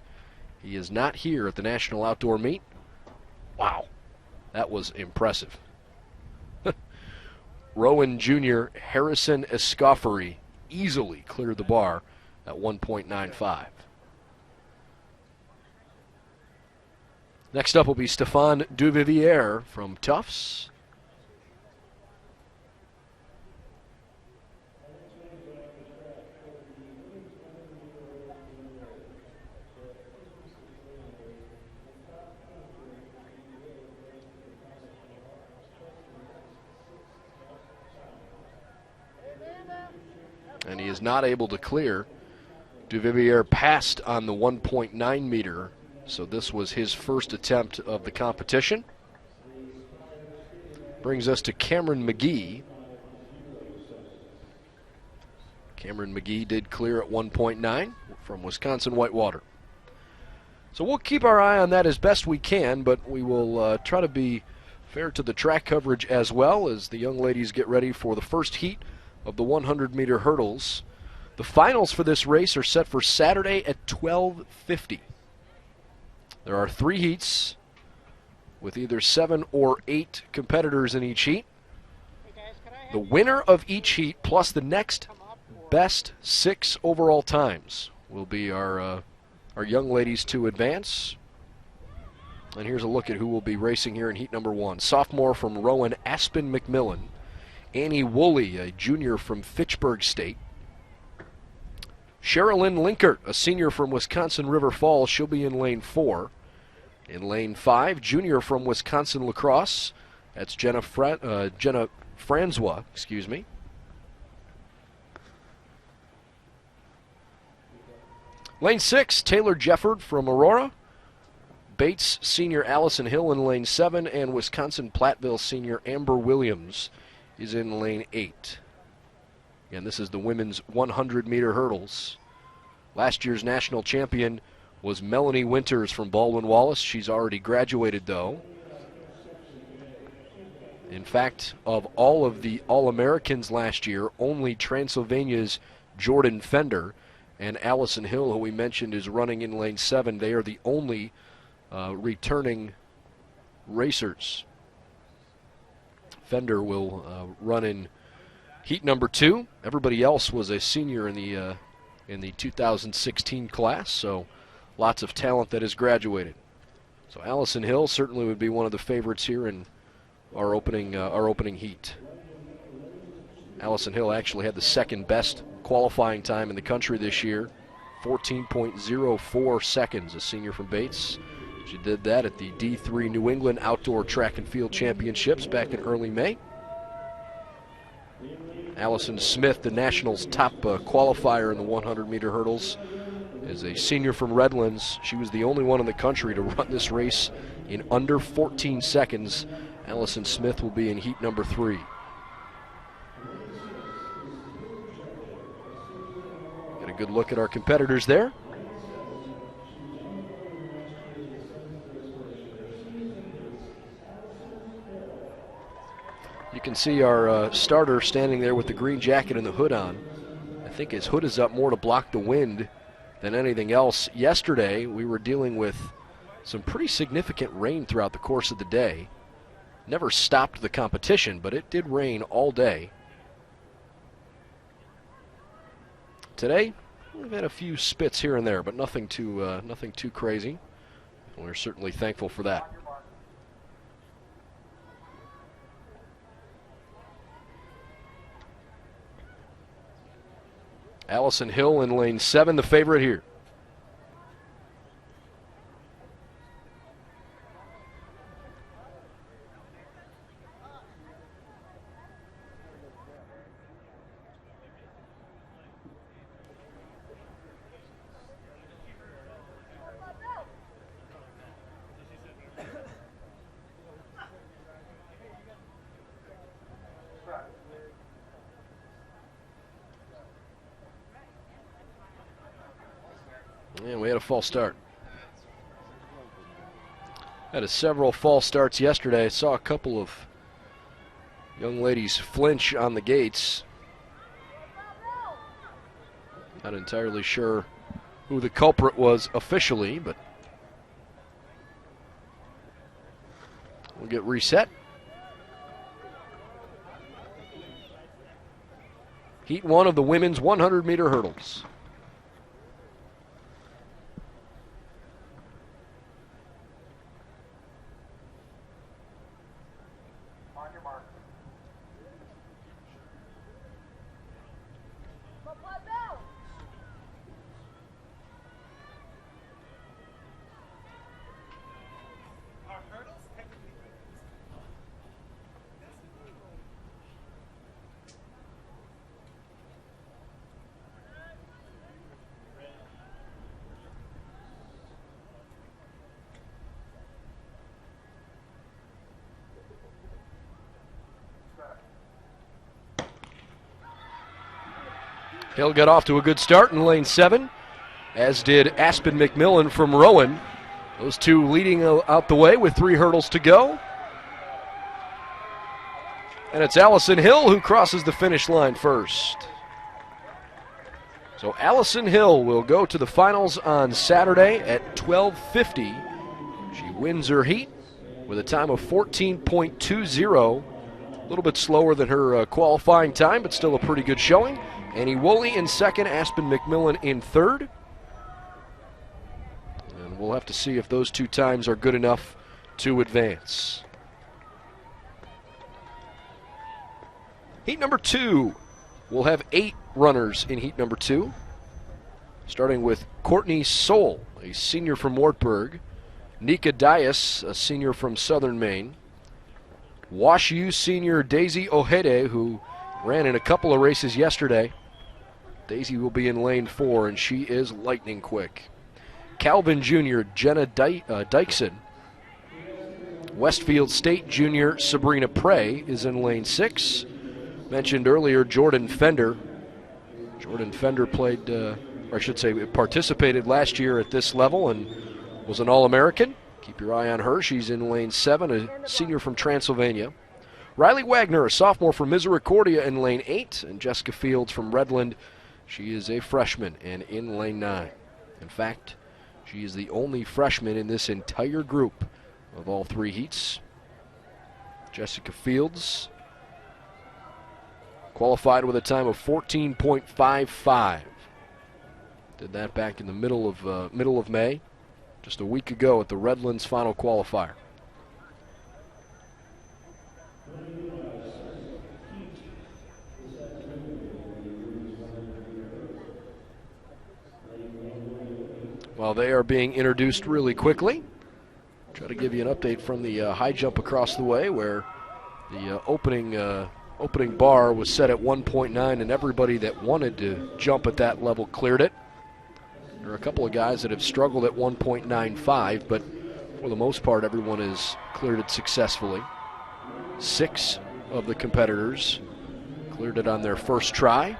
he is not here at the National Outdoor Meet. Wow, that was impressive. Rowan Jr. Harrison Escoffery easily cleared the bar at 1.95. Next up will be Stéphane Duvivier from Tufts. And he is not able to clear. Duvivier passed on the 1.9 meter, so this was his first attempt of the competition. Brings us to Cameron McGee. Cameron McGee did clear at 1.9 from Wisconsin Whitewater. So we'll keep our eye on that as best we can, but we will try to be fair to the track coverage as well as the young ladies get ready for the first heat of the 100-meter hurdles. The finals for this race are set for Saturday at 12:50. There are 3 heats with either 7 or 8 competitors in each heat. The winner of each heat plus the next best 6 overall times will be our young ladies to advance. And here's a look at who will be racing here in heat number 1. Sophomore from Rowan, Aspen McMillan. Annie Woolley, a junior from Fitchburg State. Sherilyn Linkert, a senior from Wisconsin River Falls. She'll be in lane 4. In lane 5, junior from Wisconsin La Crosse. That's Jenna Francois, excuse me. Lane 6, Taylor Jefford from Aurora. Bates senior Allison Hill in lane 7, and Wisconsin Platteville senior Amber Williams is in lane 8. Again, this is the women's 100-meter hurdles. Last year's national champion was Melanie Winters from Baldwin Wallace. She's already graduated, though. In fact, of all of the All-Americans last year, only Transylvania's Jordan Fender and Allison Hill, who we mentioned is running in lane 7, they are the only returning racers. Fender will run in heat number 2. Everybody else was a senior in the 2016 class, so lots of talent that has graduated. So Allison Hill certainly would be one of the favorites here in our opening heat. Allison Hill actually had the second best qualifying time in the country this year, 14.04 seconds, a senior from Bates. She did that at the D3 New England Outdoor Track and Field Championships back in early May. Allison Smith, the Nationals' top qualifier in the 100-meter hurdles, As a senior from Redlands, she was the only one in the country to run this race in under 14 seconds. Allison Smith will be in heat number 3. Get a good look at our competitors there. You can see our starter standing there with the green jacket and the hood on. I think his hood is up more to block the wind than anything else. Yesterday, we were dealing with some pretty significant rain throughout the course of the day. Never stopped the competition, but it did rain all day. Today, we've had a few spits here and there, but nothing too crazy. We're certainly thankful for that. Allison Hill in lane 7, the favorite here. And we had a false start. Had several false starts yesterday. I saw a couple of young ladies flinch on the gates. Not entirely sure who the culprit was officially, but we'll get reset. Heat 1 of the women's 100-meter hurdles. Hill got off to a good start in lane 7, as did Aspen McMillan from Rowan. Those two leading out the way with 3 hurdles to go. And it's Allison Hill who crosses the finish line first. So Allison Hill will go to the finals on Saturday at 12:50. She wins her heat with a time of 14.20. A little bit slower than her qualifying time, but still a pretty good showing. Annie Woolley in second, Aspen McMillan in third. And we'll have to see if those two times are good enough to advance. Heat number 2. We'll have 8 runners in heat number 2. Starting with Courtney Soule, a senior from Wartburg. Nika Dias, a senior from Southern Maine. Wash U senior Daisy Ojeda, who ran in a couple of races yesterday. Daisy will be in lane 4, and she is lightning quick. Calvin Jr. Jenna Dykson. Westfield State Junior Sabrina Prey is in lane 6. Mentioned earlier Jordan Fender. Jordan Fender played, or I should say participated last year at this level and was an All-American. Keep your eye on her. She's in lane 7, a senior from Transylvania. Riley Wagner, a sophomore from Misericordia, in lane 8. And Jessica Fields from Redland. She is a freshman and in lane 9. In fact, she is the only freshman in this entire group of all 3 heats. Jessica Fields qualified with a time of 14.55. Did that back in the middle of May, just a week ago at the Redlands final qualifier. While they are being introduced really quickly, try to give you an update from the high jump across the way, where the opening bar was set at 1.9, and everybody that wanted to jump at that level cleared it. There are a couple of guys that have struggled at 1.95, but for the most part, everyone has cleared it successfully. 6 of the competitors cleared it on their first try.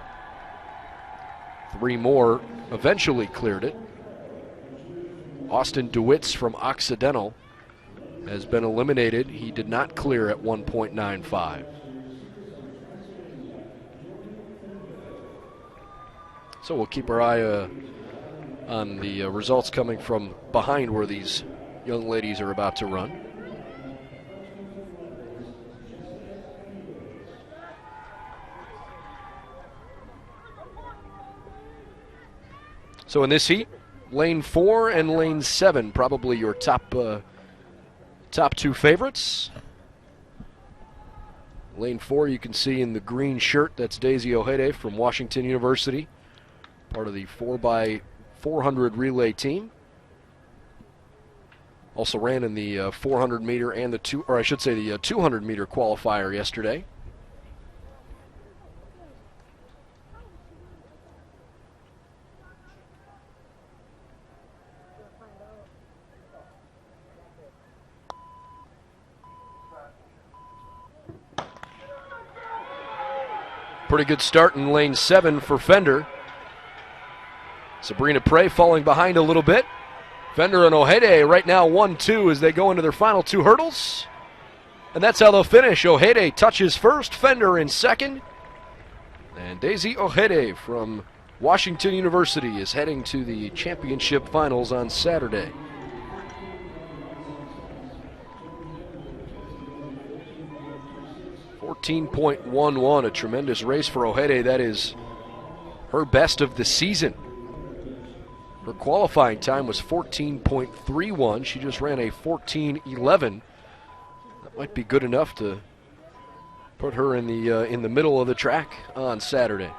3 more eventually cleared it. Austin DeWitts from Occidental has been eliminated. He did not clear at 1.95. So we'll keep our eye on the results coming from behind where these young ladies are about to run. So in this heat, lane 4 and lane 7, probably your top 2 favorites. Lane 4, you can see in the green shirt, that's Daisy Ojeda from Washington University, part of the 4x400 relay team. Also ran in the 400 meter and the 200 meter qualifier yesterday. Pretty good start in lane 7 for Fender. Sabrina Prey falling behind a little bit. Fender and Ojeda right now 1-2 as they go into their final 2 hurdles. And that's how they'll finish. Ojeda touches first, Fender in second. And Daisy Ojeda from Washington University is heading to the championship finals on Saturday. .11, a tremendous race for Ojeda. That is her best of the season. Her qualifying time was 14.31. She just ran a 14.11. That might be good enough to put her in the middle of the track on Saturday.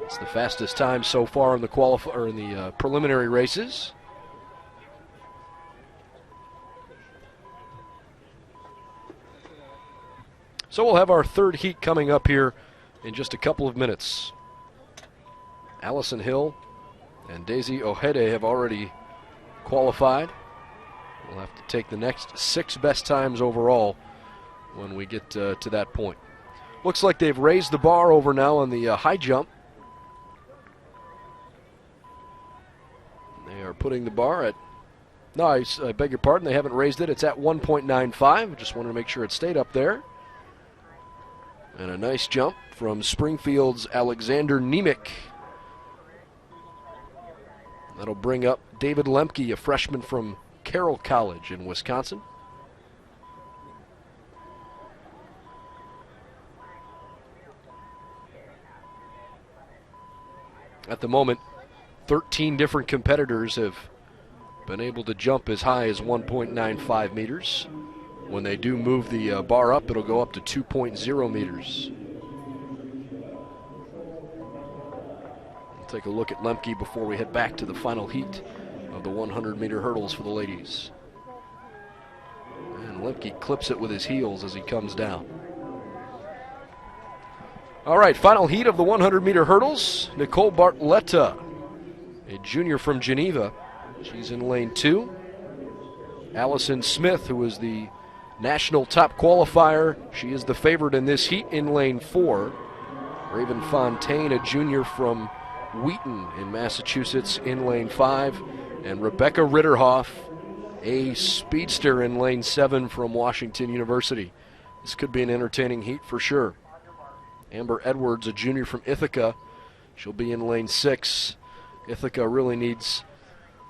It's the fastest time so far in the preliminary races. So we'll have our third heat coming up here in just a couple of minutes. Allison Hill and Daisy Ojeda have already qualified. We'll have to take the next 6 best times overall when we get to that point. Looks like they've raised the bar over now on the high jump. They are putting the bar at, no, I beg your pardon, they haven't raised it. It's at 1.95. Just wanted to make sure it stayed up there. And a nice jump from Springfield's Alexander Nemec. That'll bring up David Lemke, a freshman from Carroll College in Wisconsin. At the moment, 13 different competitors have been able to jump as high as 1.95 meters. When they do move the bar up, it'll go up to 2.0 meters. We'll take a look at Lemke before we head back to the final heat of the 100-meter hurdles for the ladies. And Lemke clips it with his heels as he comes down. All right, final heat of the 100-meter hurdles. Nicole Bartletta, a junior from Geneva. She's in lane 2. Allison Smith, who is the national top qualifier. She is the favorite in this heat in lane 4. Raven Fontaine, a junior from Wheaton in Massachusetts, in lane 5. And Rebecca Ritterhoff, a speedster, in lane 7 from Washington University. This could be an entertaining heat for sure. Amber Edwards, a junior from Ithaca. She'll be in lane 6. Ithaca really needs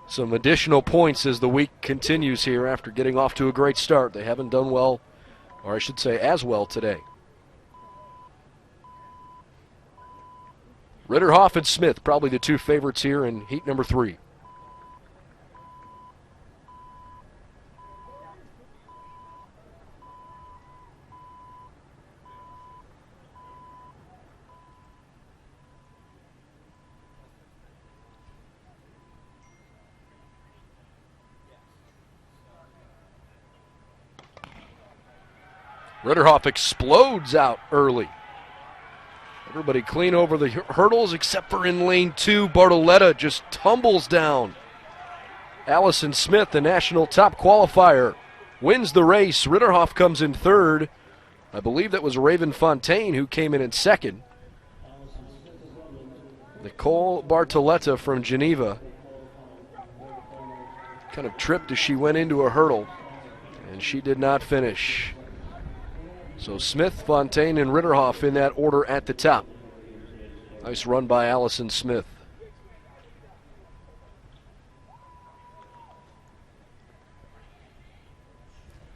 some additional points as the week continues here after getting off to a great start. They haven't done well, or I should say as well today. Ritterhoff and Smith, probably the 2 favorites here in heat number 3. Ritterhoff explodes out early. Everybody clean over the hurdles except for in lane 2. Bartoletta just tumbles down. Allison Smith, the national top qualifier, wins the race. Ritterhoff comes in third. I believe that was Raven Fontaine who came in second. Nicole Bartoletta from Geneva kind of tripped as she went into a hurdle, and she did not finish. So Smith, Fontaine, and Ritterhoff in that order at the top. Nice run by Allison Smith.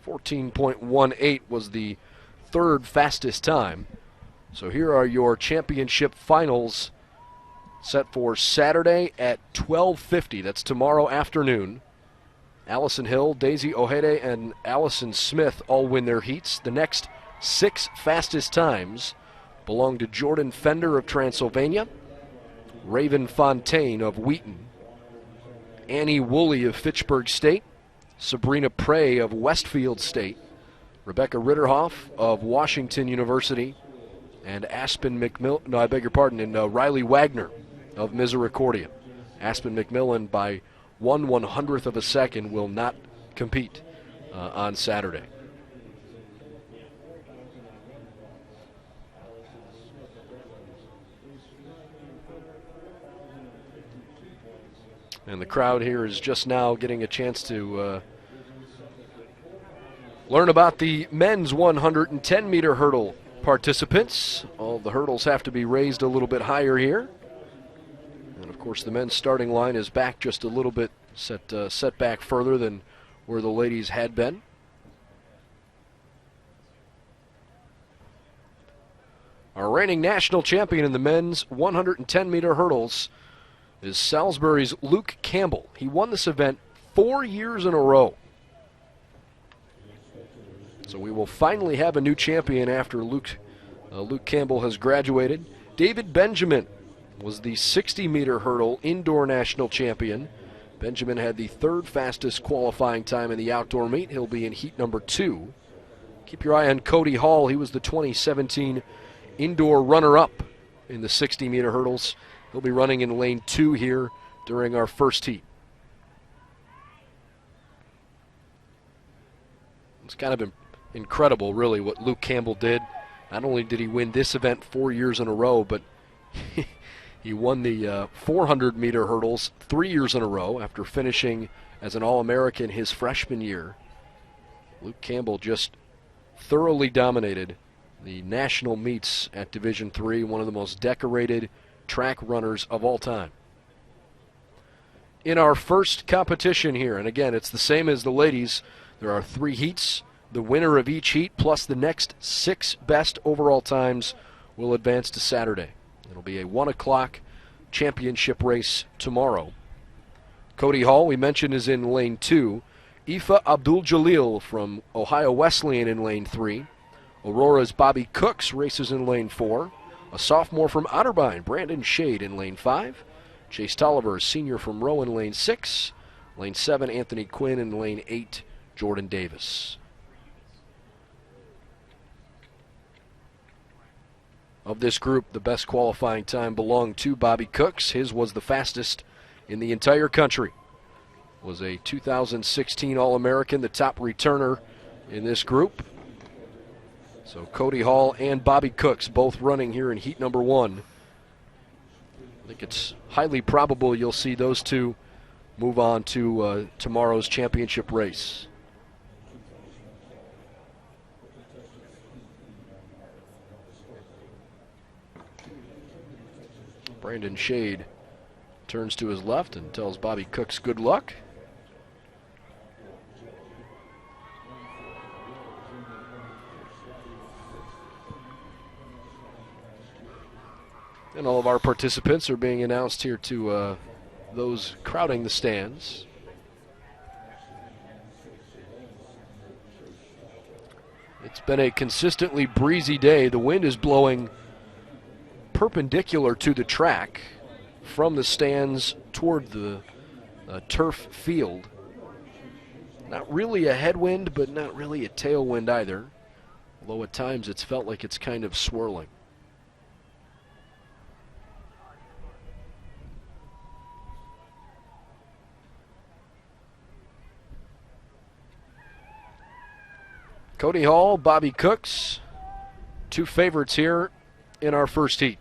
.18 was the third fastest time. So here are your championship finals set for Saturday at 12:50. That's tomorrow afternoon. Allison Hill, Daisy Ojeda, and Allison Smith all win their heats. The next 6 fastest times belong to Jordan Fender of Transylvania, Raven Fontaine of Wheaton, Annie Woolley of Fitchburg State, Sabrina Prey of Westfield State, Rebecca Ritterhoff of Washington University, and Riley Wagner of Misericordia. Aspen McMillan, by 1/100th of a second, will not compete on Saturday. And the crowd here is just now getting a chance to learn about the men's 110-meter hurdle participants. All the hurdles have to be raised a little bit higher here. And of course the men's starting line is back just a little bit, set back further than where the ladies had been. Our reigning national champion in the men's 110-meter hurdles is Salisbury's Luke Campbell. He won this event 4 years in a row. So we will finally have a new champion after Luke Campbell has graduated. David Benjamin was the 60-meter hurdle indoor national champion. Benjamin had the third fastest qualifying time in the outdoor meet. He'll be in heat number 2. Keep your eye on Cody Hall. He was the 2017 indoor runner-up in the 60-meter hurdles. He'll be running in lane 2 here during our first heat. It's kind of incredible, really, what Luke Campbell did. Not only did he win this event 4 years in a row, but he won the 400-meter hurdles 3 years in a row after finishing as an All-American his freshman year. Luke Campbell just thoroughly dominated the national meets at Division III, one of the most decorated track runners of all time. In our first competition here, and again, it's the same as the ladies, there are 3 heats. The winner of each heat plus the next 6 best overall times will advance to Saturday. It'll be a 1 o'clock championship race tomorrow. Cody Hall, we mentioned, is in lane 2. Aoife Abdul-Jalil from Ohio Wesleyan in lane 3. Aurora's Bobby Cooks races in lane 4. A sophomore from Otterbein, Brandon Shade, in lane 5. Chase Tolliver, a senior from Rowe, in lane 6. Lane 7, Anthony Quinn. In lane 8, Jordan Davis. Of this group, the best qualifying time belonged to Bobby Cooks. His was the fastest in the entire country. Was a 2016 All-American, the top returner in this group. So Cody Hall and Bobby Cooks both running here in heat number 1. I think it's highly probable you'll see those two move on to tomorrow's championship race. Brandon Shade turns to his left and tells Bobby Cooks good luck. And all of our participants are being announced here to those crowding the stands. It's been a consistently breezy day. The wind is blowing perpendicular to the track from the stands toward the turf field. Not really a headwind, but not really a tailwind either. Although at times it's felt like it's kind of swirling. Cody Hall, Bobby Cooks, two favorites here in our first heat.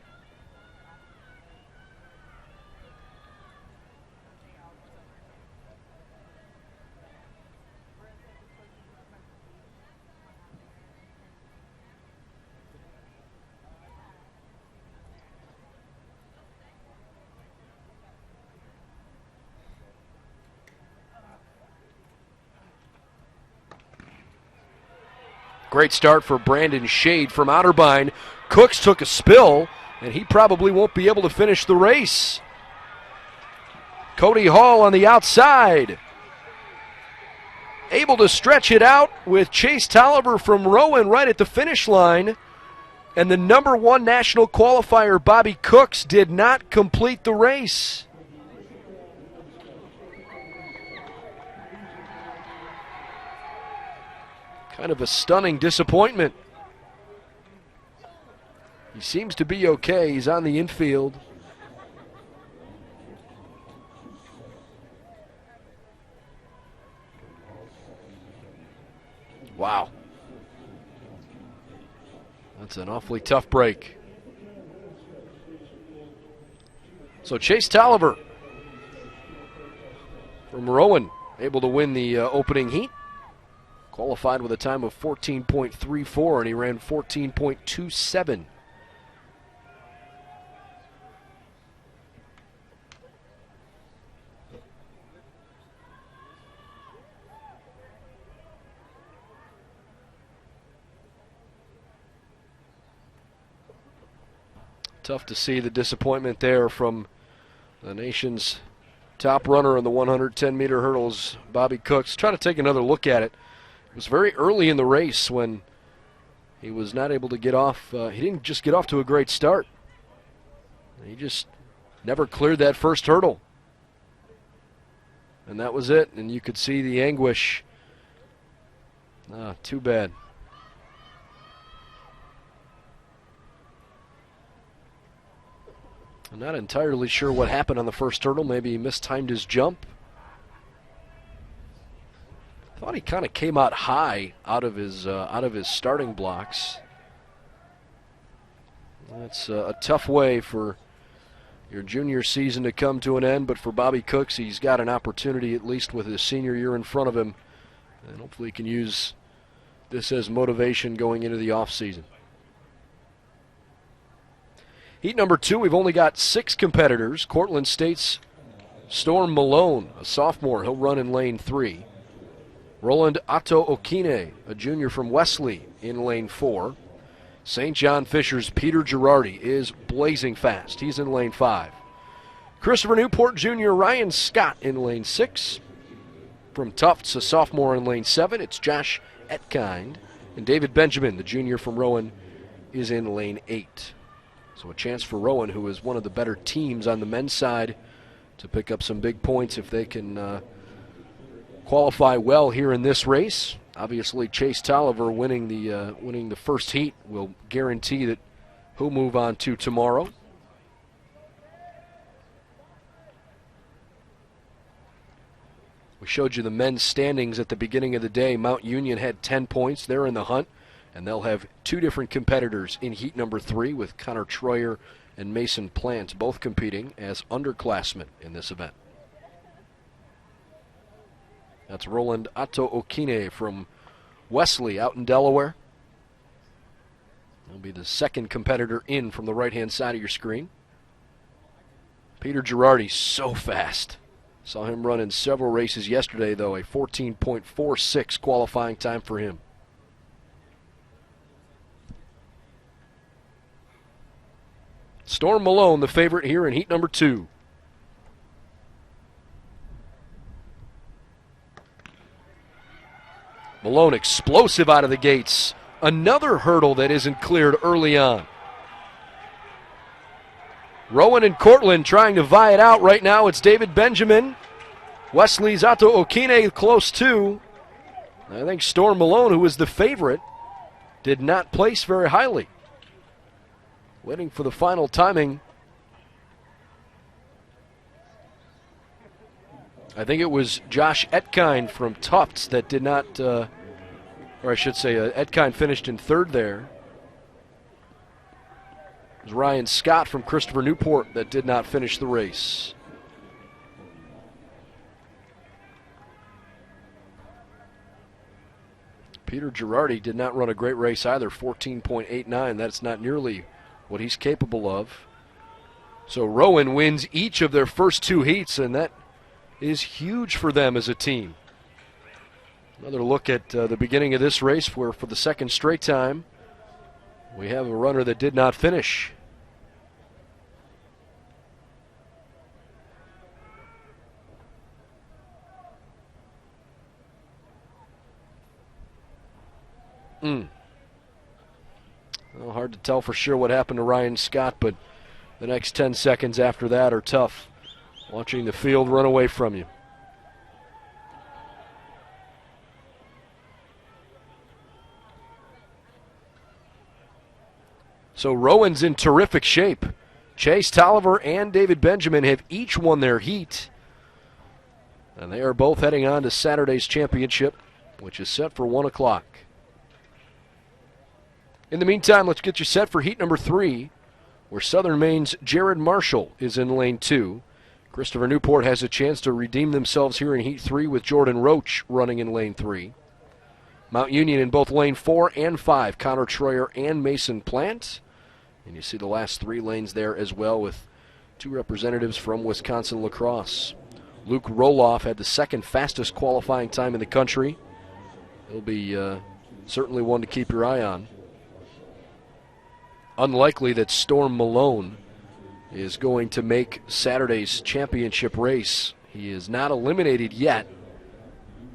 Great start for Brandon Shade from Otterbein. Cooks took a spill, and he probably won't be able to finish the race. Cody Hall on the outside. Able to stretch it out with Chase Tolliver from Rowan right at the finish line. And the number one national qualifier, Bobby Cooks, did not complete the race. Kind of a stunning disappointment. He seems to be okay. He's on the infield. Wow. That's an awfully tough break. So Chase Tolliver from Rowan able to win the opening heat. Qualified with a time of 14.34, and he ran 14.27. Tough to see the disappointment there from the nation's top runner in the 110-meter hurdles, Bobby Cooks. Try to take another look at it. It was very early in the race when he was not able to get off. He didn't just get off to a great start. He just never cleared that first hurdle. And that was it. And you could see the anguish. Too bad. I'm not entirely sure what happened on the first hurdle. Maybe he mistimed his jump. Thought he kind of came out high out of his starting blocks. That's a tough way for your junior season to come to an end, but for Bobby Cooks, he's got an opportunity, at least with his senior year in front of him, and hopefully he can use this as motivation going into the offseason. Heat number 2, we've only got 6 competitors. Cortland State's Storm Malone, a sophomore, he'll run in lane 3. Roland Otto Okine, a junior from Wesley, in lane 4. St. John Fisher's Peter Girardi is blazing fast. He's in lane 5. Christopher Newport Jr. Ryan Scott in lane 6. From Tufts, a sophomore, in lane 7, it's Josh Etkind. And David Benjamin, the junior from Rowan, is in lane 8. So a chance for Rowan, who is one of the better teams on the men's side, to pick up some big points if they can qualify well here in this race. Obviously, Chase Tolliver winning the first heat will guarantee that he'll move on to tomorrow. We showed you the men's standings at the beginning of the day. Mount Union had 10 points. They're in the hunt, and they'll have 2 different competitors in heat number 3 with Connor Troyer and Mason Plant both competing as underclassmen in this event. That's Roland Otto Okine from Wesley out in Delaware. He'll be the second competitor in from the right-hand side of your screen. Peter Girardi, so fast. Saw him run in several races yesterday, though, a 14.46 qualifying time for him. Storm Malone, the favorite here in heat number 2. Malone explosive out of the gates. Another hurdle that isn't cleared early on. Rowan and Cortland trying to vie it out right now. It's David Benjamin. Wesley's Otto Okine close too. I think Storm Malone, who was the favorite, did not place very highly. Waiting for the final timing. I think it was Josh Etkind from Tufts that did not or I should say Edkind finished in third there. It was Ryan Scott from Christopher Newport that did not finish the race. Peter Girardi did not run a great race either, 14.89. That's not nearly what he's capable of. So Rowan wins each of their first 2 heats, and that is huge for them as a team. Another look at the beginning of this race where for the second straight time we have a runner that did not finish. Well, hard to tell for sure what happened to Ryan Scott, but the next 10 seconds after that are tough. Watching the field run away from you. So Rowan's in terrific shape. Chase Tolliver and David Benjamin have each won their heat. And they are both heading on to Saturday's championship, which is set for 1 o'clock. In the meantime, let's get you set for heat number 3, where Southern Maine's Jared Marshall is in lane 2. Christopher Newport has a chance to redeem themselves here in heat 3 with Jordan Roach running in lane 3. Mount Union in both lane 4 and 5, Connor Troyer and Mason Plant. And you see the last 3 lanes there as well with 2 representatives from Wisconsin lacrosse. Luke Roloff had the second fastest qualifying time in the country. He'll be certainly one to keep your eye on. Unlikely that Storm Malone is going to make Saturday's championship race. He is not eliminated yet,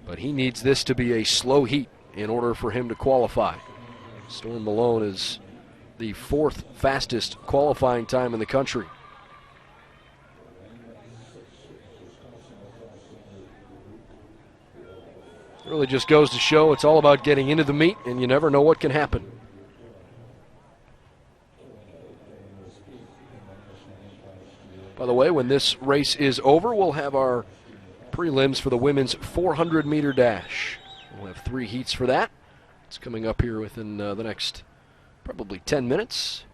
but he needs this to be a slow heat in order for him to qualify. Storm Malone is the 4th fastest qualifying time in the country. It really just goes to show it's all about getting into the meet, and you never know what can happen. By the way, when this race is over, we'll have our prelims for the women's 400-meter dash. We'll have 3 heats for that. It's coming up here within the next probably 10 minutes.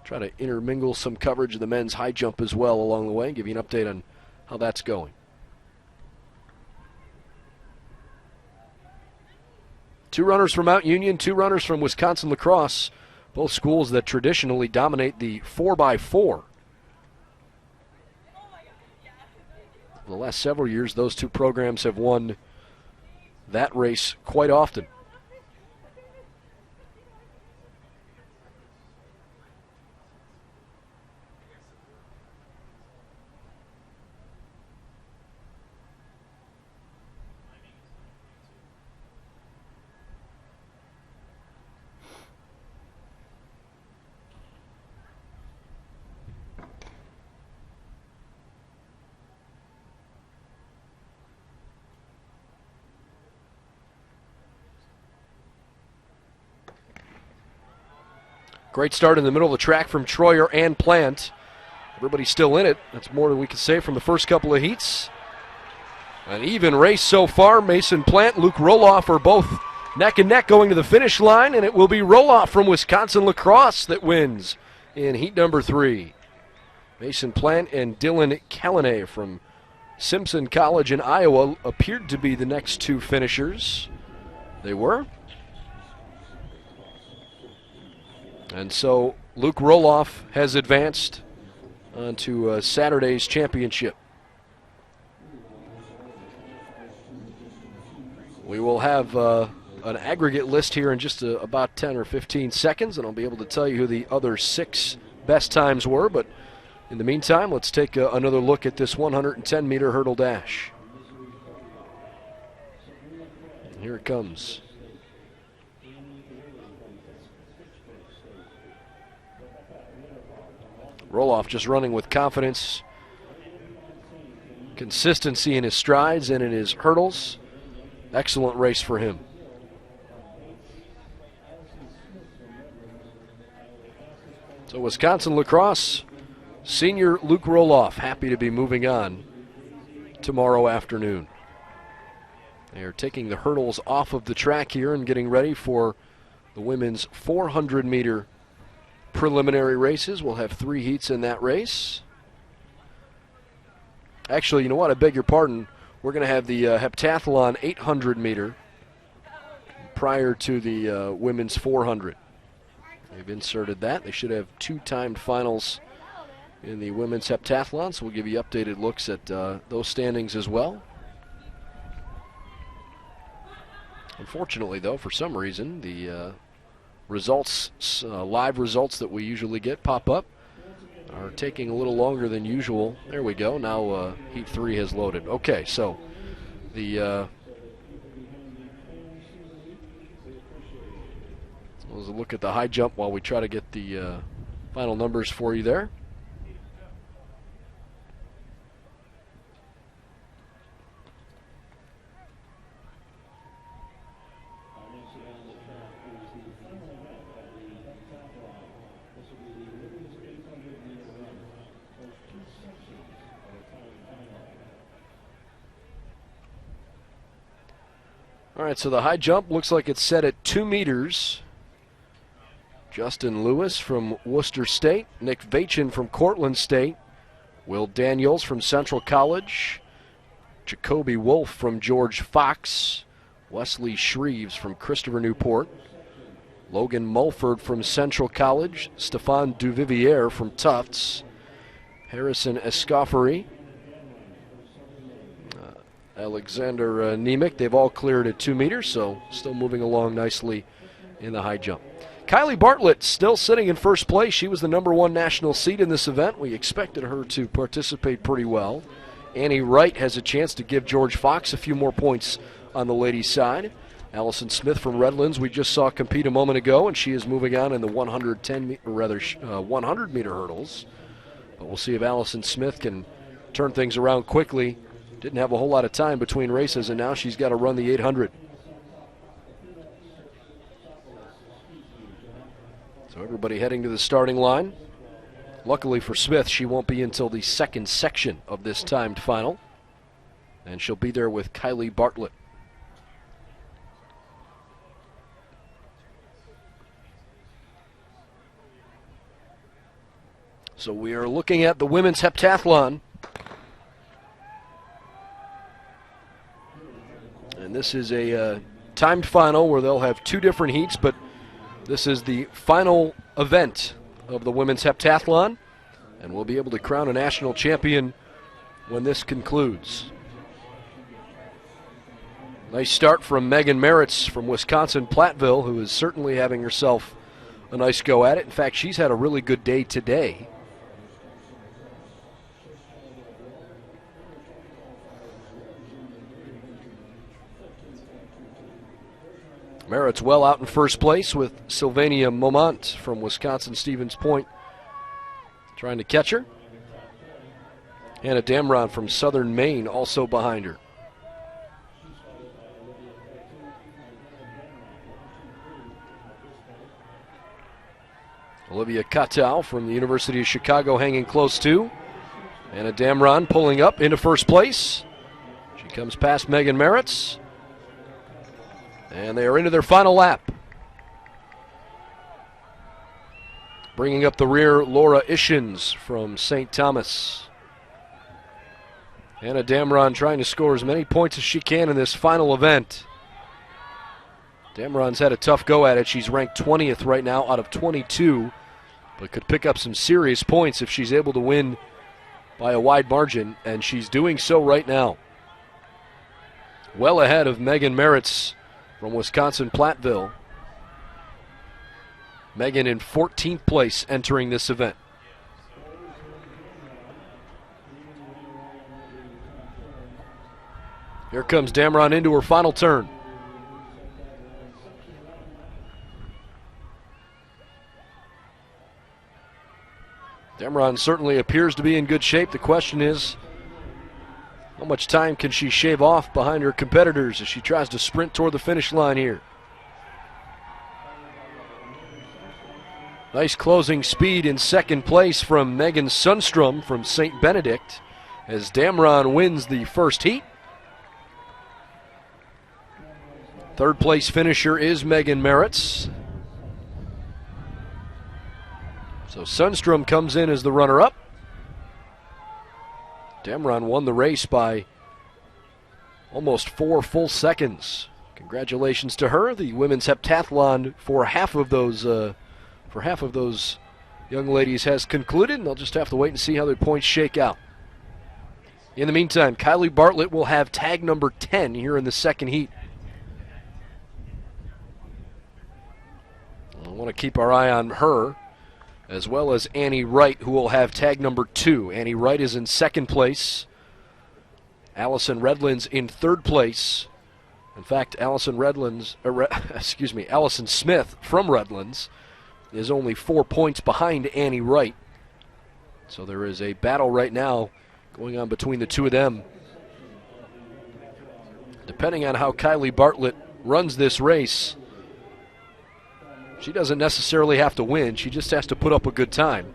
Try to intermingle some coverage of the men's high jump as well along the way and give you an update on how that's going. 2 runners from Mount Union, 2 runners from Wisconsin lacrosse, both schools that traditionally dominate the 4x4. For the last several years, those 2 programs have won that race quite often. Great start in the middle of the track from Troyer and Plant. Everybody's still in it. That's more than we can say from the first couple of heats. An even race so far. Mason Plant, Luke Roloff are both neck and neck going to the finish line, and it will be Roloff from Wisconsin lacrosse that wins in heat number 3. Mason Plant and Dylan Callanay from Simpson College in Iowa appeared to be the next 2 finishers. They were. And so Luke Roloff has advanced onto Saturday's championship. We will have an aggregate list here in just about 10 or 15 seconds, and I'll be able to tell you who the other 6 best times were. But in the meantime, let's take another look at this 110-meter hurdle dash. And here it comes. Roloff just running with confidence, consistency in his strides and in his hurdles. Excellent race for him. So Wisconsin lacrosse, senior Luke Roloff, happy to be moving on tomorrow afternoon. They are taking the hurdles off of the track here and getting ready for the women's 400-meter preliminary races. We'll have 3 heats in that race. Actually, you know what? I beg your pardon. We're going to have the heptathlon 800-meter prior to the women's 400. They've inserted that. They should have 2 timed finals in the women's heptathlon, so we'll give you updated looks at those standings as well. Unfortunately, though, for some reason, the results, live results that we usually get pop up are taking a little longer than usual. There we go. Now Heat 3 has loaded. Okay, so the let's look at the high jump while we try to get the final numbers for you there. All right, so the high jump looks like it's set at 2 meters. Justin Lewis from Worcester State, Nick Vachin from Cortland State, Will Daniels from Central College, Jacoby Wolf from George Fox, Wesley Shreves from Christopher Newport, Logan Mulford from Central College, Stefan Duvivier from Tufts, Harrison Escoffery, Alexander Nemec. They've all cleared at 2 meters, so still moving along nicely in the high jump. Kylie Bartlett still sitting in first place. She was the #1 national seed in this event. We expected her to participate pretty well. Annie Wright has a chance to give George Fox a few more points on the ladies' side. Allison Smith from Redlands we just saw compete a moment ago, and she is moving on in the 100-meter hurdles. But we'll see if Allison Smith can turn things around quickly. Didn't have a whole lot of time between races, and now she's got to run the 800. So everybody heading to the starting line. Luckily for Smith, she won't be until the second section of this timed final. And she'll be there with Kylie Bartlett. So we are looking at the women's heptathlon. And this is a timed final where they'll have 2 different heats, but this is the final event of the women's heptathlon, and we'll be able to crown a national champion when this concludes. Nice start from Megan Merritz from Wisconsin Platteville, who is certainly having herself a nice go at it. In fact, she's had a really good day today. Merritt's well out in first place with Sylvania Momont from Wisconsin Stevens Point trying to catch her. Hannah Damron from Southern Maine also behind her. Olivia Katow from the University of Chicago hanging close too. Hannah Damron pulling up into first place. She comes past Megan Merritz. And they are into their final lap. Bringing up the rear, Laura Ishins from St. Thomas. Hannah Damron trying to score as many points as she can in this final event. Damron's had a tough go at it. She's ranked 20th right now out of 22, but could pick up some serious points if she's able to win by a wide margin, and she's doing so right now. Well ahead of Megan Merritz from Wisconsin Platteville. Megan in 14th place entering this event. Here comes Damron into her final turn. Damron certainly appears to be in good shape. The question is, how much time can she shave off behind her competitors as she tries to sprint toward the finish line here? Nice closing speed in second place from Megan Sundstrom from St. Benedict as Damron wins the first heat. Third place finisher is Megan Merritz. So Sundstrom comes in as the runner-up. Damron won the race by almost 4 full seconds. Congratulations to her. The women's heptathlon for half of those young ladies has concluded, and they'll just have to wait and see how their points shake out. In the meantime, Kylie Bartlett will have tag number 10 here in the second heat. I want to keep our eye on her, as well as Annie Wright, who will have tag number 2. Annie Wright is in second place. Allison Redlands in third place. In fact, Allison Smith from Redlands is only 4 points behind Annie Wright. So there is a battle right now going on between the two of them. Depending on how Kylie Bartlett runs this race, she doesn't necessarily have to win. She just has to put up a good time.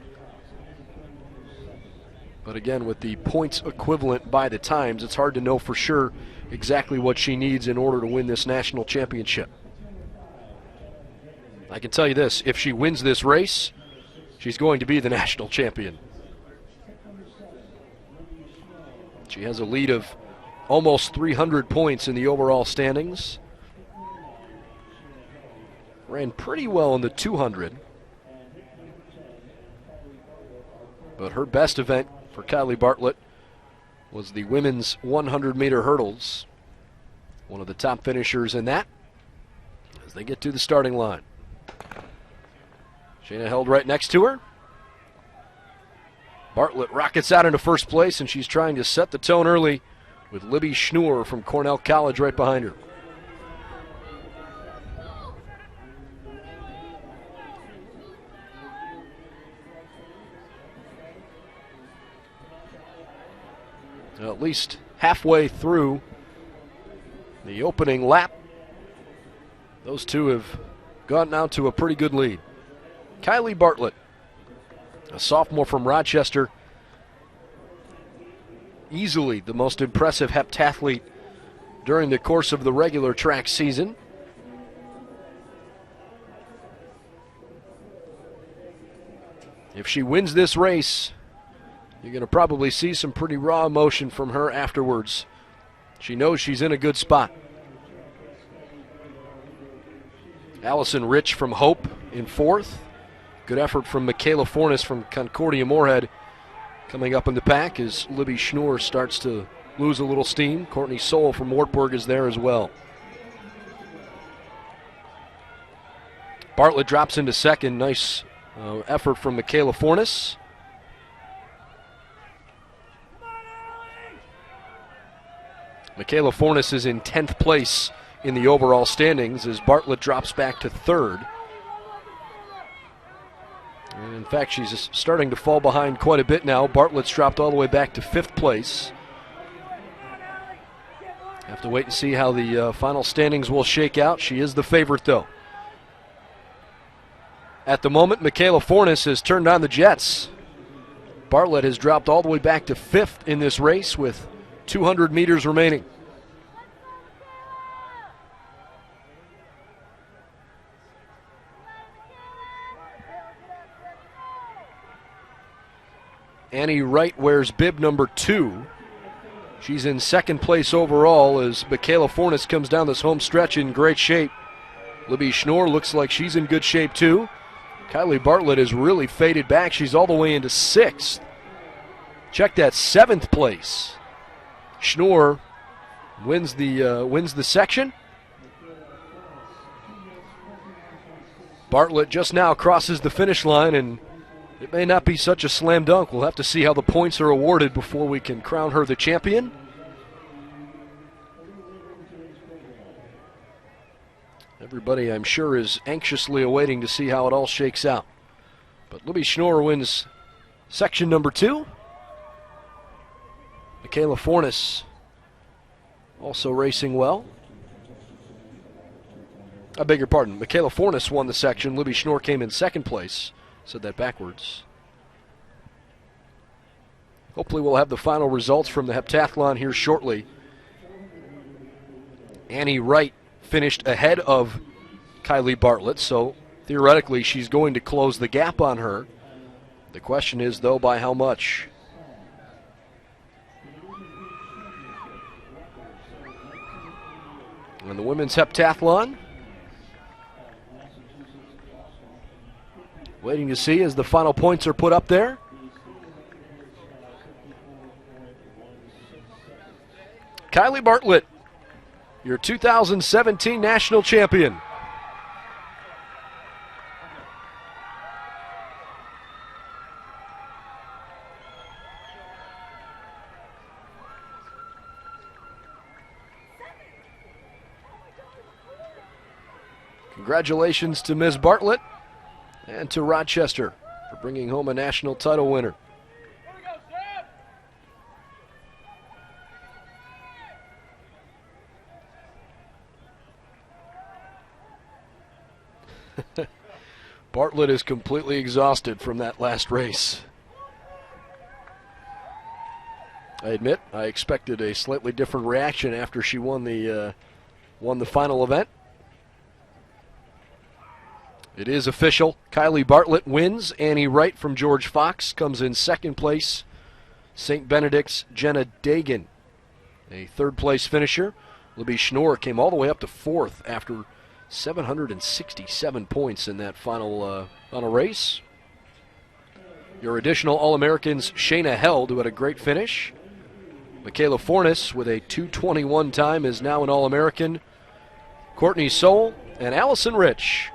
But again, with the points equivalent by the times, it's hard to know for sure exactly what she needs in order to win this national championship. I can tell you this, if she wins this race, she's going to be the national champion. She has a lead of almost 300 points in the overall standings. Ran pretty well in the 200. But her best event for Kylie Bartlett was the women's 100-meter hurdles. One of the top finishers in that as they get to the starting line. Shayna held right next to her. Bartlett rockets out into first place, and she's trying to set the tone early with Libby Schnur from Cornell College right behind her. Now, at least halfway through the opening lap, those two have gone out to a pretty good lead. Kylie Bartlett, a sophomore from Rochester, easily the most impressive heptathlete during the course of the regular track season. If she wins this race, you're going to probably see some pretty raw emotion from her afterwards. She knows she's in a good spot. Allison Rich from Hope in fourth. Good effort from Michaela Fornes from Concordia Moorhead. Coming up in the pack as Libby Schnur starts to lose a little steam. Courtney Soule from Wartburg is there as well. Bartlett drops into second. Nice effort from Michaela Fornes. Michaela Fornes is in 10th place in the overall standings as Bartlett drops back to third. And in fact, she's starting to fall behind quite a bit now. Bartlett's dropped all the way back to 5th place. Have to wait and see how the final standings will shake out. She is the favorite, though. At the moment, Michaela Fornes has turned on the jets. Bartlett has dropped all the way back to 5th in this race with 200 meters remaining. Annie Wright wears bib number 2. She's in second place overall as Michaela Fornes comes down this home stretch in great shape. Libby Schnur looks like she's in good shape too. Kylie Bartlett has really faded back. She's all the way into 6th. Check that, 7th place. Schnur wins the section. Bartlett just now crosses the finish line, and it may not be such a slam dunk. We'll have to see how the points are awarded before we can crown her the champion. Everybody, I'm sure, is anxiously awaiting to see how it all shakes out. But Libby Schnur wins section number 2. Michaela Fornes also racing well. I beg your pardon. Michaela Fornes won the section. Libby Schnur came in second place. Said that backwards. Hopefully we'll have the final results from the heptathlon here shortly. Annie Wright finished ahead of Kylie Bartlett, so theoretically she's going to close the gap on her. The question is, though, by how much? And the women's heptathlon, waiting to see as the final points are put up there. Kylie Bartlett, your 2017 national champion. Congratulations to Ms. Bartlett and to Rochester for bringing home a national title winner. Bartlett is completely exhausted from that last race. I admit, I expected a slightly different reaction after she won the final event. It is official. Kylie Bartlett wins. Annie Wright from George Fox comes in second place. St. Benedict's Jenna Dagan, a third-place finisher. Libby Schnorr came all the way up to fourth after 767 points in that final race. Your additional All-Americans, Shayna Held, who had a great finish. Michaela Fornes with a 2:21 time is now an All-American. Courtney Soule and Allison Rich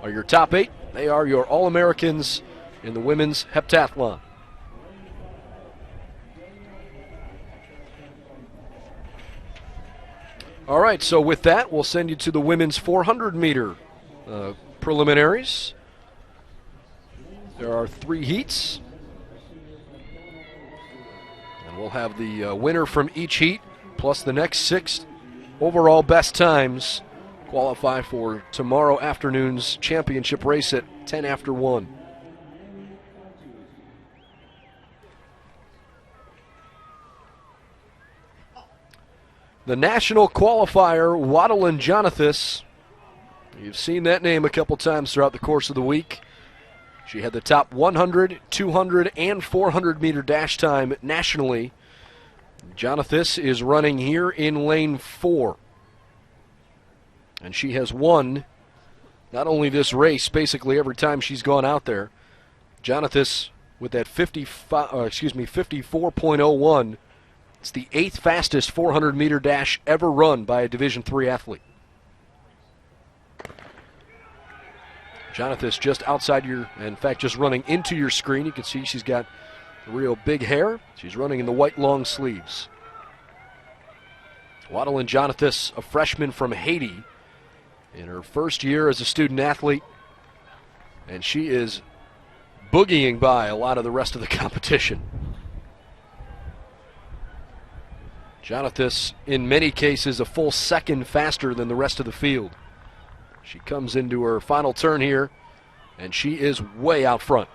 are your top 8. They are your All-Americans in the women's heptathlon. All right, so with that, we'll send you to the women's 400-meter preliminaries. There are 3 heats. And we'll have the winner from each heat, plus the next 6 overall best times, qualify for tomorrow afternoon's championship race at 10 after 1. The national qualifier, Waddle and Jonathas. You've seen that name a couple times throughout the course of the week. She had the top 100, 200, and 400 meter dash time nationally. Jonathas is running here in lane 4. And she has won not only this race, basically every time she's gone out there. Jonathas with that 54.01. It's the 8th fastest 400-meter dash ever run by a Division III athlete. Jonathas just outside in fact, just running into your screen. You can see she's got real big hair. She's running in the white long sleeves. Waddle and Jonathas, a freshman from Haiti, in her first year as a student athlete, and she is boogieing by a lot of the rest of the competition. Jonathas, in many cases, a full second faster than the rest of the field. She comes into her final turn here, and she is way out front.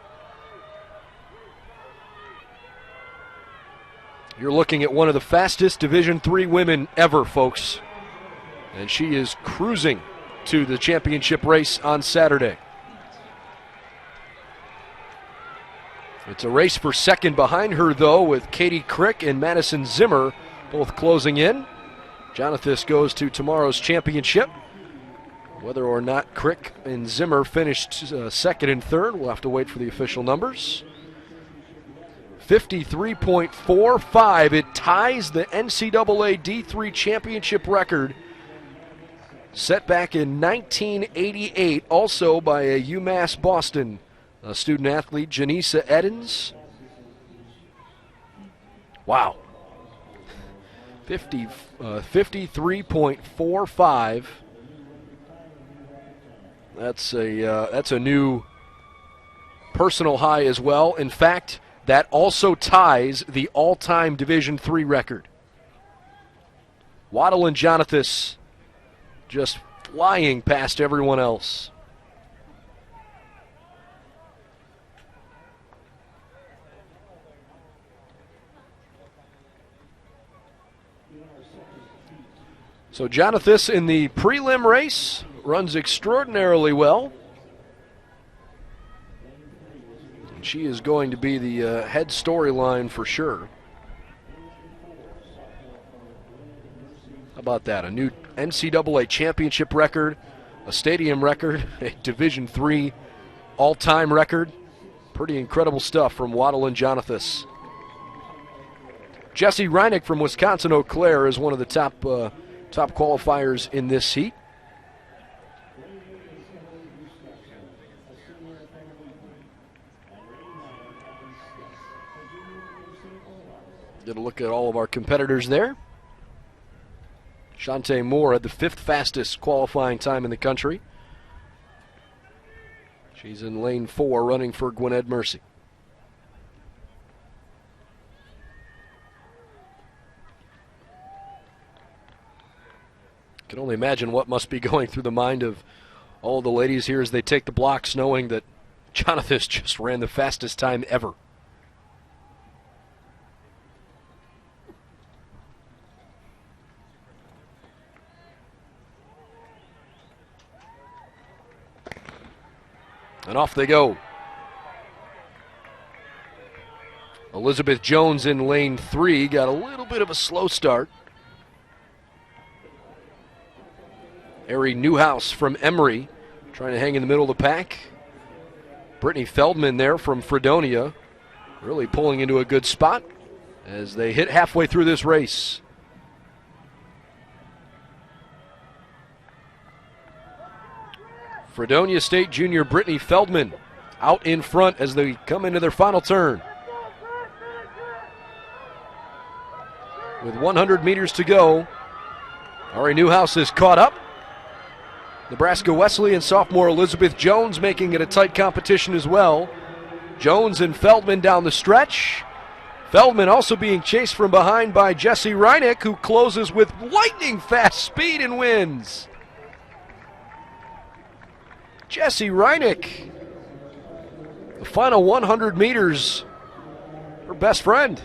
You're looking at one of the fastest Division III women ever, folks. And she is cruising to the championship race on Saturday. It's a race for second behind her, though, with Katie Crick and Madison Zimmer both closing in. Jonathas goes to tomorrow's championship. Whether or not Crick and Zimmer finished second and third, we'll have to wait for the official numbers. 53.45. It ties the NCAA D3 championship record set back in 1988, also by a UMass Boston student athlete, Janisa Edens. Wow. 53.45. That's a new personal high as well. In fact, that also ties the all-time Division III record. Waddle and Jonathas just flying past everyone else. So Jonathan in the prelim race runs extraordinarily well. And she is going to be the head storyline for sure. How about that? A new NCAA championship record, a stadium record, a Division III all-time record. Pretty incredible stuff from Waddle and Jonathan. Jesse Reinick from Wisconsin Eau Claire is one of the top qualifiers in this heat. Get a look at all of our competitors there. Shantae Moore had the 5th fastest qualifying time in the country. She's in lane 4 running for Gwinnett Mercy. Can only imagine what must be going through the mind of all the ladies here as they take the blocks, knowing that Jonathan just ran the fastest time ever. And off they go. Elizabeth Jones in lane 3 got a little bit of a slow start. Ari Newhouse from Emory trying to hang in the middle of the pack. Brittany Feldman there from Fredonia really pulling into a good spot as they hit halfway through this race. Fredonia State junior Brittany Feldman out in front as they come into their final turn. With 100 meters to go, Ari Newhouse is caught up. Nebraska Wesleyan sophomore Elizabeth Jones making it a tight competition as well. Jones and Feldman down the stretch. Feldman also being chased from behind by Jesse Reinick, who closes with lightning fast speed and wins. Jesse Reinick, the final 100 meters, her best friend.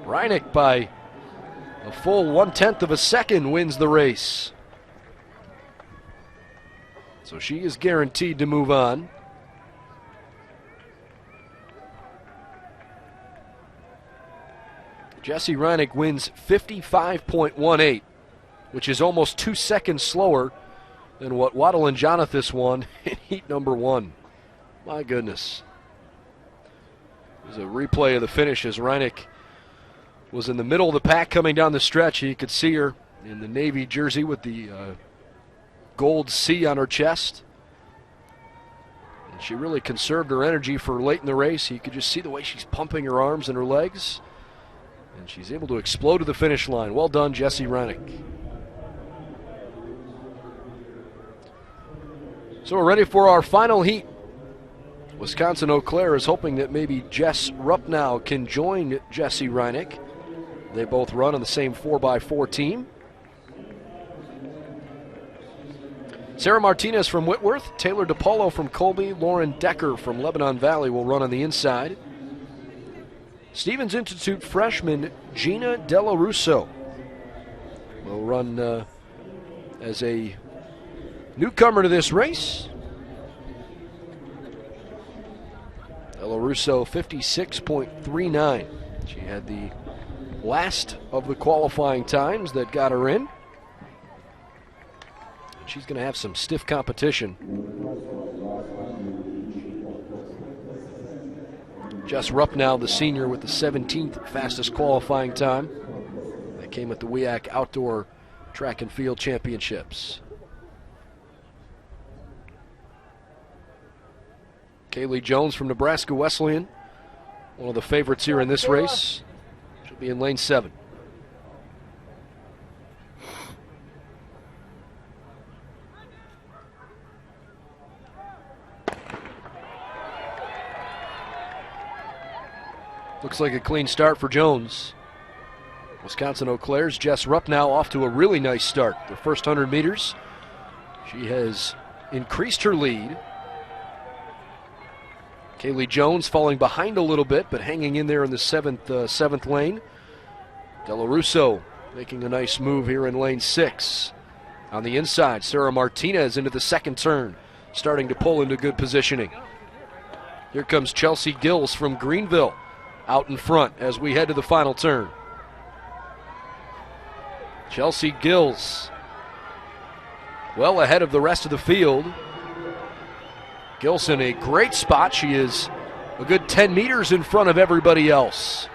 Reinick by a full 1/10 of a second wins the race. So she is guaranteed to move on. Jesse Reinick wins 55.18, which is almost 2 seconds slower than what Waddle and Jonathan won in heat number 1. My goodness. There's a replay of the finish as Reinick was in the middle of the pack coming down the stretch. You could see her in the navy jersey with the gold C on her chest. And she really conserved her energy for late in the race. You could just see the way she's pumping her arms and her legs. And she's able to explode to the finish line. Well done, Jesse Reinick. So we're ready for our final heat. Wisconsin Eau Claire is hoping that maybe Jess Ruppnow can join Jesse Reinick. They both run on the same 4x4 team. Sarah Martinez from Whitworth, Taylor DePaulo from Colby, Lauren Decker from Lebanon Valley will run on the inside. Stevens Institute freshman Gina Della Russo will run as a newcomer to this race. Della Russo 56.39. She had the last of the qualifying times that got her in. She's going to have some stiff competition. Jess Ruppnow, the senior, with the 17th fastest qualifying time. That came at the WIAC Outdoor Track and Field Championships. Kaylee Jones from Nebraska Wesleyan, one of the favorites here in this race. She'll be in lane 7. Looks like a clean start for Jones. Wisconsin Eau Claire's Jess Ruppnow off to a really nice start. The first 100 meters, she has increased her lead. Kaylee Jones falling behind a little bit, but hanging in there in the seventh lane. Della Russo making a nice move here in lane 6. On the inside, Sarah Martinez into the second turn, starting to pull into good positioning. Here comes Chelsea Gills from Greenville out in front as we head to the final turn. Chelsea Gills well ahead of the rest of the field. Gills in a great spot. She is a good 10 meters in front of everybody else.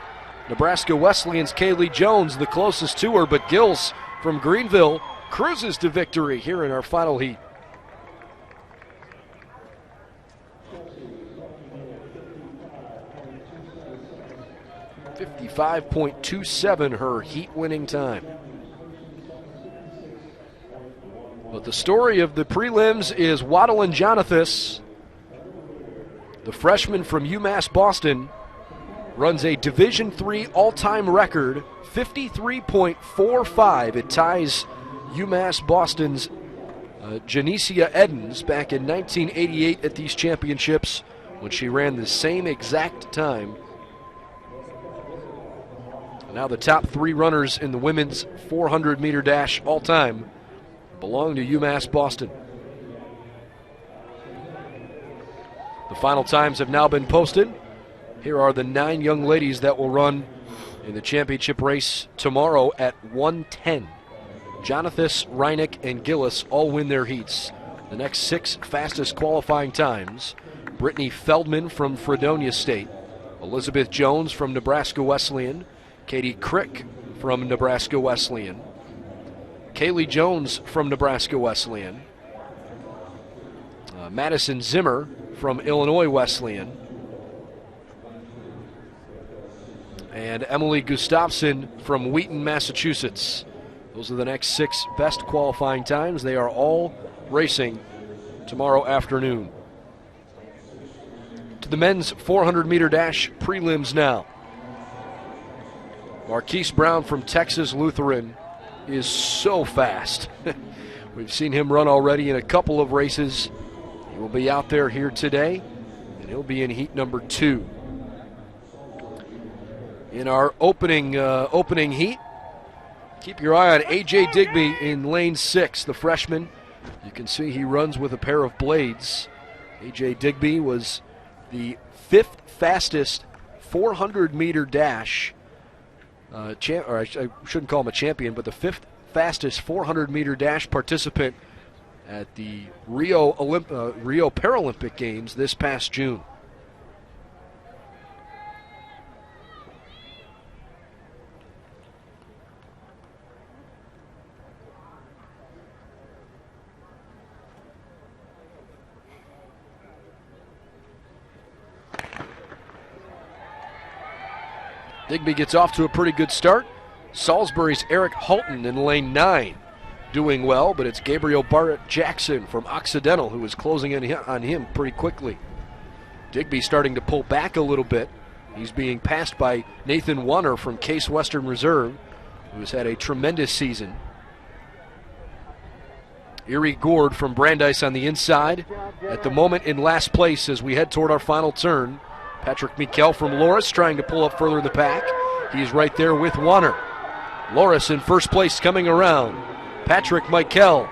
Nebraska Wesleyan's Kaylee Jones the closest to her, but Gills from Greenville cruises to victory here in our final heat. 55.27 her heat-winning time. But the story of the prelims is Waddle Jonathas, the freshman from UMass Boston, runs a Division III all-time record, 53.45. It ties UMass Boston's Genesia Edens back in 1988 at these championships when she ran the same exact time. Now the top 3 runners in the women's 400-meter dash all-time belong to UMass Boston. The final times have now been posted. Here are the 9 young ladies that will run in the championship race tomorrow at 1:10. Jonathas, Reinick, and Gillis all win their heats. The next 6 fastest qualifying times: Brittany Feldman from Fredonia State, Elizabeth Jones from Nebraska Wesleyan, Katie Crick from Nebraska Wesleyan, Kaylee Jones from Nebraska Wesleyan, Madison Zimmer from Illinois Wesleyan, and Emily Gustafson from Wheaton, Massachusetts. Those are the next 6 best qualifying times. They are all racing tomorrow afternoon. To the men's 400-meter dash prelims now. Marquise Brown from Texas Lutheran is so fast. We've seen him run already in a couple of races. He will be out there here today, and he'll be in heat number 2. In our opening heat, keep your eye on A.J. Digby in lane 6, the freshman. You can see he runs with a pair of blades. A.J. Digby was the 5th fastest 400-meter dash I shouldn't call him a champion, but the 5th fastest 400-meter dash participant at the Rio Paralympic Games this past June. Digby gets off to a pretty good start. Salisbury's Eric Halton in lane 9 doing well, but it's Gabriel Barrett-Jackson from Occidental who is closing in on him pretty quickly. Digby starting to pull back a little bit. He's being passed by Nathan Wanner from Case Western Reserve, who has had a tremendous season. Erie Gord from Brandeis on the inside. At the moment in last place as we head toward our final turn. Patrick Mikel from Loris trying to pull up further in the pack. He's right there with Wanner. Loris in first place coming around. Patrick Mikel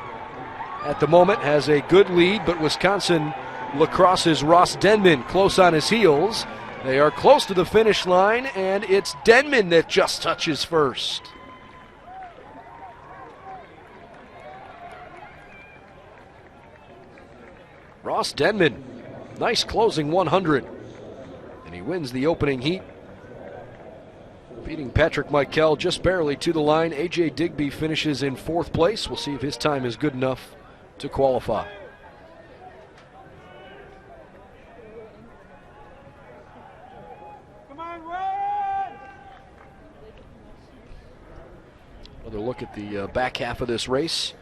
at the moment has a good lead, but Wisconsin Lacrosse's Ross Denman close on his heels. They are close to the finish line, and it's Denman that just touches first. Ross Denman, nice closing 100. And he wins the opening heat, beating Patrick Mikel just barely to the line. A.J. Digby finishes in 4th place. We'll see if his time is good enough to qualify. Come on, run! Another look at the back half of this race.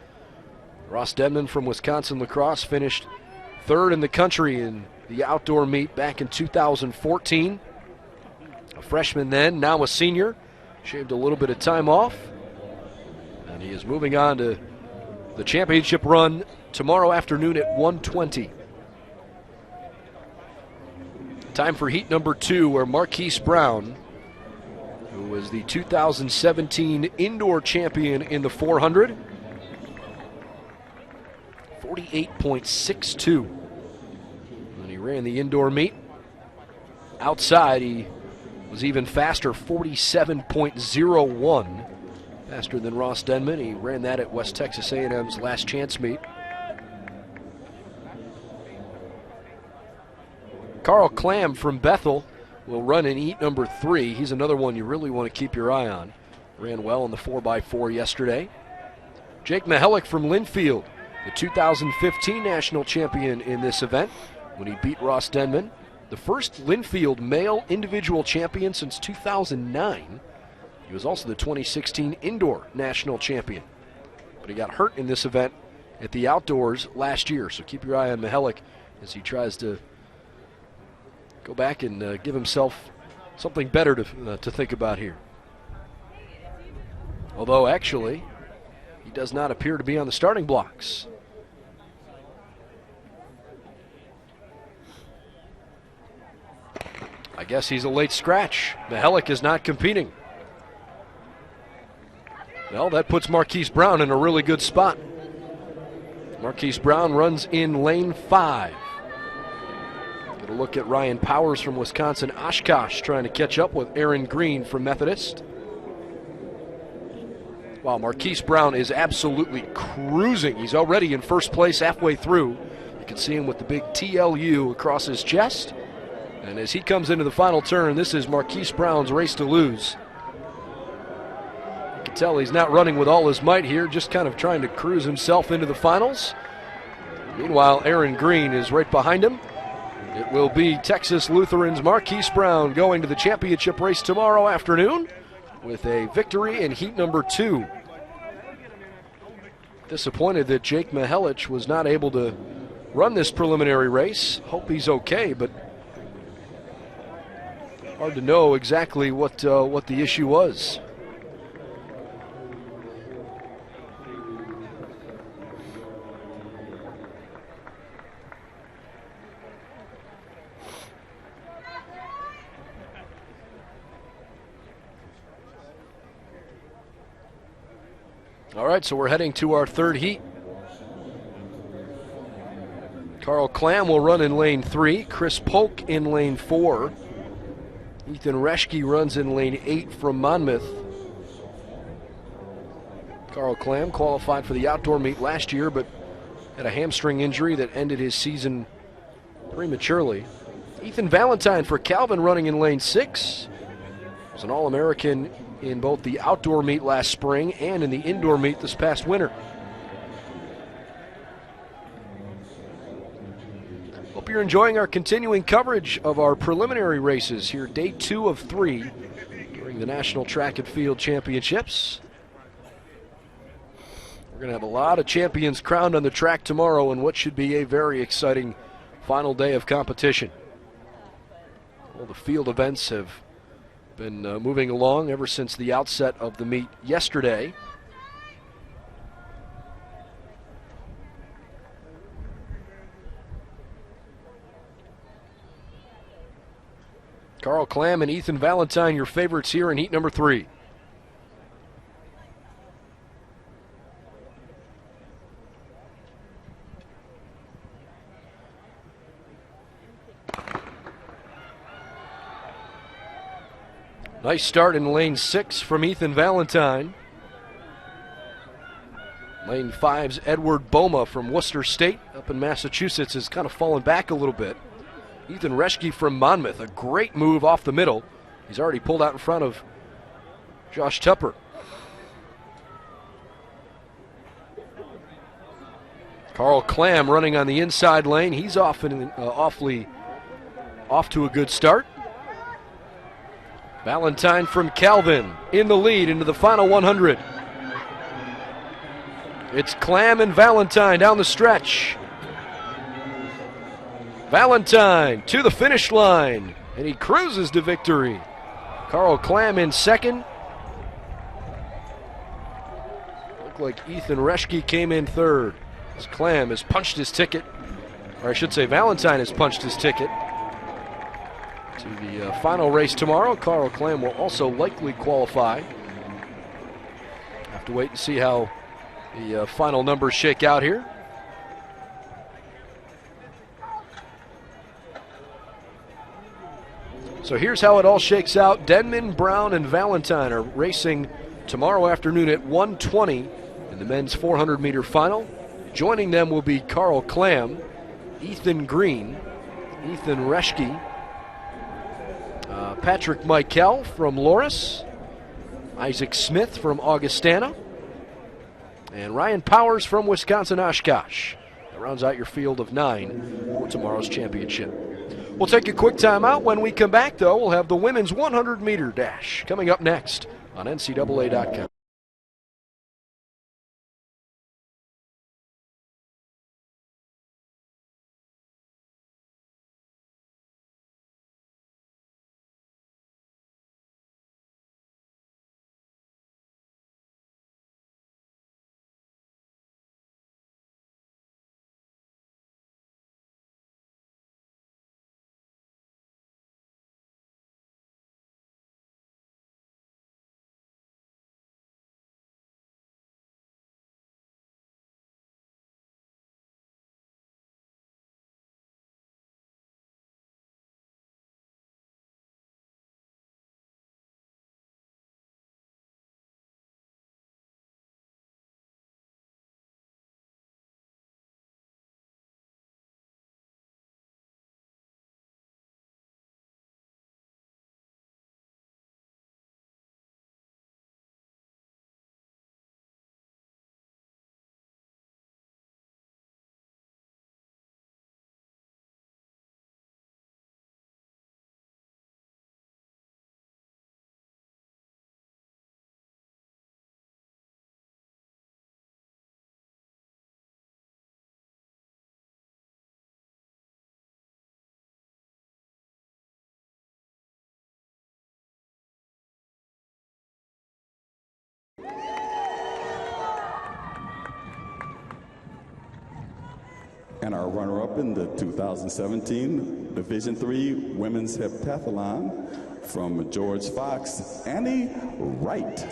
Ross Denman from Wisconsin Lacrosse finished 3rd in the country in the outdoor meet back in 2014. A freshman then, now a senior. Shaved a little bit of time off. And he is moving on to the championship run tomorrow afternoon at 1:20. Time for heat number 2, where Marquise Brown, who was the 2017 indoor champion in the 400. 48.62 when he ran the indoor meet. Outside, he was even faster, 47.01. Faster than Ross Denman. He ran that at West Texas A&M's last chance meet. Carl Clam from Bethel will run in heat number 3. He's another one you really want to keep your eye on. Ran well in the 4x4 yesterday. Jake Mihelic from Linfield, the 2015 national champion in this event when he beat Ross Denman. The first Linfield male individual champion since 2009. He was also the 2016 indoor national champion. But he got hurt in this event at the outdoors last year. So keep your eye on Mihelic as he tries to go back and give himself something better to think about here. Although actually, he does not appear to be on the starting blocks. I guess he's a late scratch. Mihelic is not competing. Well, that puts Marquise Brown in a really good spot. Marquise Brown runs in lane 5. Get a look at Ryan Powers from Wisconsin Oshkosh trying to catch up with Aaron Green from Methodist. Wow, Marquise Brown is absolutely cruising. He's already in first place halfway through. You can see him with the big TLU across his chest. And as he comes into the final turn, this is Marquise Brown's race to lose. You can tell he's not running with all his might here, just kind of trying to cruise himself into the finals. Meanwhile, Aaron Green is right behind him. It will be Texas Lutheran's Marquise Brown going to the championship race tomorrow afternoon with a victory in heat number 2. Disappointed that Jake Mihelic was not able to run this preliminary race. Hope he's okay, but hard to know exactly what the issue was. All right, so we're heading to our third heat. Carl Clam will run in lane 3. Chris Polk in lane 4. Ethan Reschke runs in lane 8 from Monmouth. Carl Clam qualified for the outdoor meet last year, but had a hamstring injury that ended his season prematurely. Ethan Valentine for Calvin running in lane 6. Was an All-American in both the outdoor meet last spring and in the indoor meet this past winter. Hope you're enjoying our continuing coverage of our preliminary races here, day 2 of 3 during the National Track and Field Championships. We're going to have a lot of champions crowned on the track tomorrow in what should be a very exciting final day of competition. Well, the field events have been moving along ever since the outset of the meet yesterday. Carl Clam and Ethan Valentine, your favorites here in heat number 3. Nice start in lane 6 from Ethan Valentine. Lane 5's Edward Boma from Worcester State up in Massachusetts has kind of fallen back a little bit. Ethan Reschke from Monmouth, a great move off the middle. He's already pulled out in front of Josh Tupper. Carl Clam running on the inside lane. He's off to a good start. Valentine from Calvin in the lead into the final 100. It's Clam and Valentine down the stretch. Valentine to the finish line, and he cruises to victory. Carl Clam in second. Looked like Ethan Reschke came in third. As Clam has punched his ticket, or I should say Valentine has punched his ticket to the final race tomorrow. Carl Clam will also likely qualify. Have to wait and see how the final numbers shake out here. So here's how it all shakes out. Denman, Brown, and Valentine are racing tomorrow afternoon at 1:20 in the men's 400-meter final. Joining them will be Carl Clam, Ethan Green, Ethan Reschke, Patrick Michael from Loris, Isaac Smith from Augustana, and Ryan Powers from Wisconsin Oshkosh. That rounds out your field of 9 for tomorrow's championship. We'll take a quick time out. When we come back, though, we'll have the women's 100-meter dash coming up next on NCAA.com. And our runner-up in the 2017 Division III Women's Hepathlon from George Fox, Annie Wright.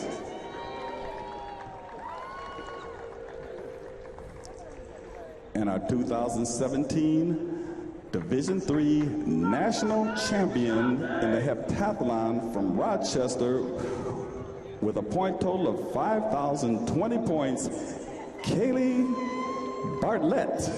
And our 2017 Division III National Champion in the Heptathlon from Rochester with a point total of 5,020 points, Kaylee Bartlett.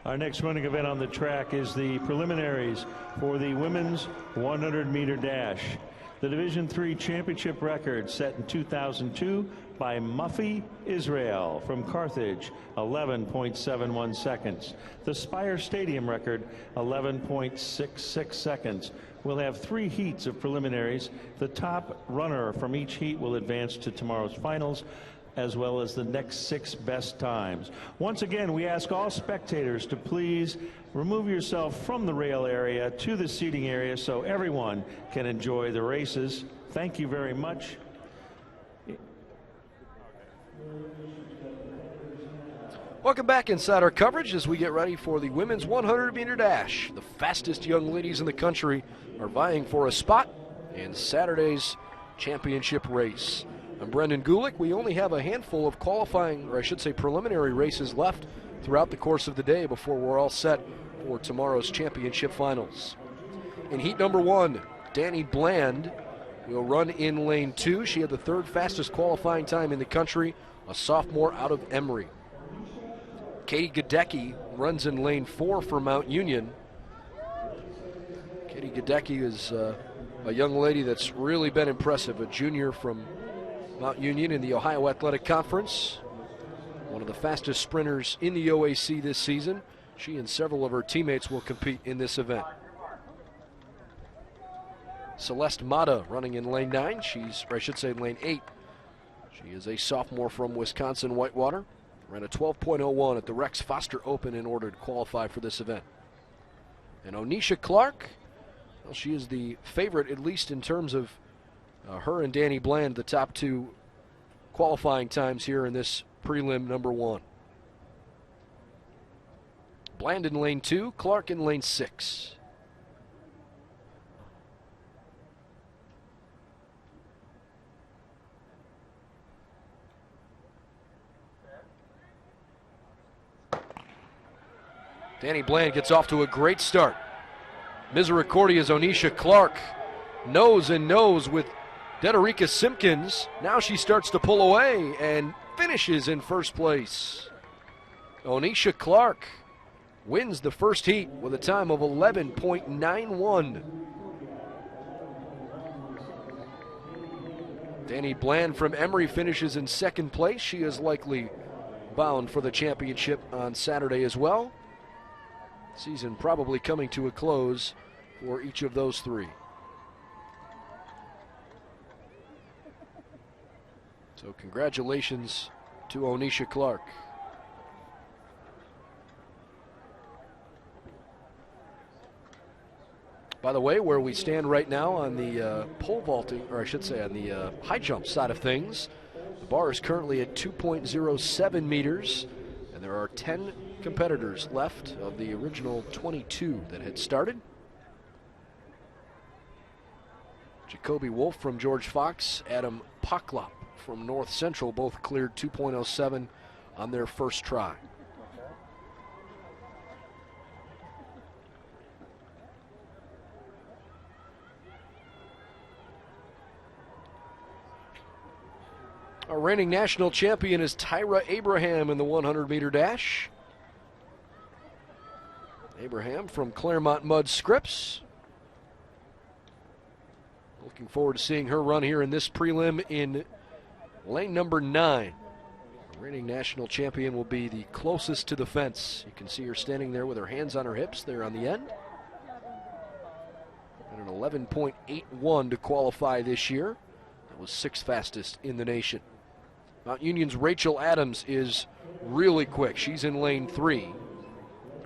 Our next running event on the track is the preliminaries for the women's 100-meter dash. The Division III championship record set in 2002 by Muffy Israel from Carthage, 11.71 seconds. The Spire Stadium record, 11.66 seconds. We'll have 3 heats of preliminaries. The top runner from each heat will advance to tomorrow's finals, as well as the next 6 best times. Once again, we ask all spectators to please remove yourself from the rail area to the seating area so everyone can enjoy the races. Thank you very much. Welcome back inside our coverage as we get ready for the women's 100-meter dash. The fastest young ladies in the country are vying for a spot in Saturday's championship race. I'm Brendan Gulick. We only have a handful of qualifying, or I should say preliminary races left throughout the course of the day before we're all set for tomorrow's championship finals. In heat number 1, Danny Bland will run in lane 2. She had the 3rd fastest qualifying time in the country, a sophomore out of Emory. Katie Gadecki runs in lane 4 for Mount Union. Katie Gadecki is a young lady that's really been impressive, a junior from Mount Union in the Ohio Athletic Conference. One of the fastest sprinters in the OAC this season. She and several of her teammates will compete in this event. Celeste Mata running in lane 9. Lane 8. She is a sophomore from Wisconsin Whitewater. Ran a 12.01 at the Rex Foster Open in order to qualify for this event. And Onisha Clark, well, she is the favorite, at least in terms of her and Danny Bland, the top 2 qualifying times here in this prelim number 1. Bland in lane 2, Clark in lane 6. Danny Bland gets off to a great start. Misericordia's Onisha Clark nose and nose with Dederica Simpkins. Now she starts to pull away and finishes in first place. Onisha Clark wins the first heat with a time of 11.91. Danny Bland from Emory finishes in second place. She is likely bound for the championship on Saturday as well. Season probably coming to a close for each of those 3. So congratulations to Onisha Clark. By the way, where we stand right now on the pole vaulting, or I should say on the high jump side of things, the bar is currently at 2.07 meters, and there are 10 competitors left of the original 22 that had started. Jacoby Wolf from George Fox, Adam Poklop from North Central both cleared 2.07 on their first try. Our reigning national champion is Tyra Abraham in the 100-meter dash. Abraham from Claremont Mud Scripps. Looking forward to seeing her run here in this prelim in lane number 9. The reigning national champion will be the closest to the fence. You can see her standing there with her hands on her hips there on the end. And an 11.81 to qualify this year. That was 6th fastest in the nation. Mount Union's Rachel Adams is really quick. She's in lane 3.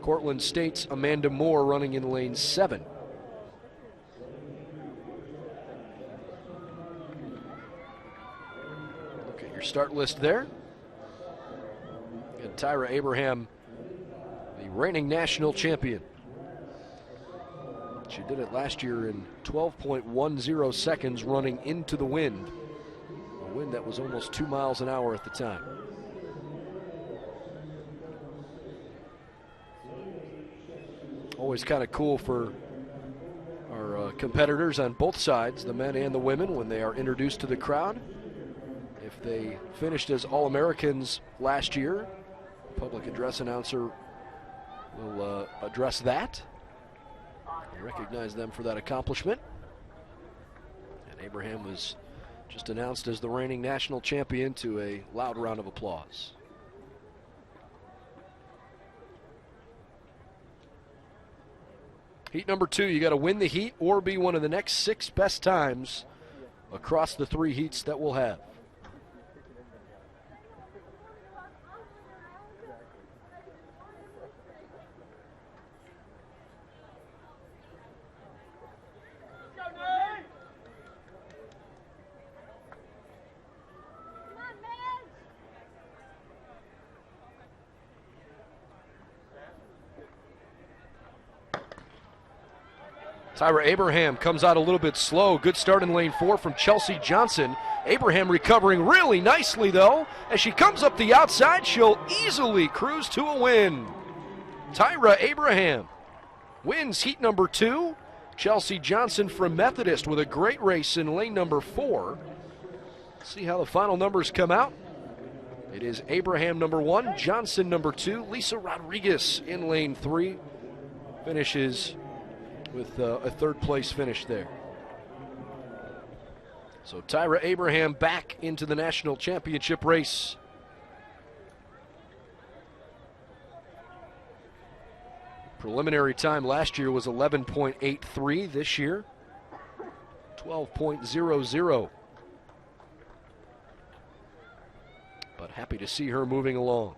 Cortland State's Amanda Moore running in lane 7. Look at your start list there. And Tyra Abraham, the reigning national champion. She did it last year in 12.10 seconds running into the wind. A wind that was almost 2 miles an hour at the time. Always kind of cool for our competitors on both sides, the men and the women, when they are introduced to the crowd. If they finished as All-Americans last year, the public address announcer will address that and recognize them for that accomplishment. And Abraham was just announced as the reigning national champion to a loud round of applause. Heat number 2, you got to win the heat or be one of the next 6 best times across the 3 heats that we'll have. Tyra Abraham comes out a little bit slow. Good start in lane 4 from Chelsea Johnson. Abraham recovering really nicely, though. As she comes up the outside, she'll easily cruise to a win. Tyra Abraham wins heat number 2. Chelsea Johnson from Methodist with a great race in lane number 4. See how the final numbers come out. It is Abraham number 1, Johnson number 2, Lisa Rodriguez in lane 3. Finishes with a 3rd place finish there. So Tyra Abraham back into the national championship race. Preliminary time last year was 11.83. This year, 12.00. But happy to see her moving along.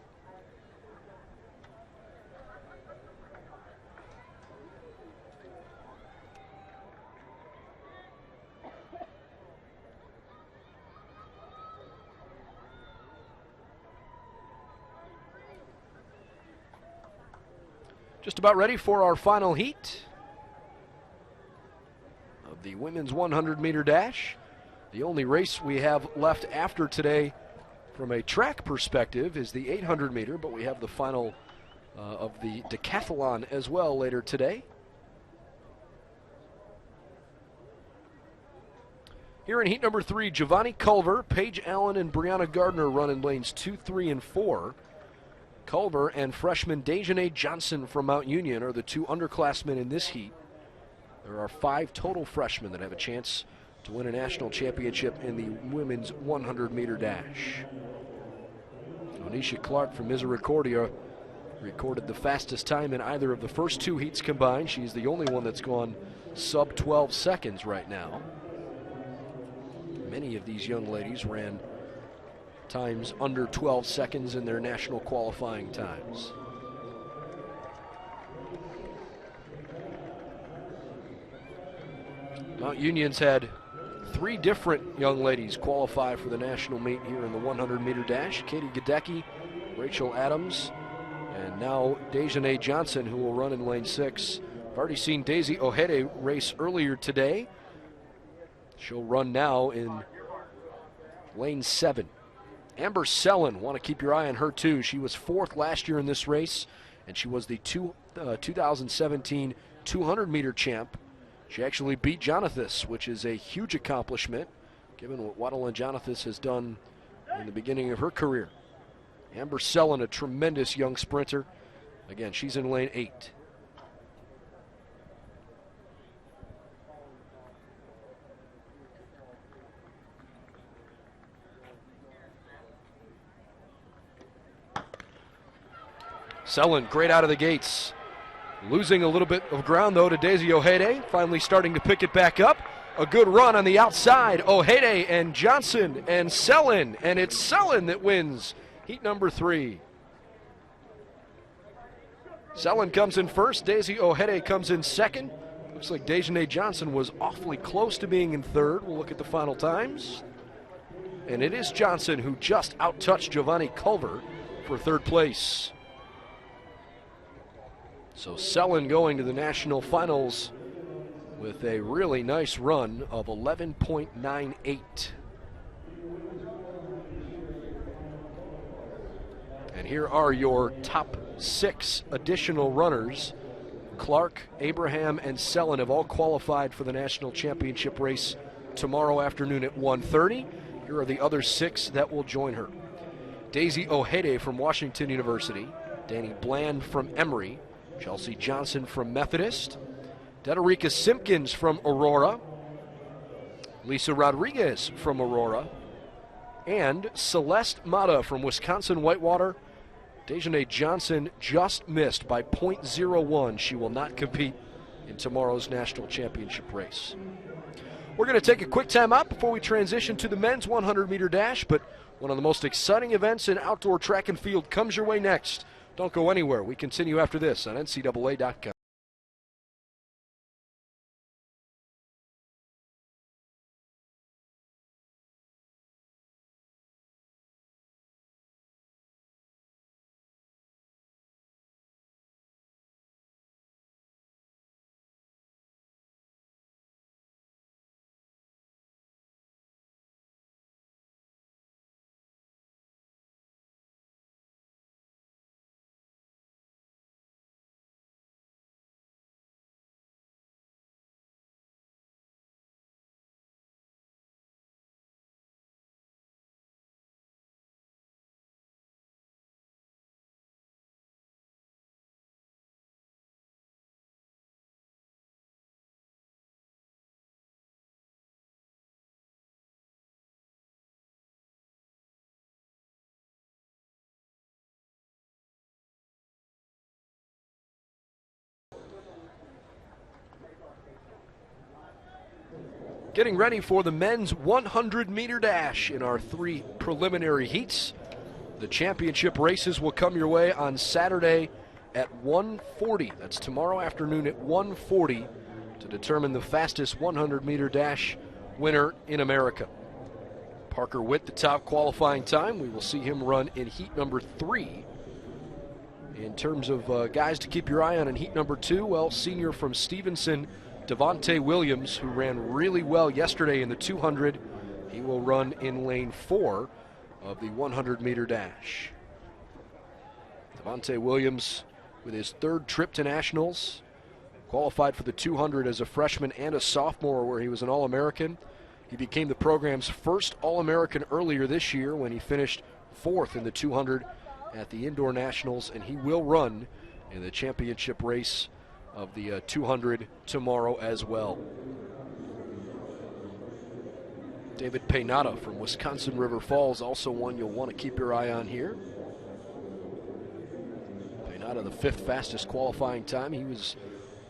Just about ready for our final heat of the women's 100-meter dash. The only race we have left after today from a track perspective is the 800-meter, but we have the final of the Decathlon as well later today. Here in heat number 3, Giovanni Culver, Paige Allen, and Brianna Gardner run in lanes 2, 3, and 4. Culver and freshman Dejanay Johnson from Mount Union are the 2 underclassmen in this heat. There are 5 total freshmen that have a chance to win a national championship in the women's 100-meter dash. Onisha Clark from Misericordia recorded the fastest time in either of the first 2 heats combined. She's the only one that's gone sub 12 seconds right now. Many of these young ladies ran times under 12 seconds in their national qualifying times. Mount Union's had 3 different young ladies qualify for the national meet here in the 100-meter dash. Katie Gadecki, Rachel Adams, and now Dejanay Johnson, who will run in lane 6. I've already seen Daisy Ojede race earlier today. She'll run now in lane 7. Amber Sellen, want to keep your eye on her too. She was 4th last year in this race, and she was the 2017 200-meter champ. She actually beat Jonathas, which is a huge accomplishment, given what Waddle and Jonathas has done in the beginning of her career. Amber Sellen, a tremendous young sprinter. Again, she's in lane 8. Sellen, great out of the gates. Losing a little bit of ground, though, to Daisy Ojede. Finally starting to pick it back up. A good run on the outside. Ojede and Johnson and Sellen. And it's Sellen that wins heat number 3. Sellen comes in first. Daisy Ojede comes in second. Looks like Dejanay Johnson was awfully close to being in third. We'll look at the final times. And it is Johnson who just outtouched Giovanni Culver for third place. So Sellen going to the national finals with a really nice run of 11.98. And here are your top 6 additional runners. Clark, Abraham, and Sellen have all qualified for the national championship race tomorrow afternoon at 1:30. Here are the other 6 that will join her. Daisy Ojede from Washington University, Danny Bland from Emory, Chelsea Johnson from Methodist, Dederica Simpkins from Aurora, Lisa Rodriguez from Aurora, and Celeste Mata from Wisconsin Whitewater. Dejanay Johnson just missed by .01. She will not compete in tomorrow's national championship race. We're going to take a quick time out before we transition to the men's 100-meter dash, but one of the most exciting events in outdoor track and field comes your way next. Don't go anywhere. We continue after this on NCAA.com. Getting ready for the men's 100-meter dash in our 3 preliminary heats. The championship races will come your way on Saturday at 1:40. That's tomorrow afternoon at 1:40 to determine the fastest 100-meter dash winner in America. Parker Witt, the top qualifying time. We will see him run in heat number 3. In terms of guys to keep your eye on in heat number 2, well, senior from Stevenson, Devontae Williams, who ran really well yesterday in the 200. He will run in lane 4 of the 100-meter dash. Devontae Williams, with his 3rd trip to nationals, qualified for the 200 as a freshman and a sophomore, where he was an All-American. He became the program's first All-American earlier this year when he finished 4th in the 200 at the Indoor Nationals, and he will run in the championship race of the 200 tomorrow as well. David Peynata from Wisconsin River Falls, also one you'll want to keep your eye on here. Peynata, the 5th fastest qualifying time. He was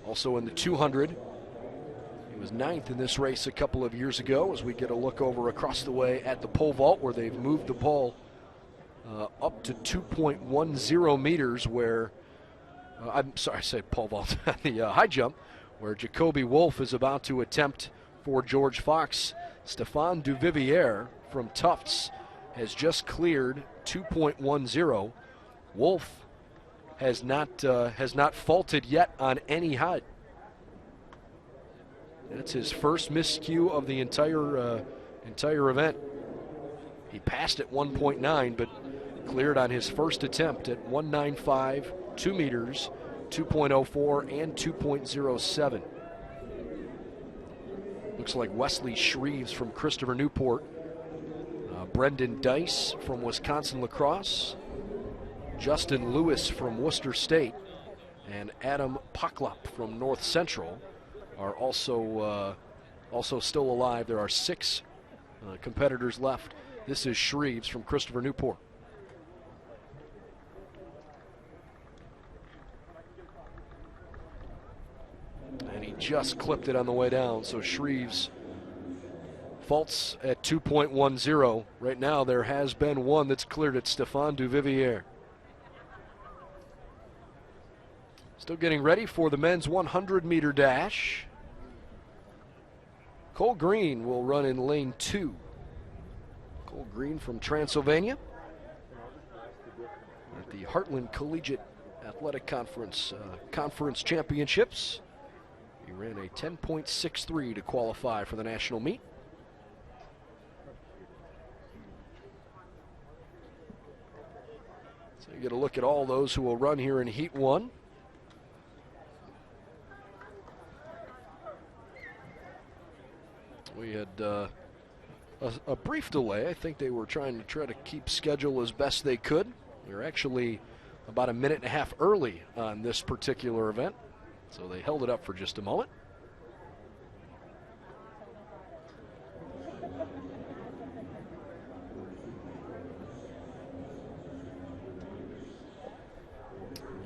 also in the 200. He was 9th in this race a couple of years ago, as we get a look over across the way at the pole vault, where they've moved the ball up to 2.10 meters, where, I'm sorry, I said pole vault, the high jump, where Jacoby Wolf is about to attempt for George Fox. Stéphane Duvivier from Tufts has just cleared 2.10. Wolf has not faulted yet on any height. That's his first miscue of the entire event. He passed at 1.9, but cleared on his first attempt at 1.95, 2 meters, 2.04, and 2.07. Looks like Wesley Shreves from Christopher Newport, Brendan Dice from Wisconsin Lacrosse, Justin Lewis from Worcester State, and Adam Poklop from North Central are also still alive. There are 6 competitors left. This is Shreves from Christopher Newport. And he just clipped it on the way down, so Shreves faults at 2.10. Right now there has been one that's cleared at Stéphane Duvivier. Still getting ready for the men's 100-meter dash. Cole Green will run in lane 2. Cole Green from Transylvania at the Heartland Collegiate Athletic Conference Championships. He ran a 10.63 to qualify for the national meet. So you get a look at all those who will run here in Heat 1. We had a brief delay. I think they were trying to keep schedule as best they could. We were actually about a minute and a half early on this particular event, so they held it up for just a moment.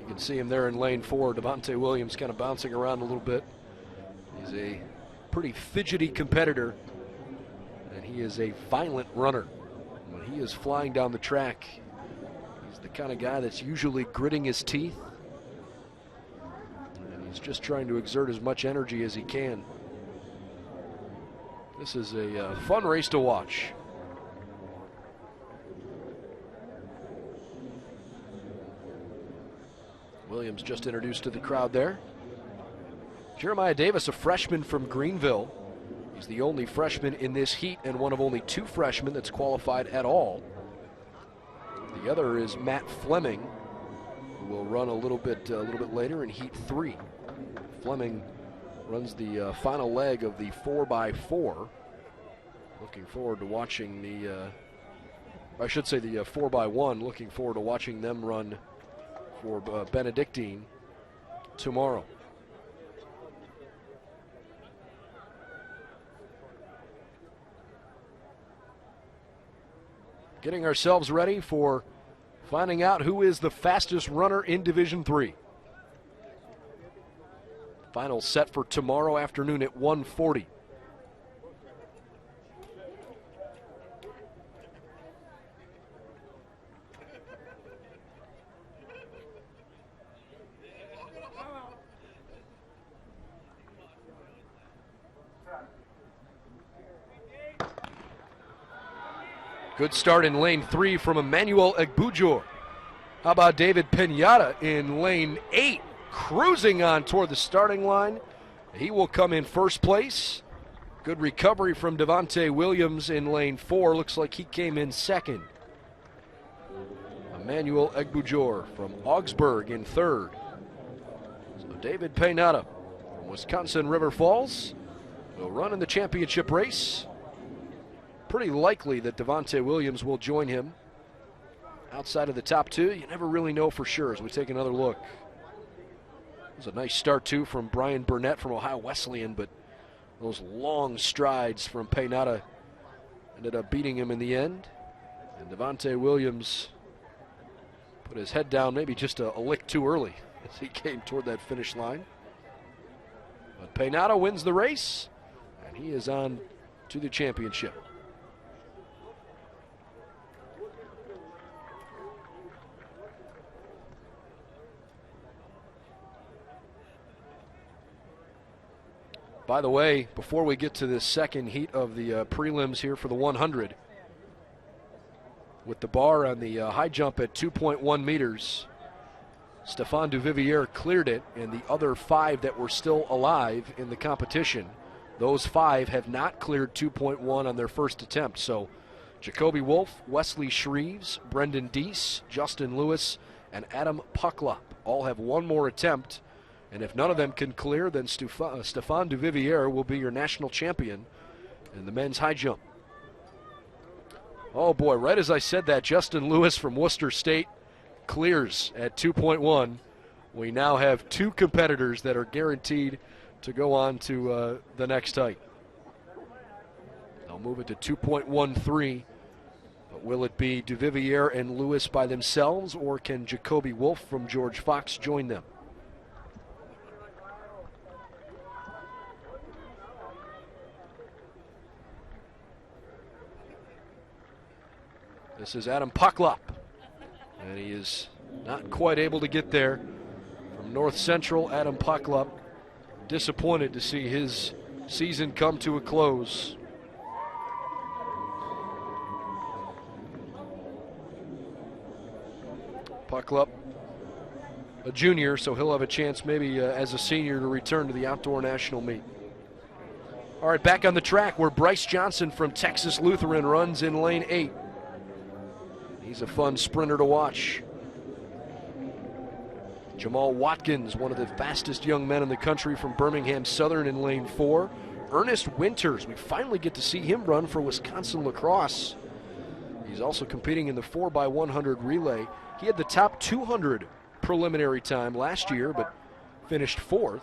You can see him there in lane 4. Devontae Williams kind of bouncing around a little bit. He's a pretty fidgety competitor, and he is a violent runner. When he is flying down the track, he's the kind of guy that's usually gritting his teeth, and he's just trying to exert as much energy as he can. This is a fun race to watch. Williams just introduced to the crowd there. Jeremiah Davis, a freshman from Greenville. He's the only freshman in this heat and one of only 2 freshmen that's qualified at all. The other is Matt Fleming, who will run a little bit later in Heat 3. Fleming runs the final leg of the 4x4. Looking forward to watching the 4x1. Looking forward to watching them run for Benedictine tomorrow. Getting ourselves ready for finding out who is the fastest runner in Division III. Final set for tomorrow afternoon at 1:40. Good start in lane 3 from Emmanuel Egbujor. How about David Pinata in lane 8, cruising on toward the starting line. He will come in first place. Good recovery from Devontae Williams in lane 4. Looks like he came in second. Emmanuel Egbujor from Augsburg in third. So David Pinata from Wisconsin River Falls will run in the championship race. Pretty likely that Devontae Williams will join him outside of the top 2. You never really know for sure as we take another look. It was a nice start, too, from Brian Burnett from Ohio Wesleyan, but those long strides from Pinata ended up beating him in the end. And Devontae Williams put his head down maybe just a lick too early as he came toward that finish line. But Pinata wins the race, and he is on to the championship. By the way, before we get to the second heat of the prelims here for the 100, with the bar on the high jump at 2.1 meters, Stéphane Duvivier cleared it, and the other 5 that were still alive in the competition, those 5 have not cleared 2.1 on their first attempt. So Jacoby Wolf, Wesley Shreves, Brendan Deese, Justin Lewis, and Adam Pucklop all have one more attempt. And if none of them can clear, then Stéphane Duvivier will be your national champion in the men's high jump. Oh boy, right as I said that, Justin Lewis from Worcester State clears at 2.1. We now have 2 competitors that are guaranteed to go on to the next height. They'll move it to 2.13. But will it be Duvivier and Lewis by themselves, or can Jacoby Wolf from George Fox join them? This is Adam Pucklop, and he is not quite able to get there. From North Central, Adam Pucklop, disappointed to see his season come to a close. Pucklop, a junior, so he'll have a chance maybe as a senior to return to the outdoor national meet. All right, back on the track where Bryce Johnson from Texas Lutheran runs in lane 8. He's a fun sprinter to watch. Jamal Watkins, one of the fastest young men in the country from Birmingham Southern in lane 4. Ernest Winters, we finally get to see him run for Wisconsin Lacrosse. He's also competing in the 4x100 relay. He had the top 200 preliminary time last year, but finished 4th.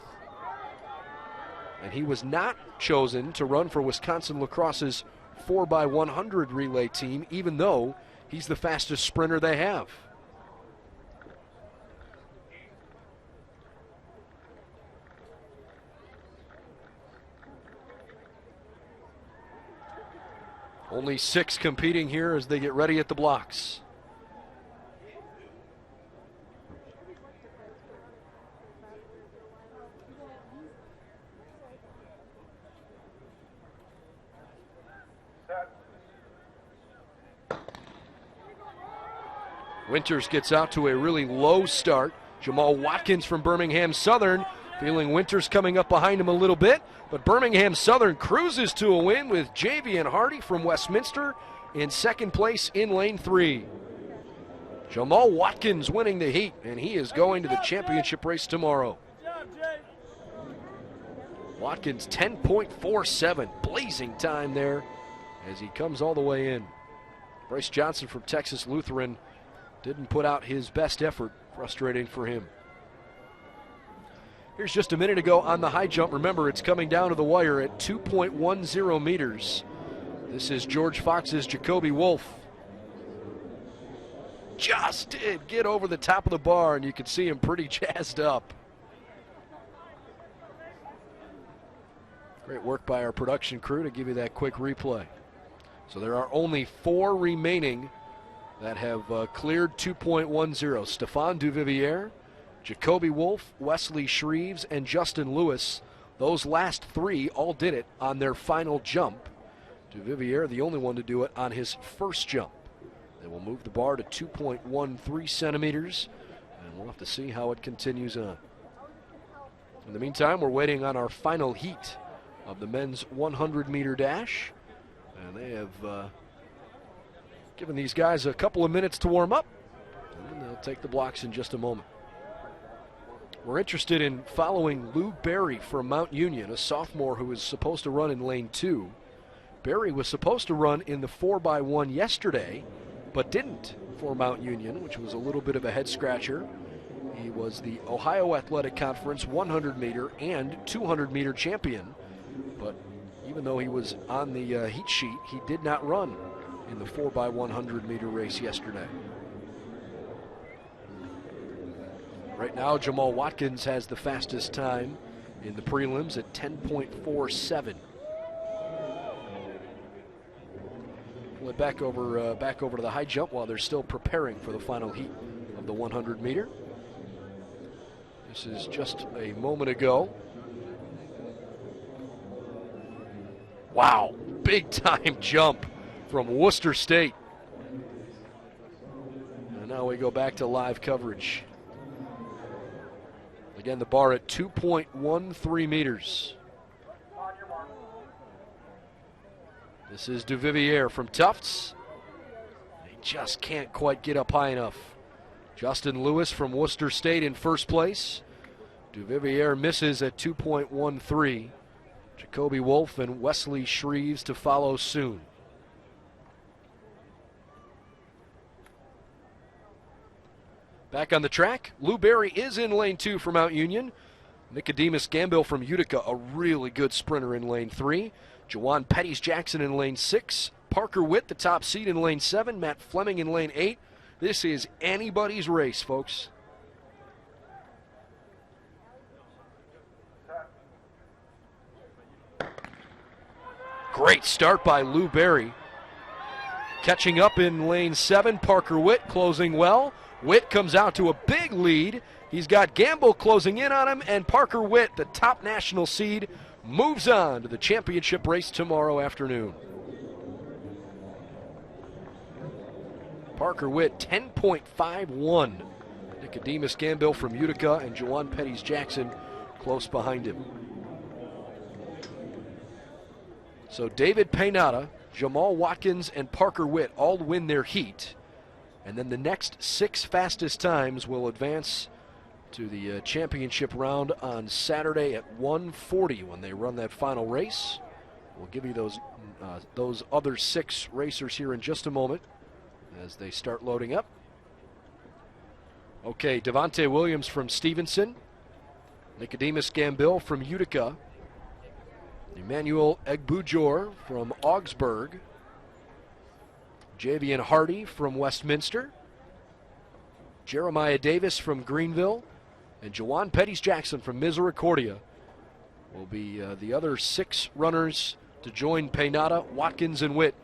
And he was not chosen to run for Wisconsin Lacrosse's 4x100 relay team, even though he's the fastest sprinter they have. Only 6 competing here as they get ready at the blocks. Winters gets out to a really low start. Jamal Watkins from Birmingham Southern feeling Winters coming up behind him a little bit, but Birmingham Southern cruises to a win with Javian Hardy from Westminster in second place in lane 3. Jamal Watkins winning the heat, and he is going to the championship race tomorrow. Watkins 10.47, blazing time there as he comes all the way in. Bryce Johnson from Texas Lutheran didn't put out his best effort. Frustrating for him. Here's just a minute ago on the high jump. Remember, it's coming down to the wire at 2.10 meters. This is George Fox's Jacoby Wolf. Just did get over the top of the bar, and you can see him pretty jazzed up. Great work by our production crew to give you that quick replay. So there are only 4 remaining that have cleared 2.10. Stéphane Duvivier, Jacoby Wolf, Wesley Shreves, and Justin Lewis. Those last 3 all did it on their final jump. Duvivier, the only one to do it on his first jump. They will move the bar to 2.13 centimeters, and we'll have to see how it continues on. In the meantime, we're waiting on our final heat of the men's 100-meter dash, and they have given these guys a couple of minutes to warm up, and they'll take the blocks in just a moment. We're interested in following Lou Berry from Mount Union, a sophomore who is supposed to run in lane 2. Berry was supposed to run in the 4x1 yesterday, but didn't for Mount Union, which was a little bit of a head-scratcher. He was the Ohio Athletic Conference 100-meter and 200-meter champion, but even though he was on the heat sheet, he did not run in the 4x100-meter race yesterday. Right now, Jamal Watkins has the fastest time in the prelims at 10.47. We'll head back over to the high jump while they're still preparing for the final heat of the 100-meter. This is just a moment ago. Wow, big time jump from Worcester State. And now we go back to live coverage. Again, the bar at 2.13 meters. This is Duvivier from Tufts. He just can't quite get up high enough. Justin Lewis from Worcester State in first place. Duvivier misses at 2.13. Jacoby Wolf and Wesley Shreves to follow soon. Back on the track, Lou Berry is in lane 2 for Mount Union. Nicodemus Gambill from Utica, a really good sprinter in lane 3. Jawan Pettis Jackson in lane 6. Parker Witt, the top seed in lane 7. Matt Fleming in lane 8. This is anybody's race, folks. Great start by Lou Berry. Catching up in lane 7, Parker Witt closing well. Witt comes out to a big lead. He's got Gamble closing in on him, and Parker Witt, the top national seed, moves on to the championship race tomorrow afternoon. Parker Witt, 10.51. Nicodemus Gambill from Utica and Jawan Pettis Jackson close behind him. So David Paynata, Jamal Watkins, and Parker Witt all win their heat. And then the next 6 fastest times will advance to the championship round on Saturday at 1:40 when they run that final race. We'll give you those other 6 racers here in just a moment as they start loading up. Okay, Devontae Williams from Stevenson, Nicodemus Gambill from Utica, Emmanuel Egbujor from Augsburg, Javian Hardy from Westminster, Jeremiah Davis from Greenville, and Jawan Pettis Jackson from Misericordia will be the other 6 runners to join Paynata, Watkins, and Witt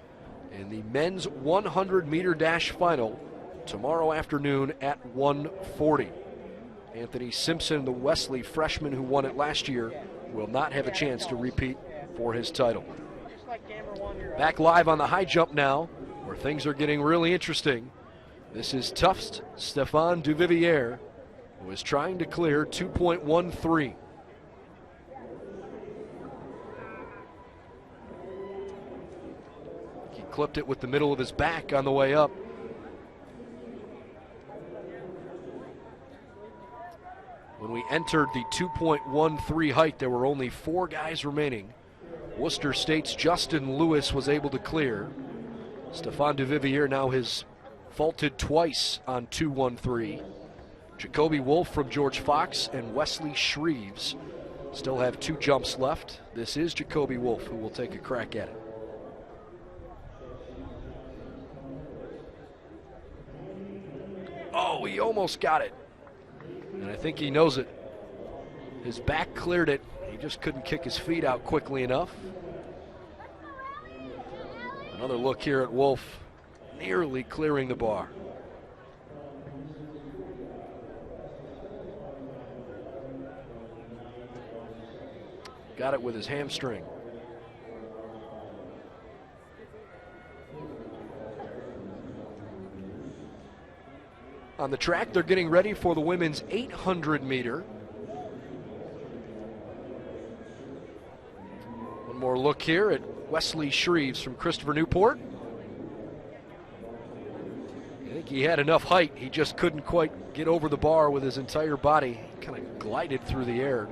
in the men's 100-meter dash final tomorrow afternoon at 1:40. Anthony Simpson, the Wesley freshman who won it last year, will not have a chance to repeat for his title. Back live on the high jump now, where things are getting really interesting. This is Tufts Stéphane Duvivier, who is trying to clear 2.13. He clipped it with the middle of his back on the way up. When we entered the 2.13 height, there were only 4 guys remaining. Worcester State's Justin Lewis was able to clear. Stéphane Duvivier now has faulted twice on 2.13. Jacoby Wolf from George Fox and Wesley Shreves still have 2 jumps left. This is Jacoby Wolf who will take a crack at it. Oh, he almost got it. And I think he knows it. His back cleared it. He just couldn't kick his feet out quickly enough. Another look here at Wolf, nearly clearing the bar. Got it with his hamstring. on the track. They're getting ready for the women's 800 meter. One more look here at Wesley Shreves from Christopher Newport. I think he had enough height. He just couldn't quite get over the bar with his entire body. He kind of glided through the air.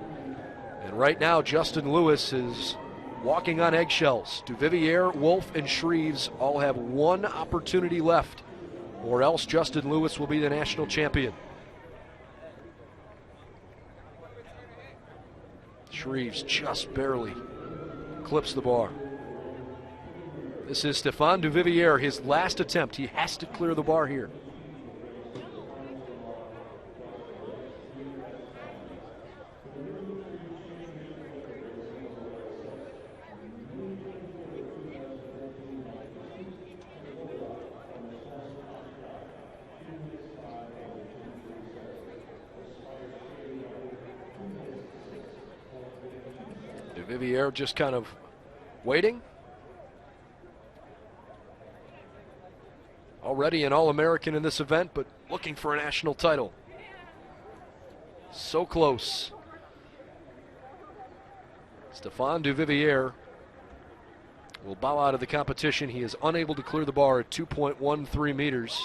And right now, Justin Lewis is walking on eggshells. Duvivier, Wolf, and Shreves all have one opportunity left, or else Justin Lewis will be the national champion. Shreves just barely clips the bar. This is Stéphane Duvivier, his last attempt. He has to clear the bar here. Duvivier just kind of waiting. Already an All-American in this event, but looking for a national title. So close. Stéphane Duvivier will bow out of the competition. He is unable to clear the bar at 2.13 meters.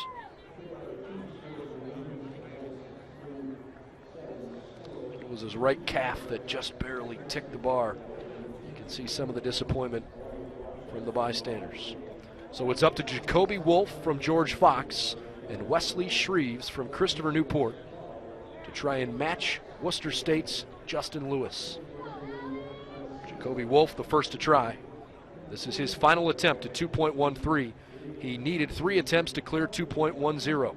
It was his right calf that just barely ticked the bar. You can see some of the disappointment from the bystanders. So it's up to Jacoby Wolf from George Fox and Wesley Shreves from Christopher Newport to try and match Worcester State's Justin Lewis. Jacoby Wolf, the first to try. This is his final attempt at 2.13. He needed 3 attempts to clear 2.10.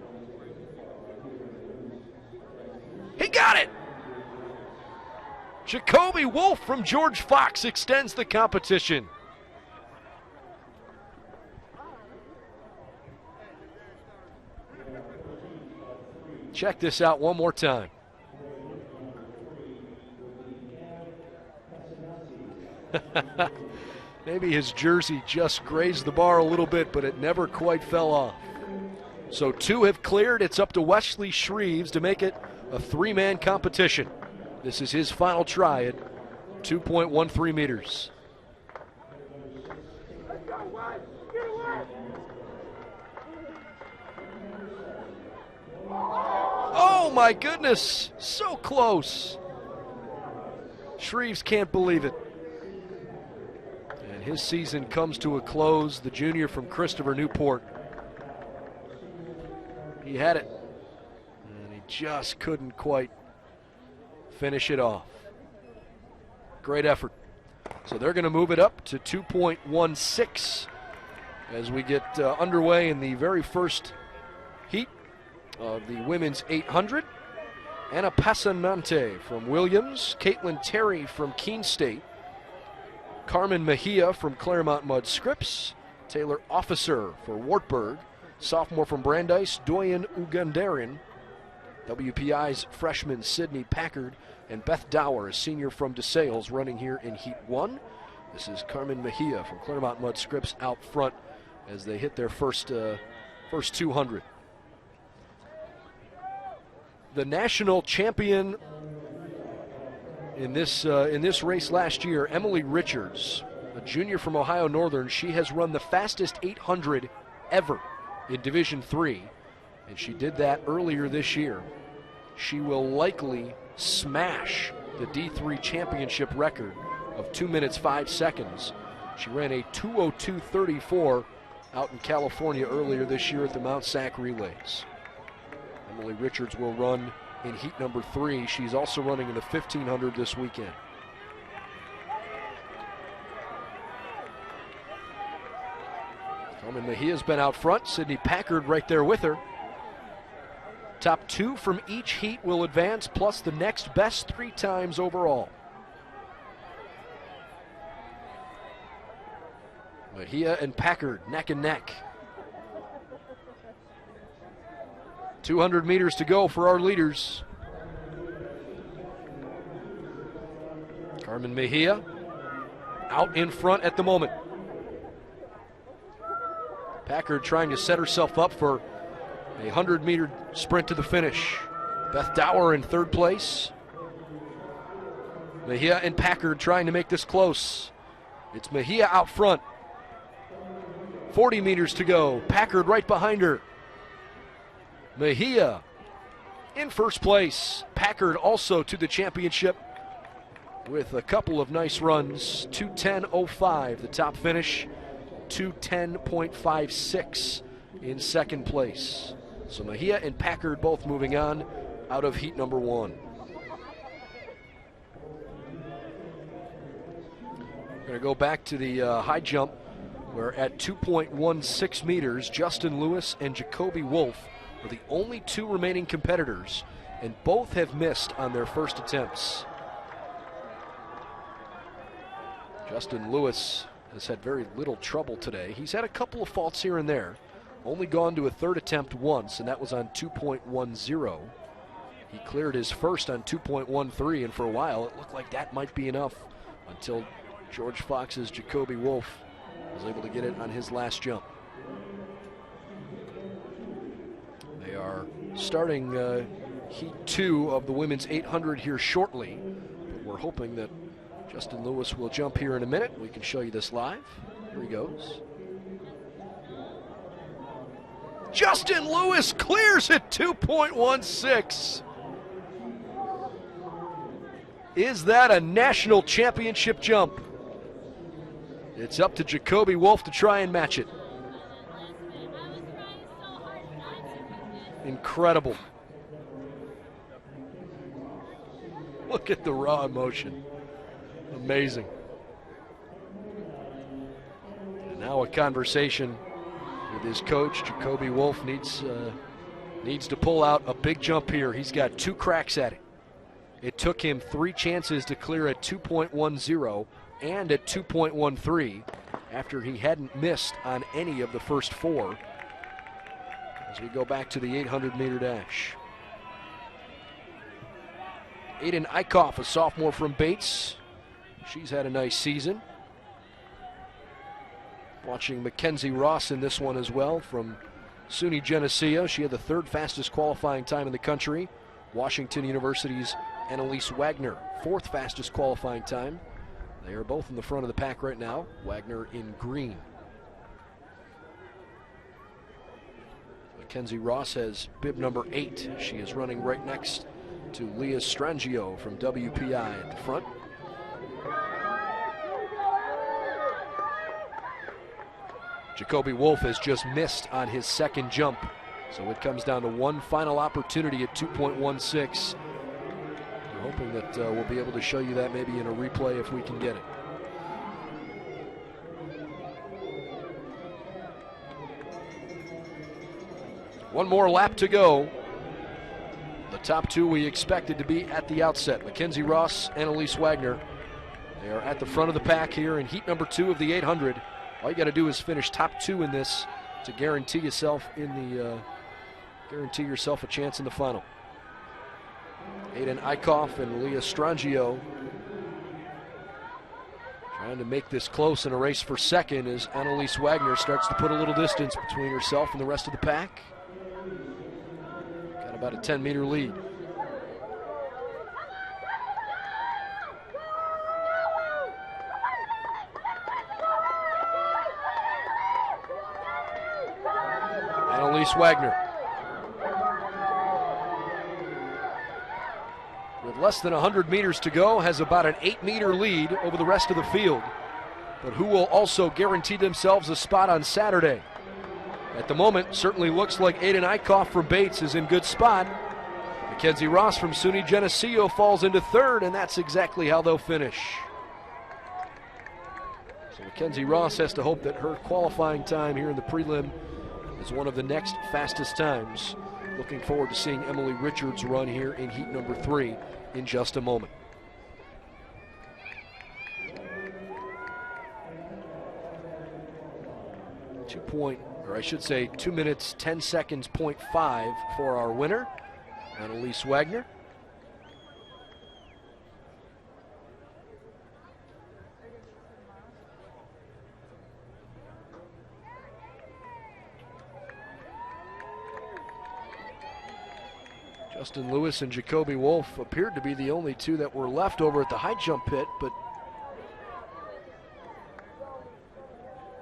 He got it! Jacoby Wolf from George Fox extends the competition. Check this out one more time. Maybe his jersey just grazed the bar a little bit, but it never quite fell off. So 2 have cleared. It's up to Wesley Shreves to make it a 3-man competition. This is his final try at 2.13 meters. Oh my goodness, so close. Shreves can't believe it. And his season comes to a close. The junior from Christopher Newport. He had it, and he just couldn't quite finish it off. Great effort. So they're going to move it up to 2.16 as we get underway in the very first heat of the women's 800. Anna Passanante from Williams, Caitlin Terry from Keene State, Carmen Mejia from Claremont Mudd Scripps, Taylor Officer for Wartburg, sophomore from Brandeis, Doyen Ugandarian, WPI's freshman Sydney Packard, and Beth Dower, a senior from DeSales, running here in Heat 1. This is Carmen Mejia from Claremont Mudd Scripps out front as they hit their first 200. The national champion in this race last year, Emily Richards, a junior from Ohio Northern. She has run the fastest 800 ever in Division III, and she did that earlier this year. She will likely smash the D3 championship record of 2 minutes 5 seconds. She ran a 2:02:34 out in California earlier this year at the Mount Sac Relays. Emily Richards will run in heat number 3. She's also running in the 1500 this weekend. Carmen Mejia's been out front. Sydney Packard right there with her. Top 2 from each heat will advance, plus the next best 3 times overall. Mejia and Packard neck and neck. 200 meters to go for our leaders. Carmen Mejia out in front at the moment. Packard trying to set herself up for A 100-meter sprint to the finish. Beth Dower in third place. Mejia and Packard trying to make this close. It's Mejia out front. 40 meters to go. Packard right behind her. Mejia in first place. Packard also to the championship with a couple of nice runs. 2:10.05 the top finish. 2:10.56 in second place. So Mejia and Packard both moving on out of heat number 1. We're going to go back to the high jump, where at 2.16 meters, Justin Lewis and Jacoby Wolf are the only 2 remaining competitors, and both have missed on their first attempts. Justin Lewis has had very little trouble today. He's had a couple of faults here and there. Only gone to a third attempt once, and that was on 2.10. He cleared his first on 2.13, and for a while it looked like that might be enough until George Fox's Jacoby Wolf was able to get it on his last jump. They are starting heat 2 of the women's 800 here shortly, but we're hoping that Justin Lewis will jump here in a minute. We can show you this live. Here he goes. Justin Lewis clears at 2.16. Is that a national championship jump? It's up to Jacoby Wolf to try and match it. Incredible. Look at the raw emotion. Amazing. And now a conversation with his coach. Jacoby Wolf needs to pull out a big jump here. He's got 2 cracks at it. It took him 3 chances to clear at 2.10 and at 2.13 after he hadn't missed on any of the first 4. As we go back to the 800-meter dash. Aiden Eichhoff, a sophomore from Bates. She's had a nice season. Watching Mackenzie Ross in this one as well from SUNY Geneseo. She had the 3rd fastest qualifying time in the country. Washington University's Annalise Wagner, 4th fastest qualifying time. They are both in the front of the pack right now. Wagner in green. Mackenzie Ross has bib number 8. She is running right next to Leah Strangio from WPI at the front. Jacoby Wolf has just missed on his 2nd jump, so it comes down to one final opportunity at 2.16. We're hoping that we'll be able to show you that maybe in a replay if we can get it. One more lap to go. The top 2 we expected to be at the outset. Mackenzie Ross, Annalise Wagner. They are at the front of the pack here in heat number 2 of the 800. All you got to do is finish top 2 in this to guarantee yourself a chance in the final. Aiden Eichhoff and Leah Strangio trying to make this close in a race for 2nd as Annalise Wagner starts to put a little distance between herself and the rest of the pack. Got about a 10-meter lead. Annalise Wagner. With less than 100 meters to go, has about an 8-meter lead over the rest of the field. But who will also guarantee themselves a spot on Saturday? At the moment, certainly looks like Aiden Eichhoff from Bates is in good spot. Mackenzie Ross from SUNY Geneseo falls into 3rd, and that's exactly how they'll finish. So Mackenzie Ross has to hope that her qualifying time here in the prelim is one of the next fastest times. Looking forward to seeing Emily Richards run here in heat number 3 in just a moment. I should say 2 minutes, 10 seconds, 0.5 for our winner, Annalise Wagner. Justin Lewis and Jacoby Wolf appeared to be the only two that were left over at the high jump pit, but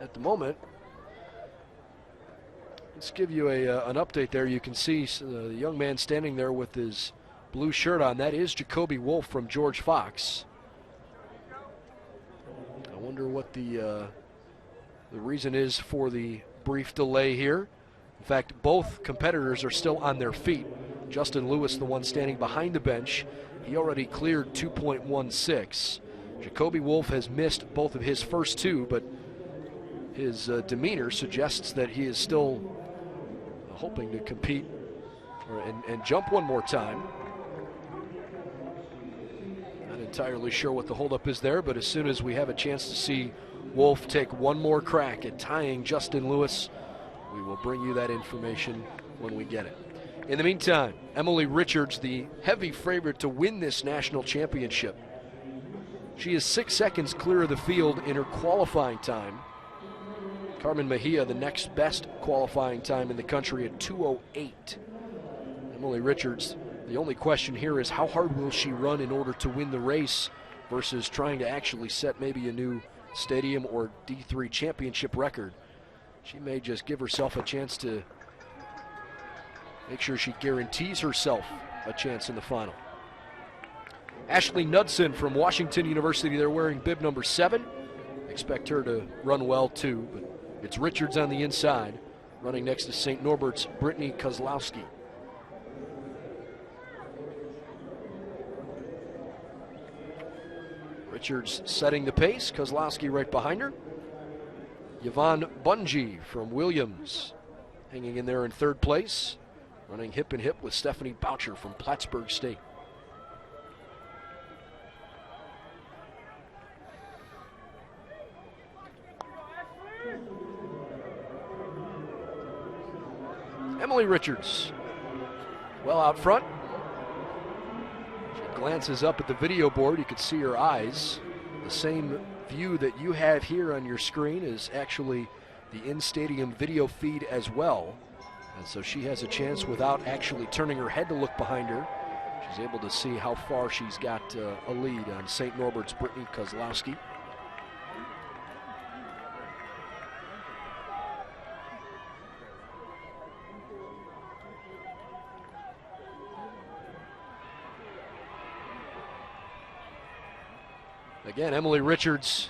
at the moment, let's give you an update there. You can see the young man standing there with his blue shirt on. That is Jacoby Wolf from George Fox. I wonder what the reason is for the brief delay here. In fact, both competitors are still on their feet. Justin Lewis, the one standing behind the bench, he already cleared 2.16. Jacoby Wolf has missed both of his first two, but his demeanor suggests that he is still hoping to compete and jump one more time. Not entirely sure what the holdup is there, but as soon as we have a chance to see Wolf take one more crack at tying Justin Lewis, we will bring you that information when we get it. In the meantime, Emily Richards, the heavy favorite to win this national championship. She is 6 seconds clear of the field in her qualifying time. Carmen Mejia, the next best qualifying time in the country at 2:08. Emily Richards, the only question here is how hard will she run in order to win the race versus trying to actually set maybe a new stadium or D3 championship record. She may just give herself a chance to make sure she guarantees herself a chance in the final. Ashley Knudsen from Washington University, they're wearing bib number 7. Expect her to run well too, but it's Richards on the inside, running next to St. Norbert's Brittany Kozlowski. Richards setting the pace, Kozlowski right behind her. Yvonne Bungie from Williams hanging in there in 3rd place, running hip and hip with Stephanie Boucher from Plattsburgh State. Emily Richards, well out front. She glances up at the video board. You can see her eyes. The same view that you have here on your screen is actually the in-stadium video feed as well. And so she has a chance without actually turning her head to look behind her. She's able to see how far she's got a lead on St. Norbert's Brittany Kozlowski. Again, Emily Richards,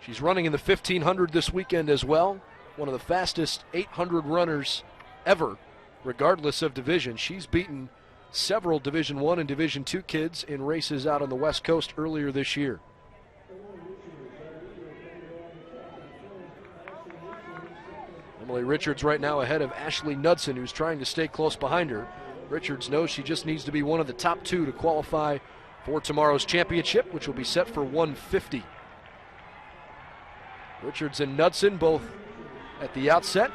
she's running in the 1500 this weekend as well. One of the fastest 800 runners ever, regardless of division. She's beaten several Division I and Division II kids in races out on the West Coast earlier this year. Emily Richards right now ahead of Ashley Knudsen, who's trying to stay close behind her. Richards knows she just needs to be one of the top 2 to qualify for tomorrow's championship, which will be set for 150. Richards and Knudsen both at the outset.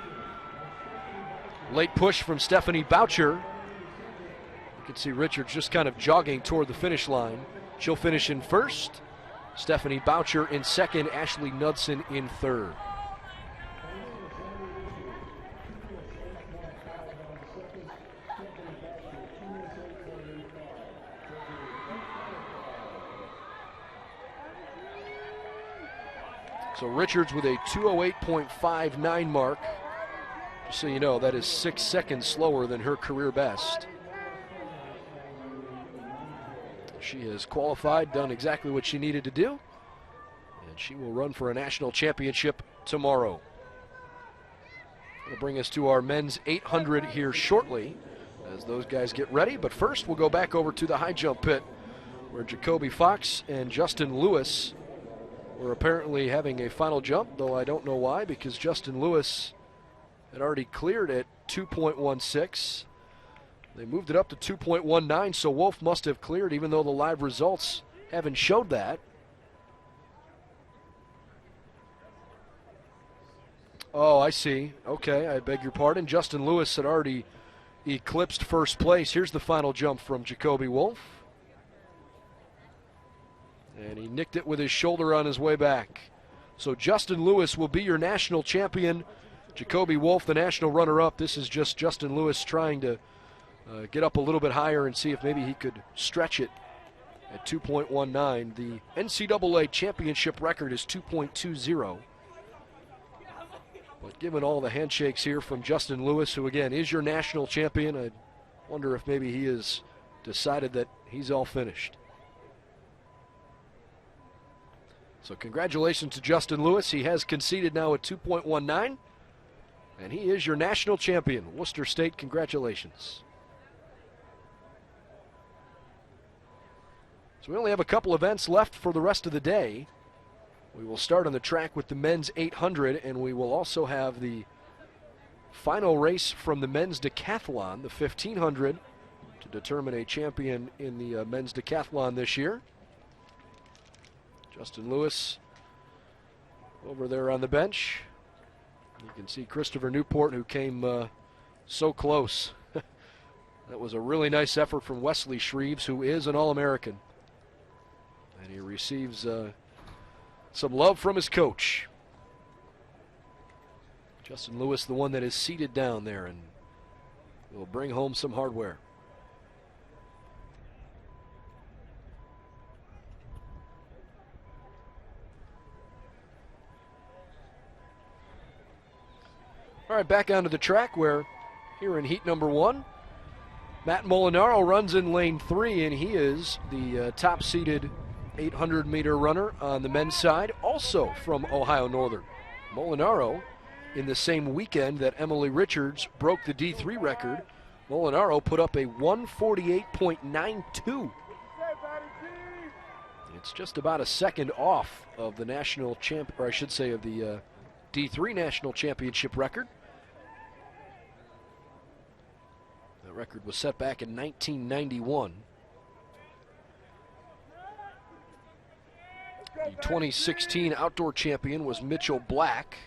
Late push from Stephanie Boucher. You can see Richards just kind of jogging toward the finish line. She'll finish in 1st. Stephanie Boucher in 2nd. Ashley Knudsen in 3rd. So Richards with a 2:08.59 mark. Just so you know, that is 6 seconds slower than her career best. She has qualified, done exactly what she needed to do, and she will run for a national championship tomorrow. That'll bring us to our men's 800 here shortly as those guys get ready. But first, we'll go back over to the high jump pit where Jacoby Fox and Justin Lewis were apparently having a final jump, though I don't know why, because Justin Lewis had already cleared at 2.16. They moved it up to 2.19, so Wolf must have cleared, even though the live results haven't showed that. Oh, I see. Okay, I beg your pardon. Justin Lewis had already eclipsed 1st place. Here's the final jump from Jacoby Wolf. And he nicked it with his shoulder on his way back. So Justin Lewis will be your national champion. Jacoby Wolf, the national runner-up. This is just Justin Lewis trying to get up a little bit higher and see if maybe he could stretch it at 2.19. The NCAA championship record is 2.20. But given all the handshakes here from Justin Lewis, who again is your national champion, I wonder if maybe he has decided that he's all finished. So congratulations to Justin Lewis. He has conceded now at 2.19, and he is your national champion. Worcester State, congratulations. So we only have a couple events left for the rest of the day. We will start on the track with the men's 800, and we will also have the final race from the men's decathlon, the 1500, to determine a champion in the men's decathlon this year. Justin Lewis over there on the bench. You can see Christopher Newport, who came so close. That was a really nice effort from Wesley Shreves, who is an All-American. And he receives some love from his coach. Justin Lewis, the one that is seated down there, and will bring home some hardware. All right, back onto the track where here in heat number 1, Matt Molinaro runs in lane 3, and he is the top-seeded 800-meter runner on the men's side, also from Ohio Northern. Molinaro, in the same weekend that Emily Richards broke the D3 record, Molinaro put up a 148.92. It's just about a second off of the national champ, or I should say of the D3 national championship record. The record was set back in 1991. The 2016 outdoor champion was Mitchell Black.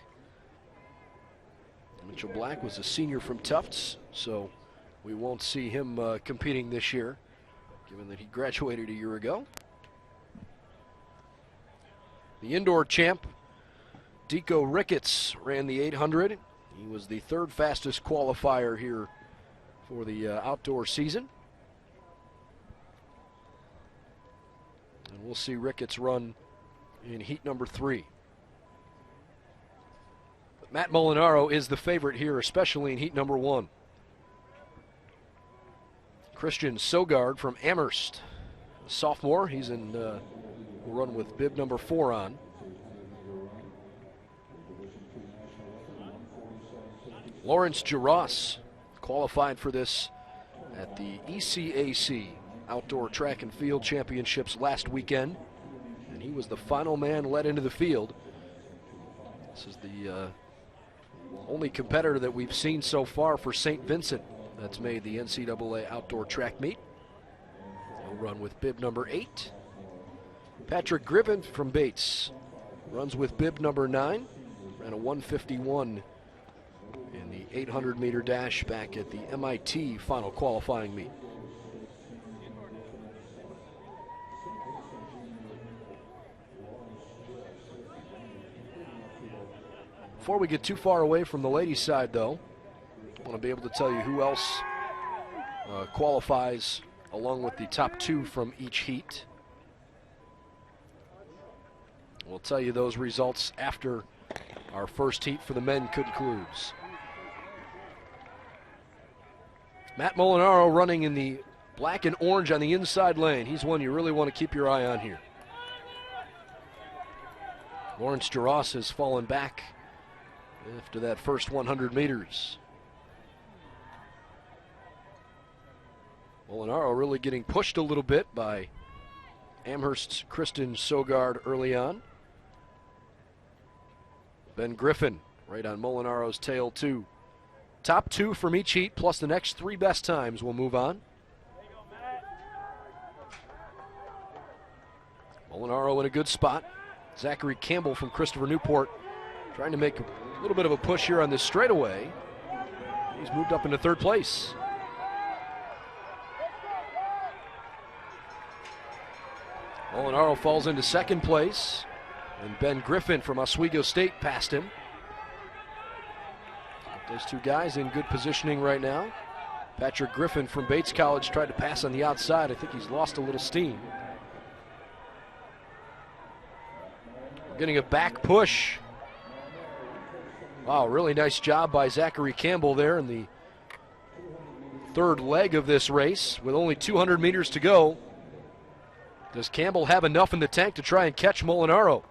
Mitchell Black was a senior from Tufts, so we won't see him competing this year, given that he graduated a year ago. The indoor champ, Deco Ricketts, ran the 800. He was the third fastest qualifier here for the outdoor season. And we'll see Ricketts run in heat number 3. But Matt Molinaro is the favorite here, especially in heat number 1. Christian Sogard from Amherst, a sophomore. He's in will run with bib number 4 on. Lawrence Giross qualified for this at the ECAC Outdoor Track and Field Championships last weekend, and he was the final man led into the field. This is the only competitor that we've seen so far for St. Vincent that's made the NCAA Outdoor Track Meet. He'll run with bib number 8. Patrick Griffin from Bates runs with bib number 9, ran a 151 in the 800-meter dash back at the MIT final qualifying meet. Before we get too far away from the ladies' side, though, I want to be able to tell you who else qualifies along with the top 2 from each heat. We'll tell you those results after our first heat for the men concludes. Matt Molinaro running in the black and orange on the inside lane. He's one you really want to keep your eye on here. Lawrence Giross has fallen back after that first 100 meters. Molinaro really getting pushed a little bit by Amherst's Kristen Sogard early on. Ben Griffin right on Molinaro's tail too. Top 2 from each heat plus the next 3 best times will move on. Molinaro in a good spot. Zachary Campbell from Christopher Newport trying to make a little bit of a push here on this straightaway. He's moved up into 3rd place. Molinaro falls into 2nd place, and Ben Griffin from Oswego State passed him. Those 2 guys in good positioning right now. Patrick Griffin from Bates College tried to pass on the outside. I think he's lost a little steam. We're getting a back push. Wow, really nice job by Zachary Campbell there in the third leg of this race with only 200 meters to go. Does Campbell have enough in the tank to try and catch Molinaro?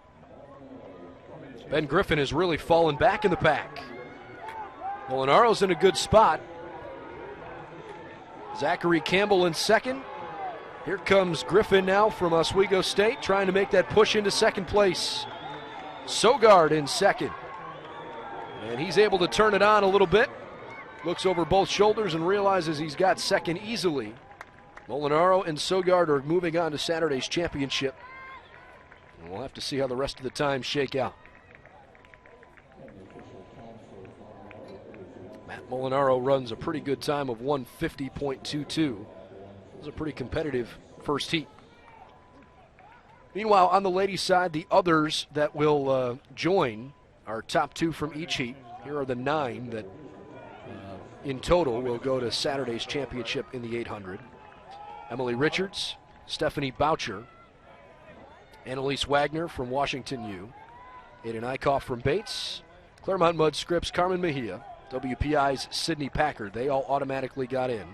Ben Griffin has really fallen back in the pack. Molinaro's in a good spot. Zachary Campbell in second. Here comes Griffin now from Oswego State trying to make that push into second place. Sogard in second. And he's able to turn it on a little bit. Looks over both shoulders and realizes he's got second easily. Molinaro and Sogard are moving on to Saturday's championship. And we'll have to see how the rest of the times shake out. Matt Molinaro runs a pretty good time of 150.22. It was a pretty competitive first heat. Meanwhile, on the ladies' side, the others that will join our top two from each heat. Here are the 9 that in total will go to Saturday's championship in the 800. Emily Richards, Stephanie Boucher, Annalise Wagner from Washington U, Aiden Eichhoff from Bates, Claremont Mudd Scripps, Carmen Mejia, WPI's Sydney Packard. They all automatically got in.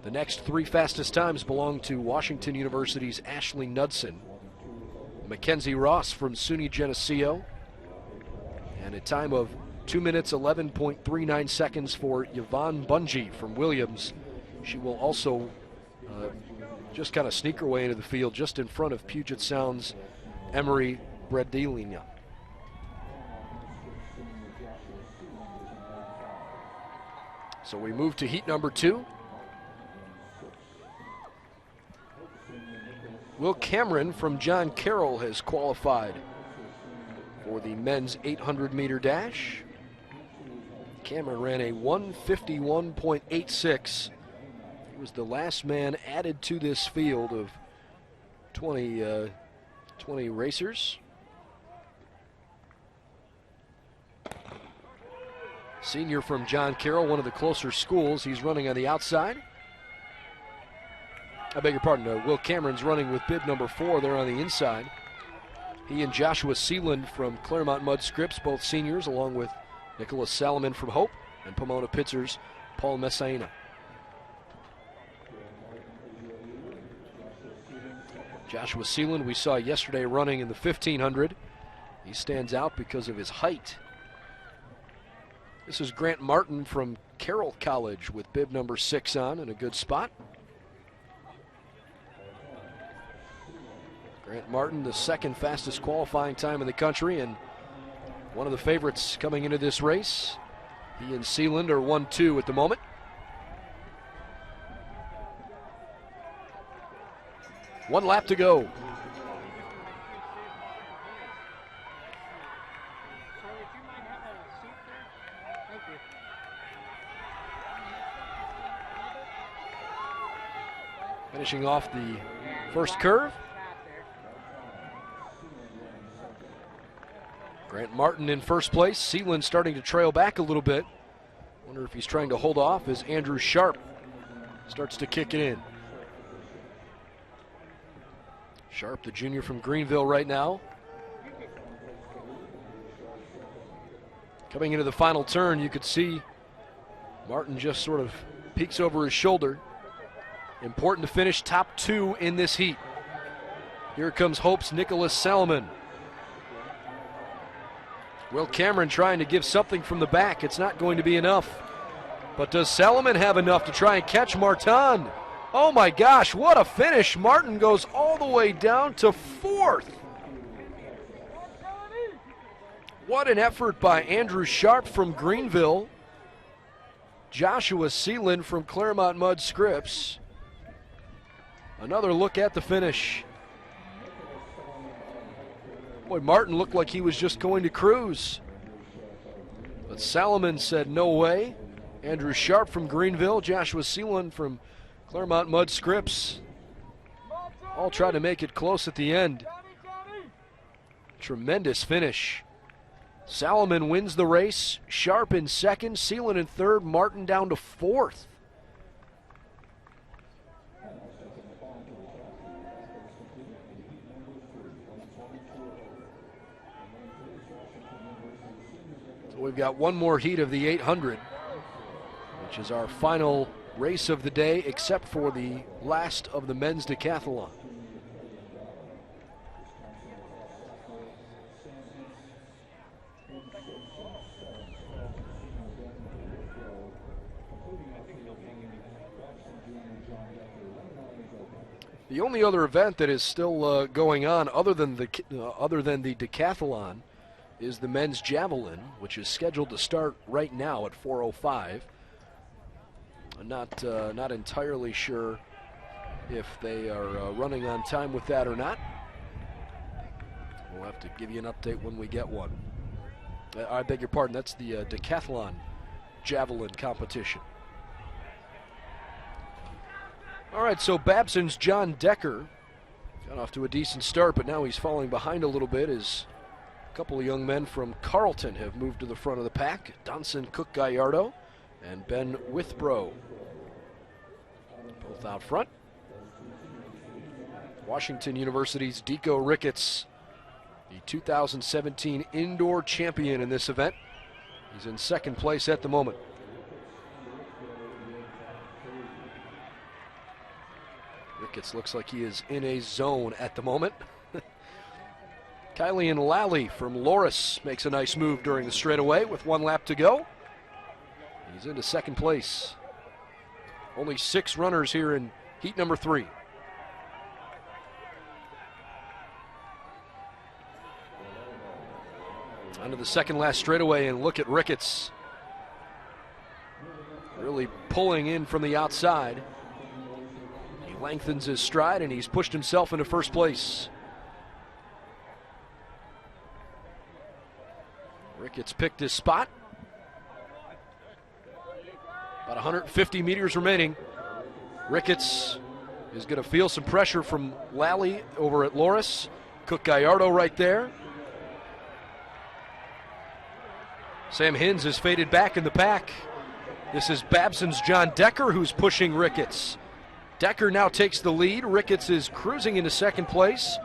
The next 3 fastest times belong to Washington University's Ashley Knudsen, Mackenzie Ross from SUNY Geneseo, and a time of 2 minutes 11.39 seconds for Yvonne Bungie from Williams. She will also just kind of sneak her way into the field just in front of Puget Sound's Emery Bredilina. So we move to heat number 2. Will Cameron from John Carroll has qualified for the men's 800-meter dash. Cameron ran a 151.86. He was the last man added to this field of 20 racers. Senior from John Carroll, one of the closer schools. He's running on the outside. I beg your pardon, Will Cameron's running with bib number 4 there on the inside. He and Joshua Sealand from Claremont Mudd Scripps, both seniors, along with Nicholas Salomon from Hope and Pomona Pitzer's Paul Messaina. Joshua Sealand we saw yesterday running in the 1500. He stands out because of his height. This is Grant Martin from Carroll College with bib number 6 on in a good spot. Grant Martin, the second fastest qualifying time in the country and one of the favorites coming into this race. He and Sealand are 1-2 at the moment. One lap to go. Finishing off the first curve. Grant Martin in first place. Sealand starting to trail back a little bit. Wonder if he's trying to hold off as Andrew Sharp starts to kick it in. Sharp, the junior from Greenville right now. Coming into the final turn, you could see Martin just sort of peeks over his shoulder. Important to finish top 2 in this heat. Here comes Hope's Nicholas Salomon. Will Cameron trying to give something from the back. It's not going to be enough. But does Salomon have enough to try and catch Martin? Oh my gosh, what a finish. Martin goes all the way down to 4th. What an effort by Andrew Sharp from Greenville. Joshua Sealand from Claremont Mudd Scripps. Another look at the finish. Boy, Martin looked like he was just going to cruise. But Salomon said no way. Andrew Sharp from Greenville, Joshua Sealand from Claremont Mudd Scripps all trying to make it close at the end. Tremendous finish. Salomon wins the race. Sharp in second, Sealand in third, Martin down to 4th. we've got one more heat of the 800, which is our final race of the day, except for the last of the men's decathlon. The only other event that is still going on, other than the decathlon, is the men's javelin, which is scheduled to start right now at 4:05. I'm not entirely sure if they are running on time with that or not. We'll have to give you an update when we get one. I beg your pardon, that's the decathlon javelin competition. All right, so Babson's John Decker got off to a decent start, but now he's falling behind a little bit as a couple of young men from Carleton have moved to the front of the pack. Donson Cook-Gallardo and Ben Withbrow, both out front. Washington University's Deco Ricketts, the 2017 indoor champion in this event. He's in second place at the moment. Ricketts looks like he is in a zone at the moment. Kylian Lally from Loris makes a nice move during the straightaway with 1 lap to go. He's into second place. Only 6 runners here in heat number 3. Onto the second last straightaway, and look at Ricketts. Really pulling in from the outside. He lengthens his stride and he's pushed himself into first place. Ricketts picked his spot. About 150 meters remaining. Ricketts is going to feel some pressure from Lally over at Loris. Cook-Gallardo right there. Sam Hinz has faded back in the pack. This is Babson's John Decker who's pushing Ricketts. Decker now takes the lead. Ricketts is cruising into second place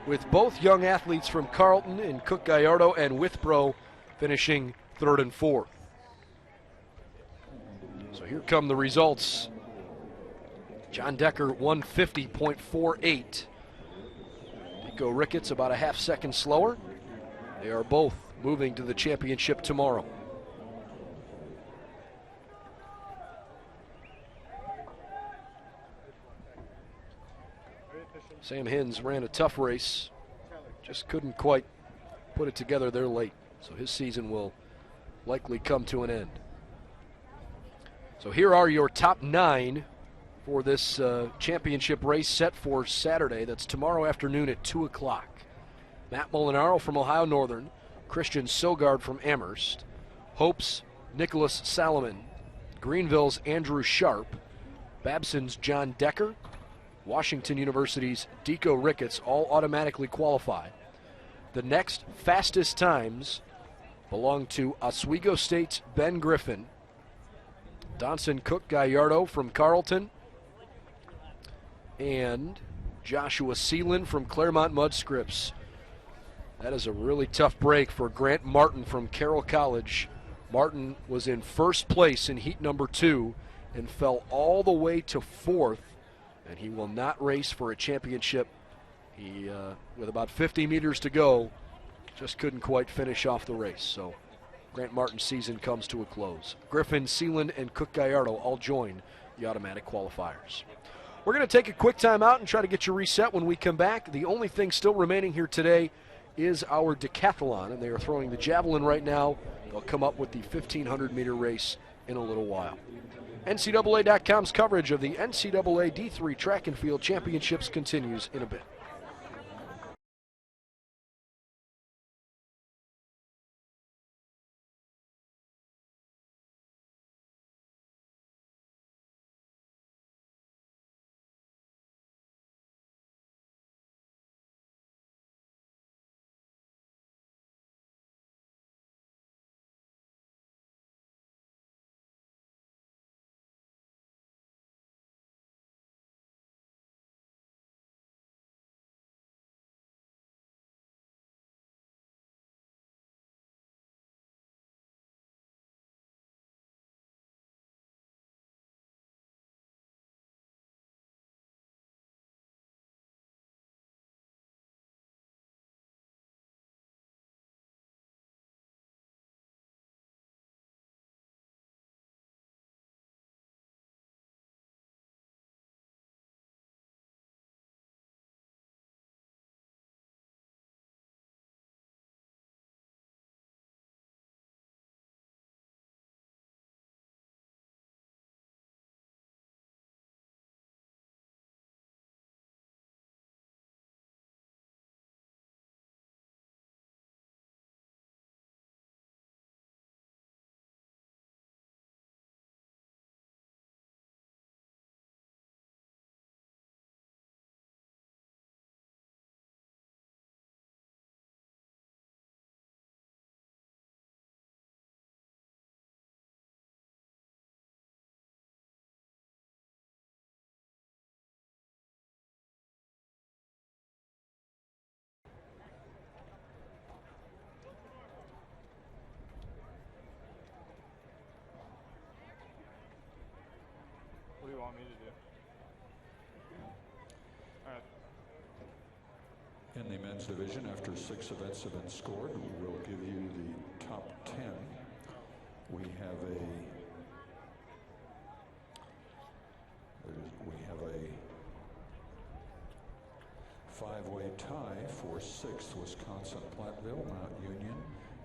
with both young athletes from Carleton in Cook-Gallardo and Withbrow finishing third and fourth. So here come the results. John Decker 150.48. Deco Ricketts about a half second slower. They are both moving to the championship tomorrow. Sam Hinz ran a tough race, just couldn't quite put it together there late. So his season will likely come to an end. So here are your top 9 for this championship race set for Saturday. That's tomorrow afternoon at 2 o'clock. Matt Molinaro from Ohio Northern, Christian Sogard from Amherst, Hope's Nicholas Salomon, Greenville's Andrew Sharp, Babson's John Decker, Washington University's Deco Ricketts all automatically qualify. The next fastest times belong to Oswego State's Ben Griffin, Donson Cook-Gallardo from Carleton, and Joshua Seeland from Claremont Mudscripts. That is a really tough break for Grant Martin from Carroll College. Martin was in first place in heat number 2 and fell all the way to 4th, and he will not race for a championship. He, with about 50 meters to go, just couldn't quite finish off the race. So Grant Martin's season comes to a close. Griffin, Seeland, and Cook-Gallardo all join the automatic qualifiers. We're going to take a quick time out and try to get you reset when we come back. The only thing still remaining here today is our decathlon, and they are throwing the javelin right now. They'll come up with the 1,500-meter race in a little while. NCAA.com's coverage of the NCAA D3 Track and Field Championships continues in a bit. men's division, after 6 events have been scored, we'll give you the top 10. We have a 5-way tie for 6th, Wisconsin Platteville, Mount Union,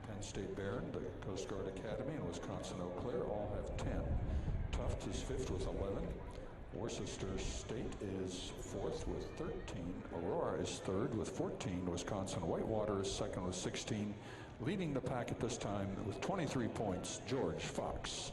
Penn State Barron, the Coast Guard Academy, and Wisconsin Eau Claire all have 10. Tufts is 5th with 11. Worcester State is 4th with 13. Aurora is 3rd with 14. Wisconsin Whitewater is 2nd with 16. Leading the pack at this time with 23 points, George Fox.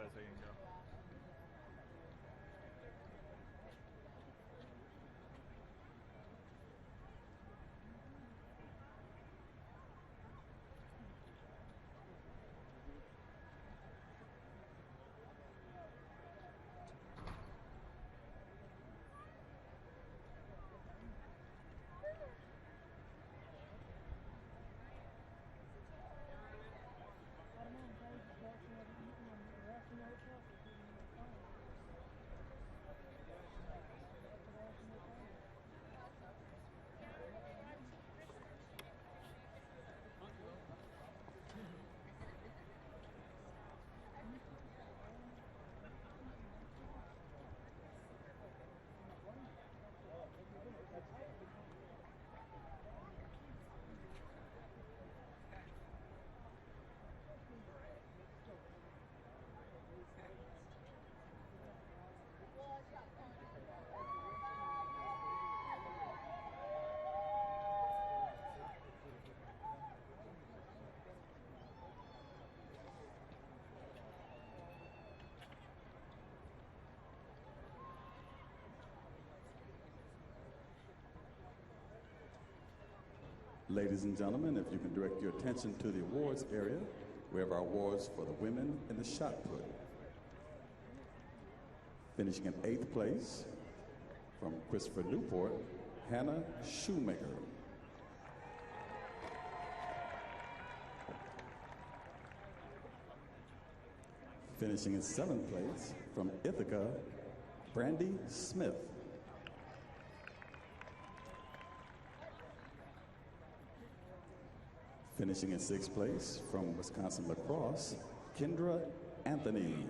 as they can go. Ladies and gentlemen, if you can direct your attention to the awards area, we have our awards for the women in the shot put. Finishing in 8th place, from Christopher Newport, Hannah Shoemaker. Finishing in 7th place, from Ithaca, Brandy Smith. Finishing in 6th place, from Wisconsin La Crosse, Kendra Anthony.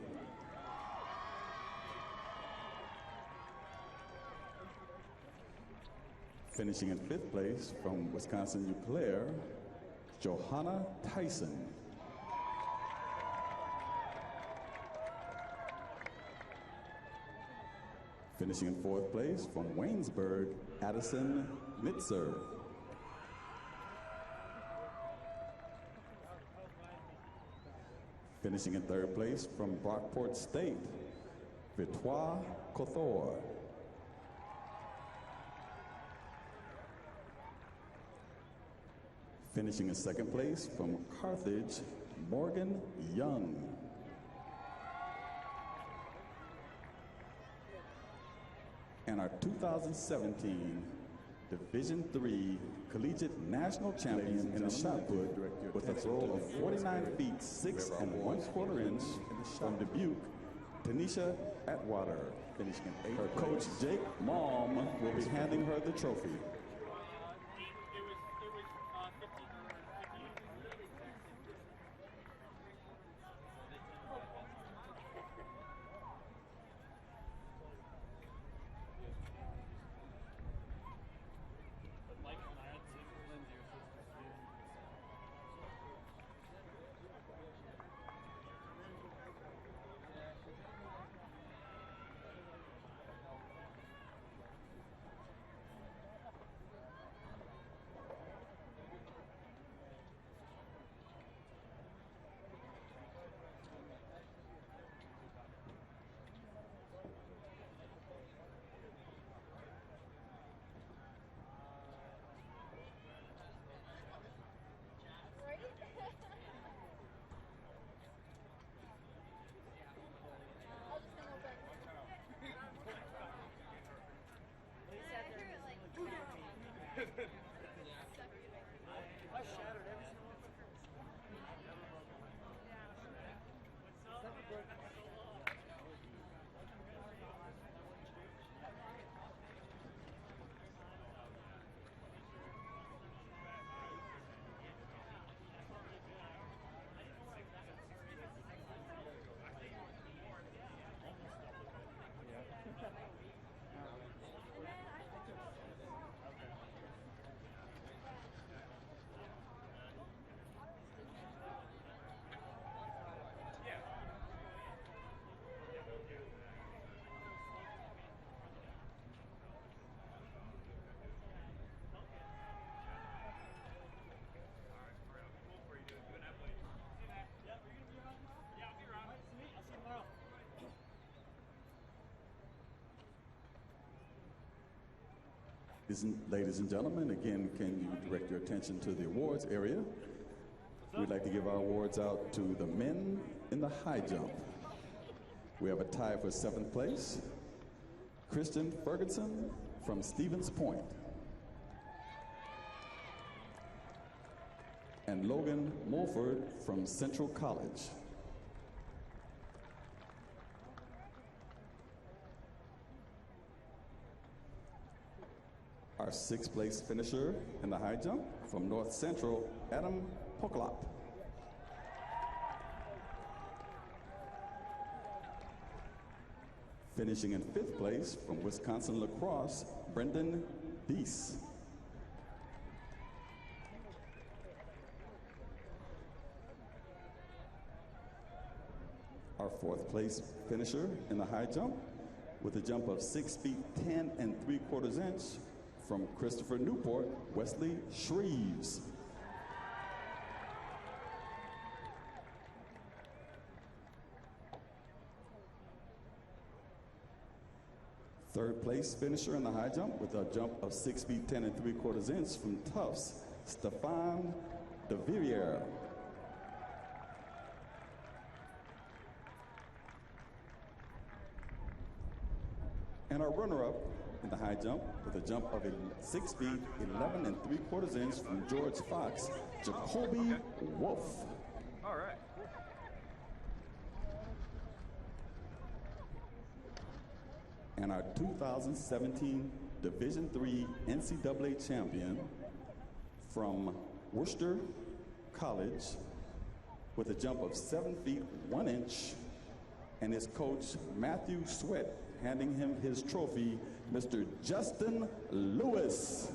Finishing in 5th place, from Wisconsin Eau Claire, Johanna Tyson. Finishing in 4th place, from Waynesburg, Addison Mitzer. Finishing in 3rd place, from Brockport State, Victoire Cothor. Finishing in 2nd place, from Carthage, Morgan Young. And our 2017 Division III Collegiate National Champion in the shot put with a throw of 49 feet 6 1/4 inch from Dubuque, Tanisha Atwater. Finishing in 8th. Her coach Jake Malm will be handing her the trophy. Ladies and gentlemen, again, can you direct your attention to the awards area? We'd like to give our awards out to the men in the high jump. We have a tie for 7th place. Christian Ferguson from Stevens Point. And Logan Mulford from Central College. Our 6th place finisher in the high jump from North Central, Adam Poklop. Finishing in 5th place from Wisconsin Lacrosse, Brendan Deese. Our 4th place finisher in the high jump with a jump of 6 feet 10 3/4 inch from Christopher Newport, Wesley Shreves. Third place finisher in the high jump with a jump of 6 feet 10 3/4 inch from Tufts, Stefan de Villiers. And our runner-up in the high jump with a jump of 6 feet 11 3/4 inch from George Fox, Jacoby Wolf. All right. And our 2017 Division III NCAA champion from Worcester College with a jump of 7 feet 1 inch, and his coach Matthew Sweat handing him his trophy, Mr. Justin Lewis.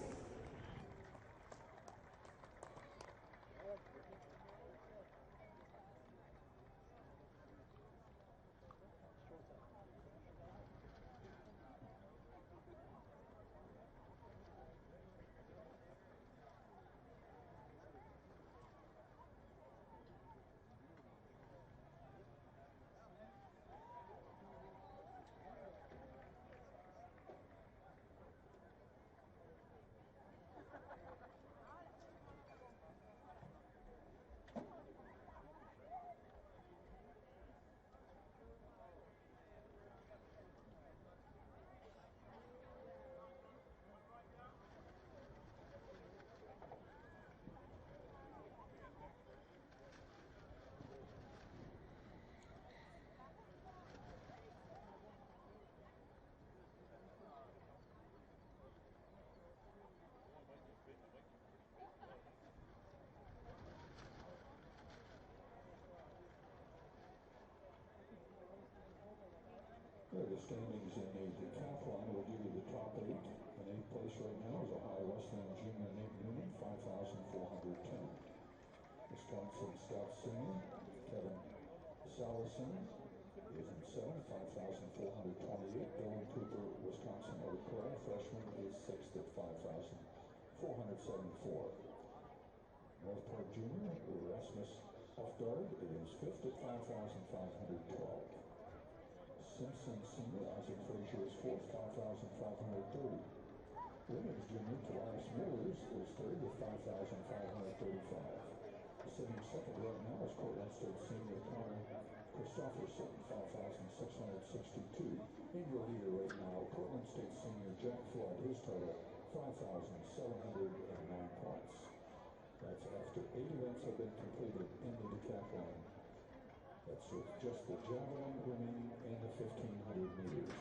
The standings in the Decathlon will give you the top 8. In 8th place right now is Ohio Wesleyan junior Nate Newman, 5,410. Wisconsin Scout Senior Kevin Salison is in 7th, 5,428. Dylan Cooper, Wisconsin Eau Claire, freshman, is 6th at 5,474. North Park Junior Rasmus Hofgaard is 5th at 5,512. Simpson Senior Isaac Frazier is 4th, 5,530. Williams Junior Tobias Millers is 3rd with 5,535. Sitting 2nd right now is Cortland State Senior Connor Christopherson, 5,662. In your leader right now, Cortland State Senior Jack Flood, his total 5,709 points. That's after 8 events have been completed in the decathlon. That's with just the javelin remaining and the 1,500 meters.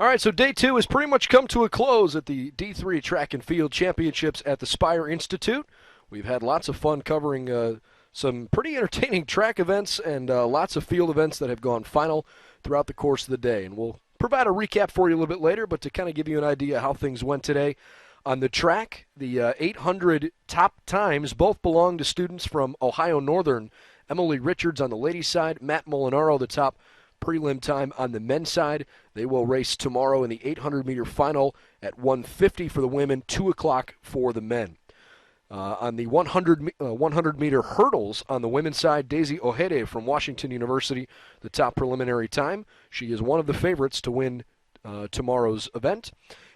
All right, so day 2 has pretty much come to a close at the D3 Track and Field Championships at the Spire Institute. We've had lots of fun covering some pretty entertaining track events and lots of field events that have gone final throughout the course of the day. And we'll provide a recap for you a little bit later, but to kind of give you an idea how things went today. On the track, the 800 top times both belong to students from Ohio Northern. Emily Richards on the ladies' side, Matt Molinaro, the top prelim time on the men's side. They will race tomorrow in the 800-meter final at 1:50 for the women, 2 o'clock for the men. On the 100-meter hurdles on the women's side, Daisy Ojeda from Washington University, the top preliminary time. She is one of the favorites to win tomorrow's event.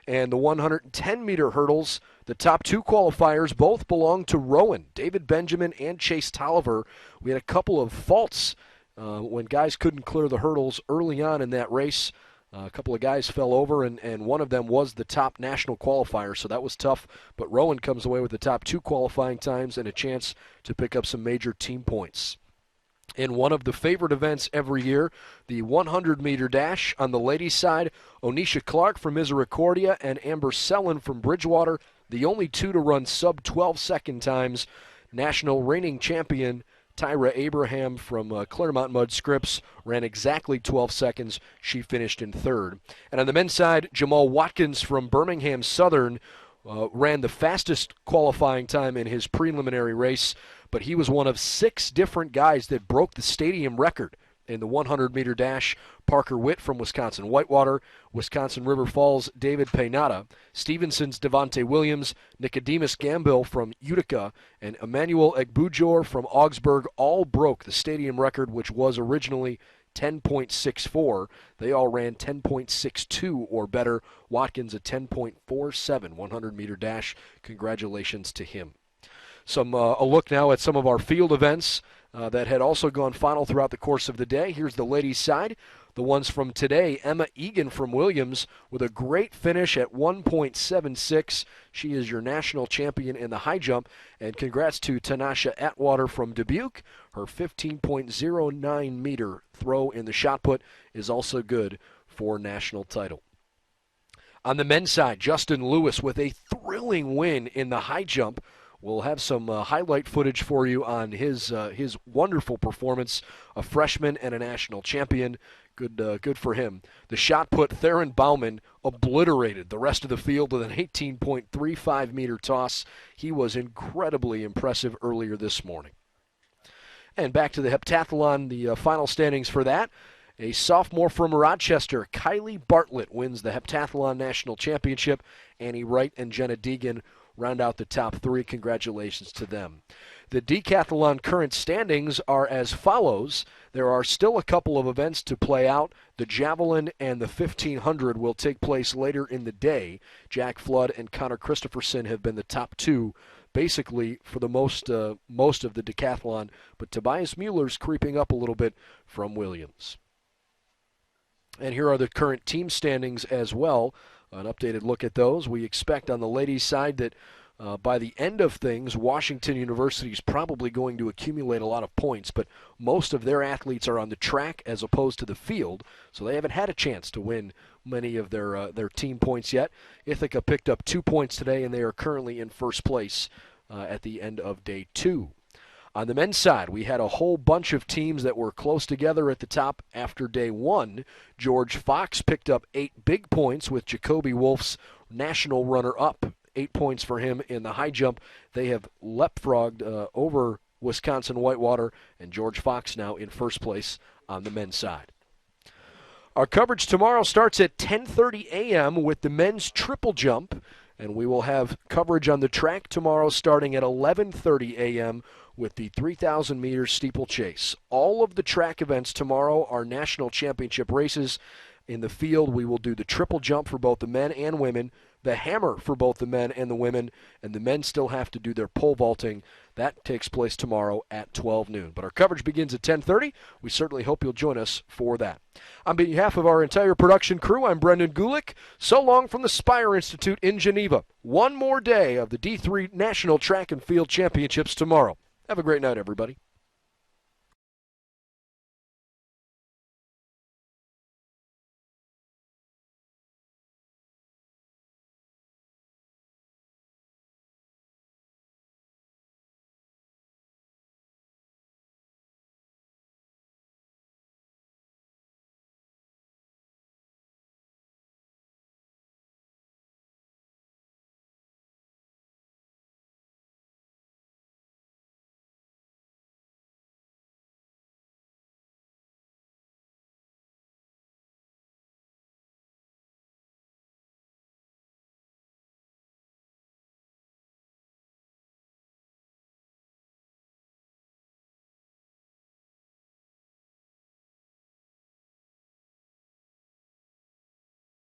And the 110-meter hurdles, the top 2 qualifiers both belong to Rowan, David Benjamin and Chase Tolliver. We had a couple of faults when guys couldn't clear the hurdles early on in that race. A couple of guys fell over, and one of them was the top national qualifier, so that was tough. But Rowan comes away with the top 2 qualifying times and a chance to pick up some major team points. In one of the favorite events every year, the 100-meter dash on the ladies' side, Onisha Clark from Misericordia and Amber Sellen from Bridgewater, the only 2 to run sub-12-second times. National reigning champion Tyra Abraham from Claremont Mud Scripps ran exactly 12 seconds. She finished in 3rd. And on the men's side, Jamal Watkins from Birmingham Southern ran the fastest qualifying time in his preliminary race, but he was one of 6 different guys that broke the stadium record in the 100-meter dash. Parker Witt from Wisconsin Whitewater, Wisconsin River Falls David Paynata, Stevenson's Devontae Williams, Nicodemus Gambill from Utica, and Emmanuel Egbujor from Augsburg all broke the stadium record, which was originally 10.64. They all ran 10.62 or better. Watkins a 10.47 100-meter dash. Congratulations to him. A look now at some of our field events that had also gone final throughout the course of the day. Here's the ladies' side. The ones from today, Emma Egan from Williams with a great finish at 1.76. She is your national champion in the high jump. And congrats to Tanasha Atwater from Dubuque. Her 15.09 meter throw in the shot put is also good for national title. On the men's side, Justin Lewis with a thrilling win in the high jump. We'll have some highlight footage for you on his wonderful performance, a freshman and a national champion. Good for him. The shot put, Theron Bauman obliterated the rest of the field with an 18.35 meter toss. He was incredibly impressive earlier this morning. And back to the heptathlon, the final standings for that. A sophomore from Rochester, Kylie Bartlett, wins the heptathlon national championship. Annie Wright and Jenna Deegan round out the top 3. Congratulations to them. The decathlon current standings are as follows. There are still a couple of events to play out. The javelin and the 1500 will take place later in the day. Jack Flood and Connor Christopherson have been the top 2 basically for the most of the decathlon, but Tobias Mueller's creeping up a little bit from Williams. And here are the current team standings as well. An updated look at those. We expect on the ladies' side that by the end of things, Washington University is probably going to accumulate a lot of points, but most of their athletes are on the track as opposed to the field, so they haven't had a chance to win many of their team points yet. Ithaca picked up 2 points today, and they are currently in first place at the end of day 2. On the men's side, we had a whole bunch of teams that were close together at the top after day 1. George Fox picked up 8 big points with Jacoby Wolf's national runner-up. 8 points for him in the high jump. They have leapfrogged over Wisconsin Whitewater, and George Fox now in first place on the men's side. Our coverage tomorrow starts at 10:30 a.m. with the men's triple jump, and we will have coverage on the track tomorrow starting at 11:30 a.m. with the 3,000 meter steeplechase. All of the track events tomorrow are national championship races. In the field, we will do the triple jump for both the men and women, the hammer for both the men and the women, and the men still have to do their pole vaulting. That takes place tomorrow at 12 noon. But our coverage begins at 10:30. We certainly hope you'll join us for that. On behalf of our entire production crew, I'm Brendan Gulick. So long from the Spire Institute in Geneva. One more day of the D3 National Track and Field Championships tomorrow. Have a great night, everybody.